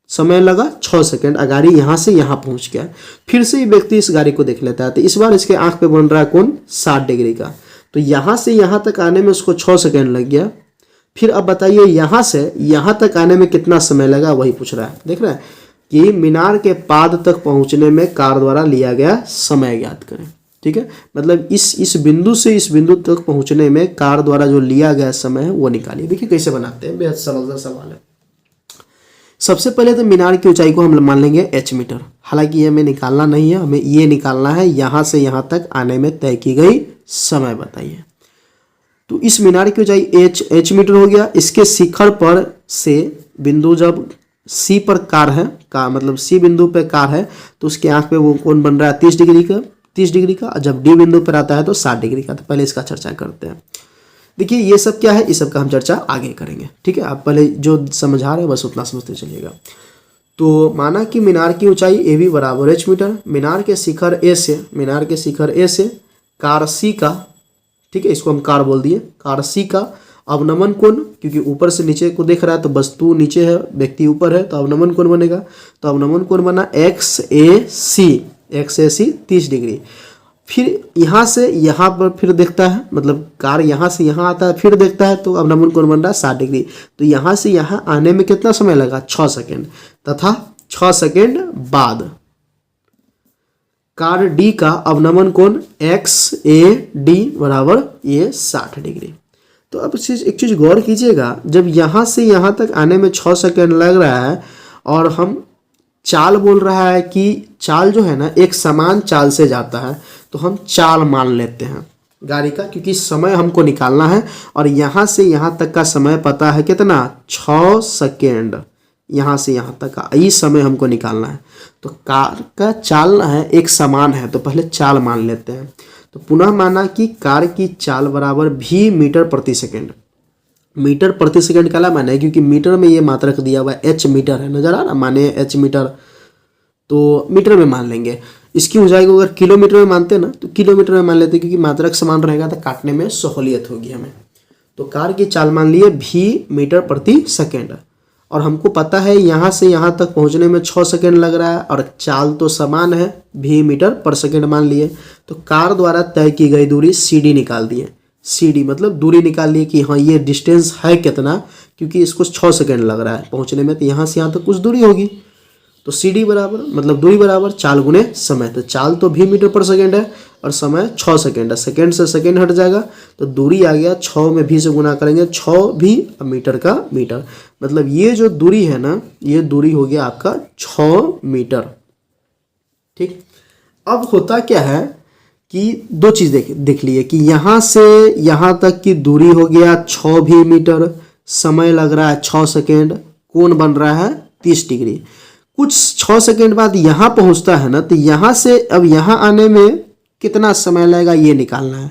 समय लगा 6 सेकेंड, गाड़ी यहाँ से यहाँ पहुँच गया। फिर से ये व्यक्ति इस गाड़ी को देख लेता है, तो इस बार इसके आंख पे बन रहा है कोण 60 डिग्री का। तो यहाँ से यहाँ तक आने में उसको 6 सेकेंड लग गया। फिर अब बताइए यहाँ से यहाँ तक आने में कितना समय लगा, वही पूछ रहा है। देख रहे हैं कि मीनार के पाद तक पहुँचने में कार द्वारा लिया गया समय ज्ञात करें। ठीक है, मतलब इस बिंदु से इस बिंदु तक पहुँचने में कार द्वारा जो लिया गया समय है वो निकालिए। देखिए कैसे बनाते हैं, बेहद सरल सा सवाल है। सबसे पहले तो मीनार की ऊंचाई को हम मान लेंगे h मीटर। हालांकि ये हमें निकालना नहीं है, हमें ये निकालना है यहाँ से यहाँ तक आने में तय की गई समय बताइए। तो इस मीनार की ऊंचाई h मीटर हो गया। इसके शिखर पर से बिंदु जब C पर कार है, का मतलब C बिंदु पे कार है, तो उसके आंख पे वो कोण बन रहा है 30 डिग्री का। जब D बिंदु पर आता है तो 60 डिग्री का। तो पहले इसका चर्चा करते हैं। देखिए ये सब क्या है, इस सब का हम चर्चा आगे करेंगे। ठीक है, आप पहले जो समझा रहे हैं बस उतना समझते चलिएगा। तो माना कि मीनार की ऊंचाई AB बराबर h मीटर। मीनार के शिखर A से कार C का, ठीक है इसको हम कार बोल दिए, कार C का अवनमन कोण, क्योंकि ऊपर से नीचे को देख रहा है तो वस्तु नीचे है, व्यक्ति ऊपर है, तो अवनमन कोण बनेगा। तो अवनमन कोण बना XAC 30 डिग्री। फिर यहाँ से यहाँ पर फिर देखता है, मतलब कार यहाँ से यहाँ आता है फिर देखता है, तो अवनमन कोण बन रहा है 60 डिग्री। तो यहाँ से यहाँ आने में कितना समय लगा, 6 सेकेंड, तथा 6 सेकेंड बाद कार डी का अवनमन कोण एक्स ए डी बराबर ये 60 डिग्री। तो अब एक चीज़ गौर कीजिएगा, जब यहाँ से यहाँ तक आने में 6 सेकेंड लग रहा है और हम चाल बोल रहा है कि चाल जो है ना एक समान चाल से जाता है, तो हम चाल मान लेते हैं गाड़ी का, क्योंकि समय हमको निकालना है और यहाँ से यहाँ तक का समय पता है कितना, 6 सेकेंड। यहाँ से यहाँ तक का ये समय हमको निकालना है, तो कार का चाल है एक समान है, तो पहले चाल मान लेते हैं। तो पुनः माना कि कार की चाल बराबर v मीटर प्रति सेकेंड। मीटर प्रति सेकंड का माने, क्योंकि मीटर में ये मात्रक दिया हुआ है, एच मीटर है, नजर आ रहा, माने एच मीटर, तो मीटर में मान लेंगे। इसकी ऊंचाई को अगर किलोमीटर में मानते ना तो किलोमीटर में मान लेते, क्योंकि मात्रक समान रहेगा तो काटने में सहूलियत होगी हमें। तो कार की चाल मान लिए v मीटर प्रति सेकेंड, और हमको पता है यहाँ से यहाँ तक पहुँचने में 6 सेकेंड लग रहा है और चाल तो समान है, v मीटर पर सेकेंड मान लिए। तो कार द्वारा तय की गई दूरी CD निकाल दिए। CD मतलब दूरी निकाल लिए कि हाँ ये डिस्टेंस है कितना, क्योंकि इसको 6 सेकेंड लग रहा है पहुँचने में, तो यहाँ से यहाँ तक कुछ दूरी होगी। तो CD बराबर मतलब दूरी बराबर चाल गुने समय। तो चाल तो v मीटर पर सेकेंड है और समय 6 सेकेंड है, सेकेंड से सेकेंड हट जाएगा, तो दूरी आ गया 6 में v से गुना करेंगे, 6 भी मीटर का मीटर, मतलब ये जो दूरी है ना ये दूरी हो गया आपका 6 मीटर। ठीक, अब होता क्या है कि दो चीज़ देख लिए कि यहाँ से यहाँ तक की दूरी हो गया 6 भी मीटर, समय लग रहा है 6 सेकेंड, कोण बन रहा है 30 डिग्री। कुछ 6 सेकेंड बाद यहाँ पहुँचता है ना, तो यहाँ से अब यहाँ आने में कितना समय लगेगा ये निकालना है,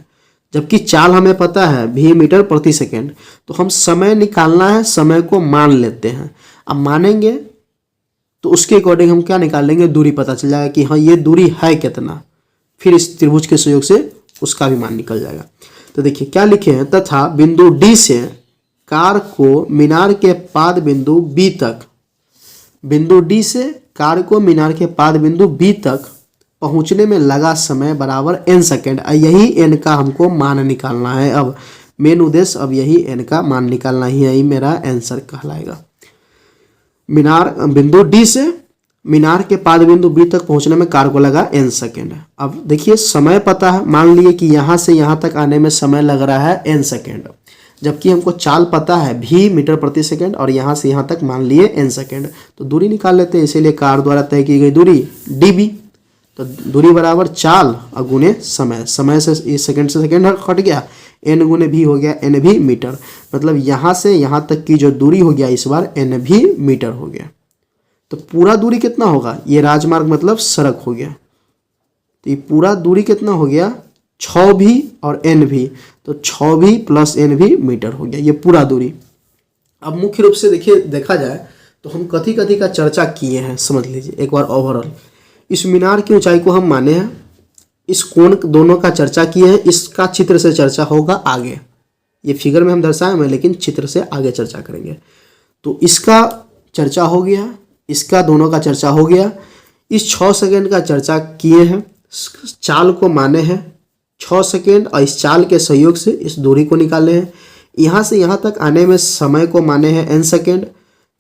जबकि चाल हमें पता है v मीटर प्रति सेकेंड। तो हम समय निकालना है, समय को मान लेते हैं। अब मानेंगे तो उसके अकॉर्डिंग हम क्या निकाल लेंगे, दूरी पता चल जाएगा कि हाँ ये दूरी है कितना, फिर इस त्रिभुज के सहयोग से उसका भी मान निकल जाएगा। तो देखिए क्या लिखे हैं, तथा बिंदु डी से कार को मीनार के पाद बिंदु बी तक, बिंदु डी से कार को मीनार के पाद बिंदु बी तक पहुंचने में लगा समय बराबर n सेकेंड। यही n का हमको मान निकालना है। अब मेन उद्देश्य अब यही n का मान निकालना ही है, यही मेरा आंसर कहलाएगा। मीनार बिंदु डी से मीनार के पाद बिंदु बी तक पहुंचने में कार को लगा n सेकेंड। अब देखिए समय पता है, मान लिए कि यहाँ से यहाँ तक आने में समय लग रहा है n सेकेंड, जबकि हमको चाल पता है v मीटर प्रति सेकेंड और यहाँ से यहाँ तक मान लिए n सेकेंड। तो दूरी निकाल लेते हैं, इसीलिए कार द्वारा तय की गई दूरी db। तो दूरी बराबर चाल और गुने समय, समय से इस सेकेंड से सेकेंड हट गया, n गुने v हो गया n भी मीटर, मतलब यहाँ से यहाँ तक की जो दूरी हो गया इस बार n भी मीटर हो गया। तो पूरा दूरी कितना होगा, ये राजमार्ग मतलब सड़क हो गया, तो ये पूरा दूरी कितना हो गया 6 भी और n भी, तो 6 भी प्लस n भी मीटर हो गया ये पूरा दूरी। अब मुख्य रूप से देखिए देखा जाए तो हम कथी कथी का चर्चा किए हैं समझ लीजिए एक बार ओवरऑल। इस मीनार की ऊंचाई को हम माने हैं, इस कोण दोनों का चर्चा किए हैं, इसका चित्र से चर्चा होगा आगे, ये फिगर में हम दर्शाए हैं लेकिन चित्र से आगे चर्चा करेंगे। तो इसका चर्चा हो गया, इसका दोनों का चर्चा हो गया, इस 6 सेकेंड का चर्चा किए हैं, चाल को माने हैं 6 सेकेंड और इस चाल के सहयोग से इस दूरी को निकाले हैं। यहाँ से यहाँ तक आने में समय को माने हैं n सेकेंड,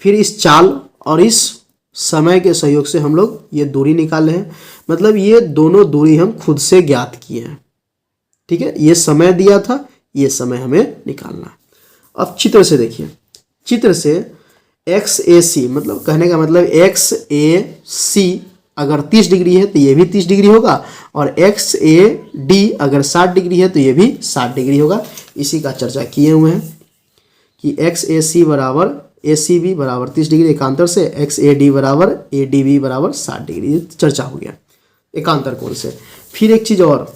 फिर इस चाल और इस समय के सहयोग से हम लोग ये दूरी निकाले हैं, मतलब ये दोनों दूरी हम खुद से ज्ञात किए हैं। ठीक है, ये समय दिया था, ये समय हमें निकालना है। अब चित्र से देखिए, चित्र से XAC मतलब कहने का मतलब XAC अगर 30 डिग्री है तो ये भी 30 डिग्री होगा, और XAD अगर 60 डिग्री है तो ये भी 60 डिग्री होगा। इसी का चर्चा किए हुए हैं कि XAC बराबर ACB बराबर 30 डिग्री एकांतर से, XAD बराबर ADB बराबर 60 डिग्री, ये चर्चा हो गया एकांतर कोण से। फिर एक चीज़ और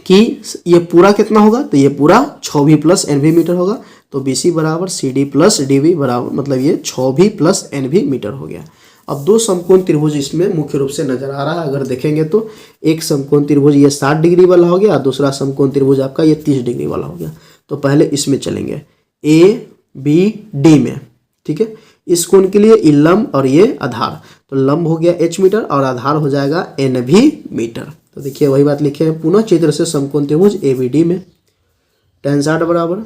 कि ये पूरा कितना होगा, तो ये पूरा 6v प्लस nv मीटर होगा, तो BC बराबर CD प्लस DB बराबर मतलब ये 6v प्लस nv मीटर हो गया। अब दो समकोण त्रिभुज इसमें मुख्य रूप से नजर आ रहा है, अगर देखेंगे तो एक समकोण त्रिभुज ये 60 डिग्री वाला हो गया, दूसरा समकोण त्रिभुज आपका ये 30 डिग्री वाला हो गया। तो पहले इसमें चलेंगे ABD में, ठीक है। इस कोण के लिए लंब और ये आधार, तो लंब हो गया h मीटर और आधार हो जाएगा nv मीटर। तो देखिए वही बात लिखे हैं, पुनः चित्र से समकोण त्रिभुज ABD में tan 60 बराबर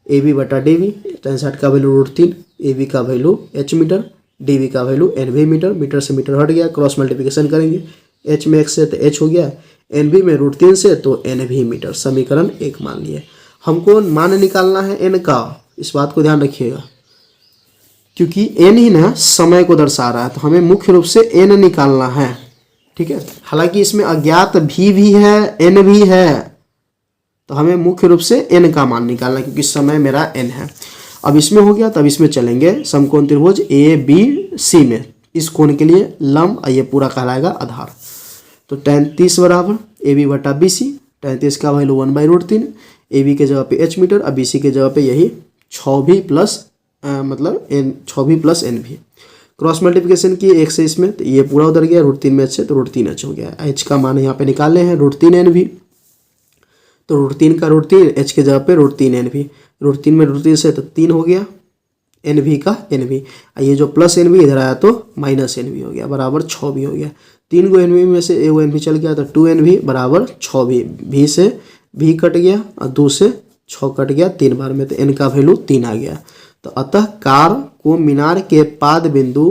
AB बटा DB, tan 60 का वैल्यू √3, AB का वैल्यू h मीटर, DB का वैल्यू NV मीटर, मीटर से मीटर हट गया, क्रॉस मल्टीप्लिकेशन करेंगे, h में x से तो h हो गया, NV में √3 से तो NV मीटर, समीकरण 1 मान लिए। हमको मान निकालना है n का, इस बात को ध्यान रखिएगा, क्योंकि n ही ना समय को दर्शा रहा है, तो हमें मुख्य रूप से n निकालना है, ठीक है। हालांकि इसमें अज्ञात भी है, n भी है, तो हमें मुख्य रूप से n का मान निकालना है, क्योंकि समय मेरा n है। अब इसमें हो गया, तब इसमें चलेंगे समकोण त्रिभुज ABC में, इस कोण के लिए लंब, ये पूरा कहलाएगा आधार। तो tan 30 बराबर AB बटा BC, tan 30 का वैल्यू 1/√3, AB के जगह पे h मीटर, अब BC के जगह पे यही 6v प्लस मतलब 6v plus NV, cross multiplication किए एक से इसमें, तो ये पूरा उधर गया, √3 में h से तो √3h हो गया। h का मान यहाँ पे निकालने हैं √3NV, तो √3 का √3, h के जगह पे √3NV, √3 में √3 से तो 3 हो गया, NV का NV, ये जो प्लस NV इधर आया तो माइनस NV हो गया, बराबर 6v हो गया। 3 को NV में से एगो NV चल गया, तो 2NV बराबर 6v, v से v कट गया और 2 से 6 कट गया 3 बार में, तो n का वैल्यू 3 आ गया। तो अतः कार को मीनार के पाद बिंदु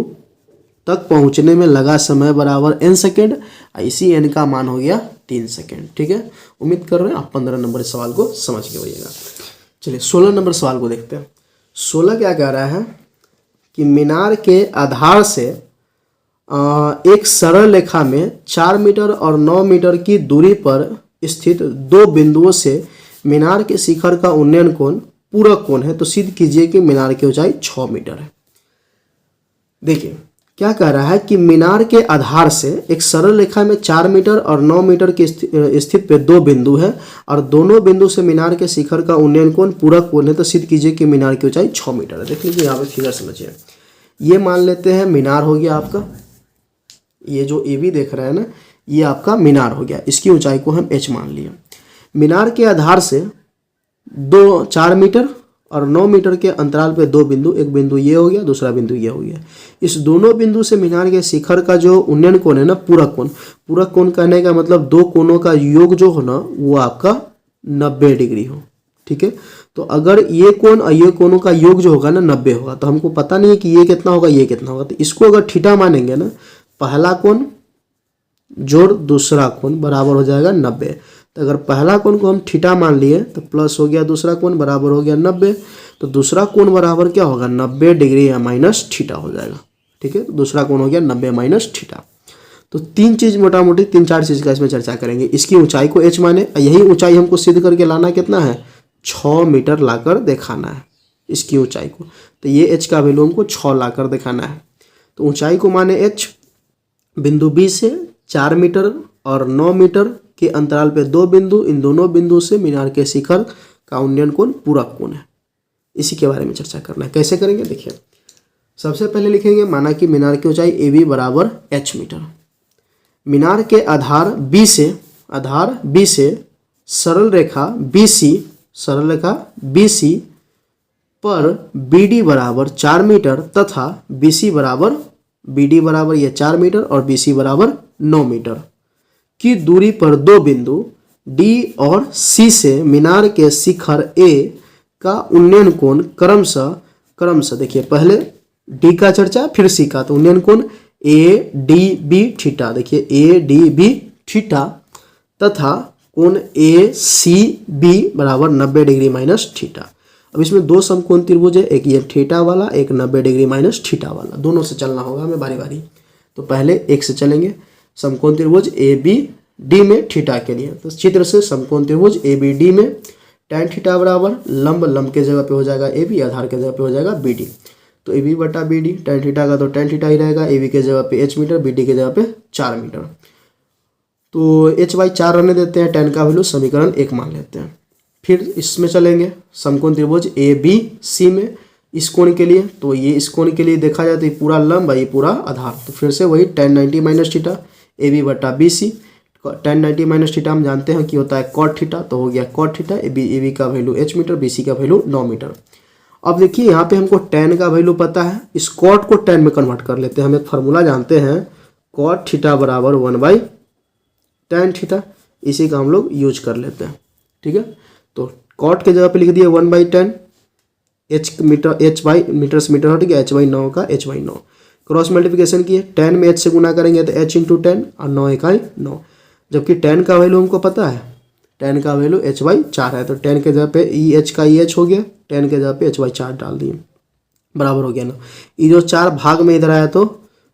तक पहुंचने में लगा समय बराबर n सेकेंड, इसी n का मान हो गया 3 सेकेंड, ठीक है। उम्मीद कर रहे हैं आप 15 नंबर सवाल को समझ के होइएगा। चलिए 16 नंबर सवाल को देखते हैं। 16 क्या कह रहा है कि मीनार के आधार से एक सरल रेखा में 4 मीटर और 9 मीटर की दूरी पर स्थित दो बिंदुओं से मीनार के शिखर का उन्नयन कोण पूरक कोण है, तो सिद्ध कीजिए कि मीनार की ऊंचाई 6 मीटर है। देखिए क्या कह रहा है कि मीनार के आधार से एक सरल रेखा में 4 मीटर और 9 मीटर की स्थित पे दो बिंदु है, और दोनों बिंदु से मीनार के शिखर का उन्नयन कोण पूरक कोण है, तो सिद्ध कीजिए कि मीनार की ऊंचाई 6 मीटर है। देख लीजिए यहाँ पे फिगर समझिए, ये मान लेते हैं मीनार हो गया आपका, ये जो AB देख रहे हैं ना, ये आपका मीनार हो गया, इसकी ऊंचाई को हम h मान लिया। मीनार के आधार से 4 मीटर और 9 मीटर के अंतराल पे दो बिंदु, एक बिंदु ये हो गया, दूसरा बिंदु ये हो गया। इस दोनों बिंदु से मीनार के शिखर का जो उन्नयन कोण है ना, पूरक कोण, पूरक कोण कहने का मतलब दो कोणों का योग जो हो ना वो आपका 90 डिग्री हो, ठीक है। तो अगर ये कोण और ये कोणों का योग जो होगा ना 90 होगा, तो हमको पता नहीं है कि ये कितना होगा ये कितना होगा, तो इसको अगर थीटा मानेंगे ना, पहला कोण जोड़ दूसरा कोण बराबर हो जाएगा 90। तो अगर पहला कोण को हम थीटा मान लिए तो प्लस हो गया, दूसरा कोण बराबर हो गया 90, तो दूसरा कोण बराबर क्या होगा 90 डिग्री या माइनस थीटा हो जाएगा, ठीक है। तो दूसरा कोण हो गया 90 माइनस थीटा। तो 3 चीज़ मोटा मोटी 3-4 चीज़ का इसमें चर्चा करेंगे। इसकी ऊंचाई को h माने, यही ऊंचाई हमको सिद्ध करके लाना कितना है 6 मीटर लाकर दिखाना है इसकी ऊंचाई को, तो ये h का वैल्यू हमको 6 लाकर दिखाना है। तो ऊंचाई को माने h, बिंदु B से 4 मीटर और 9 मीटर के अंतराल पे दो बिंदु, इन दोनों बिंदु से मीनार के शिखर का उन्नयन कोण पूरक कोण है, इसी के बारे में चर्चा करना है। कैसे करेंगे देखिए, सबसे पहले लिखेंगे माना कि मीनार की ऊंचाई AB बराबर h मीटर, मीनार के आधार B से सरल रेखा BC पर BD बराबर 4 मीटर तथा BD बराबर ये 4 मीटर और BC बराबर 9 मीटर की दूरी पर दो बिंदु D और C से मीनार के शिखर A का उन्नयन कोण क्रमशः देखिए पहले D का चर्चा फिर C का, तो उन्नयन कोण ADB थीटा, देखिए ADB थीटा तथा कोण ACB बराबर 90 डिग्री माइनस थीटा। अब इसमें दो समकोण त्रिभुज है, एक ये थीटा वाला, एक 90 डिग्री माइनस थीटा वाला, दोनों से चलना होगा हमें बारी बारी। तो पहले एक से चलेंगे, समकोण त्रिभुज ABD में थीटा के लिए, तो चित्र से समकोण त्रिभुज ABD में tan थीटा बराबर लंब के जगह पे हो जाएगा AB, आधार के जगह पे हो जाएगा BD, तो AB बटा BD, tan थीटा का तो tan थीटा ही रहेगा, AB के जगह पे h मीटर, BD के जगह पे 4 मीटर, तो h/4 रहने देते हैं, tan का वैल्यू समीकरण 1 मान लेते हैं। फिर इसमें चलेंगे समकोण त्रिभुज ABC में, इस कोण के लिए, तो ये इस कोण के लिए देखा जाए तो ये पूरा लंब है, ये पूरा आधार, तो फिर से वही tan 90 माइनस थीटा AB बटा BC, tan 90 माइनस थीटा हम जानते हैं कि होता है cot थीटा, तो हो गया cot थीटा, AB का वैल्यू h मीटर, BC का वैल्यू 9 मीटर। अब देखिए यहाँ पे हमको tan का वैल्यू पता है, इस cot को tan में कन्वर्ट कर लेते हैं। हम एक फार्मूला जानते हैं, cot थीटा बराबर 1/tan tan थीटा, इसी का हम लोग यूज कर लेते हैं। ठीक है, तो कॉट के जगह पे लिख दिया 1/10 h metre, h by metre से मीटर हट गया, h बाई 9 का h बाई 9। क्रॉस मल्टीप्लिकेशन किए, 10 में h से गुना करेंगे तो h इंटू 10 और 9 इकाई 9, जबकि 10 का वैल्यू हमको पता है, 10 का वैल्यू h बाई 4 है, तो 10 के जगह पे ई एच का ई एच हो गया, 10 के जगह पे h बाई 4 डाल दिए, बराबर हो गया ना। ये जो 4 भाग में इधर आया तो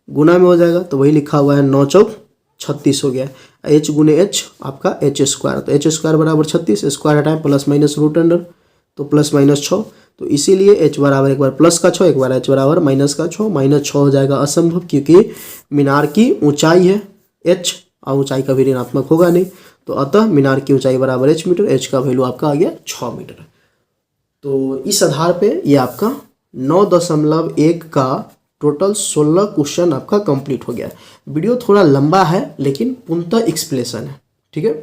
गुना में हो जाएगा, तो वही लिखा हुआ है 9 चौक 36 हो गया। h गुने h आपका h स्क्वायर, तो h स्क्वायर बराबर 36, स्क्वायर हटाएं प्लस माइनस रूट अंडर, तो प्लस माइनस 6, तो इसीलिए h बराबर एक बार प्लस का 6, एक बार h बराबर माइनस का 6, माइनस 6 हो जाएगा असंभव, क्योंकि मीनार की ऊंचाई है h और ऊंचाई कभी ऋणात्मक होगा नहीं, तो अतः मीनार की ऊंचाई बराबर h मीटर, h का वैल्यू आपका आ गया 6 मीटर। तो इस आधार पे ये आपका 9.1 का टोटल 16 क्वेश्चन आपका कंप्लीट हो गया। वीडियो थोड़ा लंबा है लेकिन पूर्णतः एक्सप्लेनेशन है। ठीक है।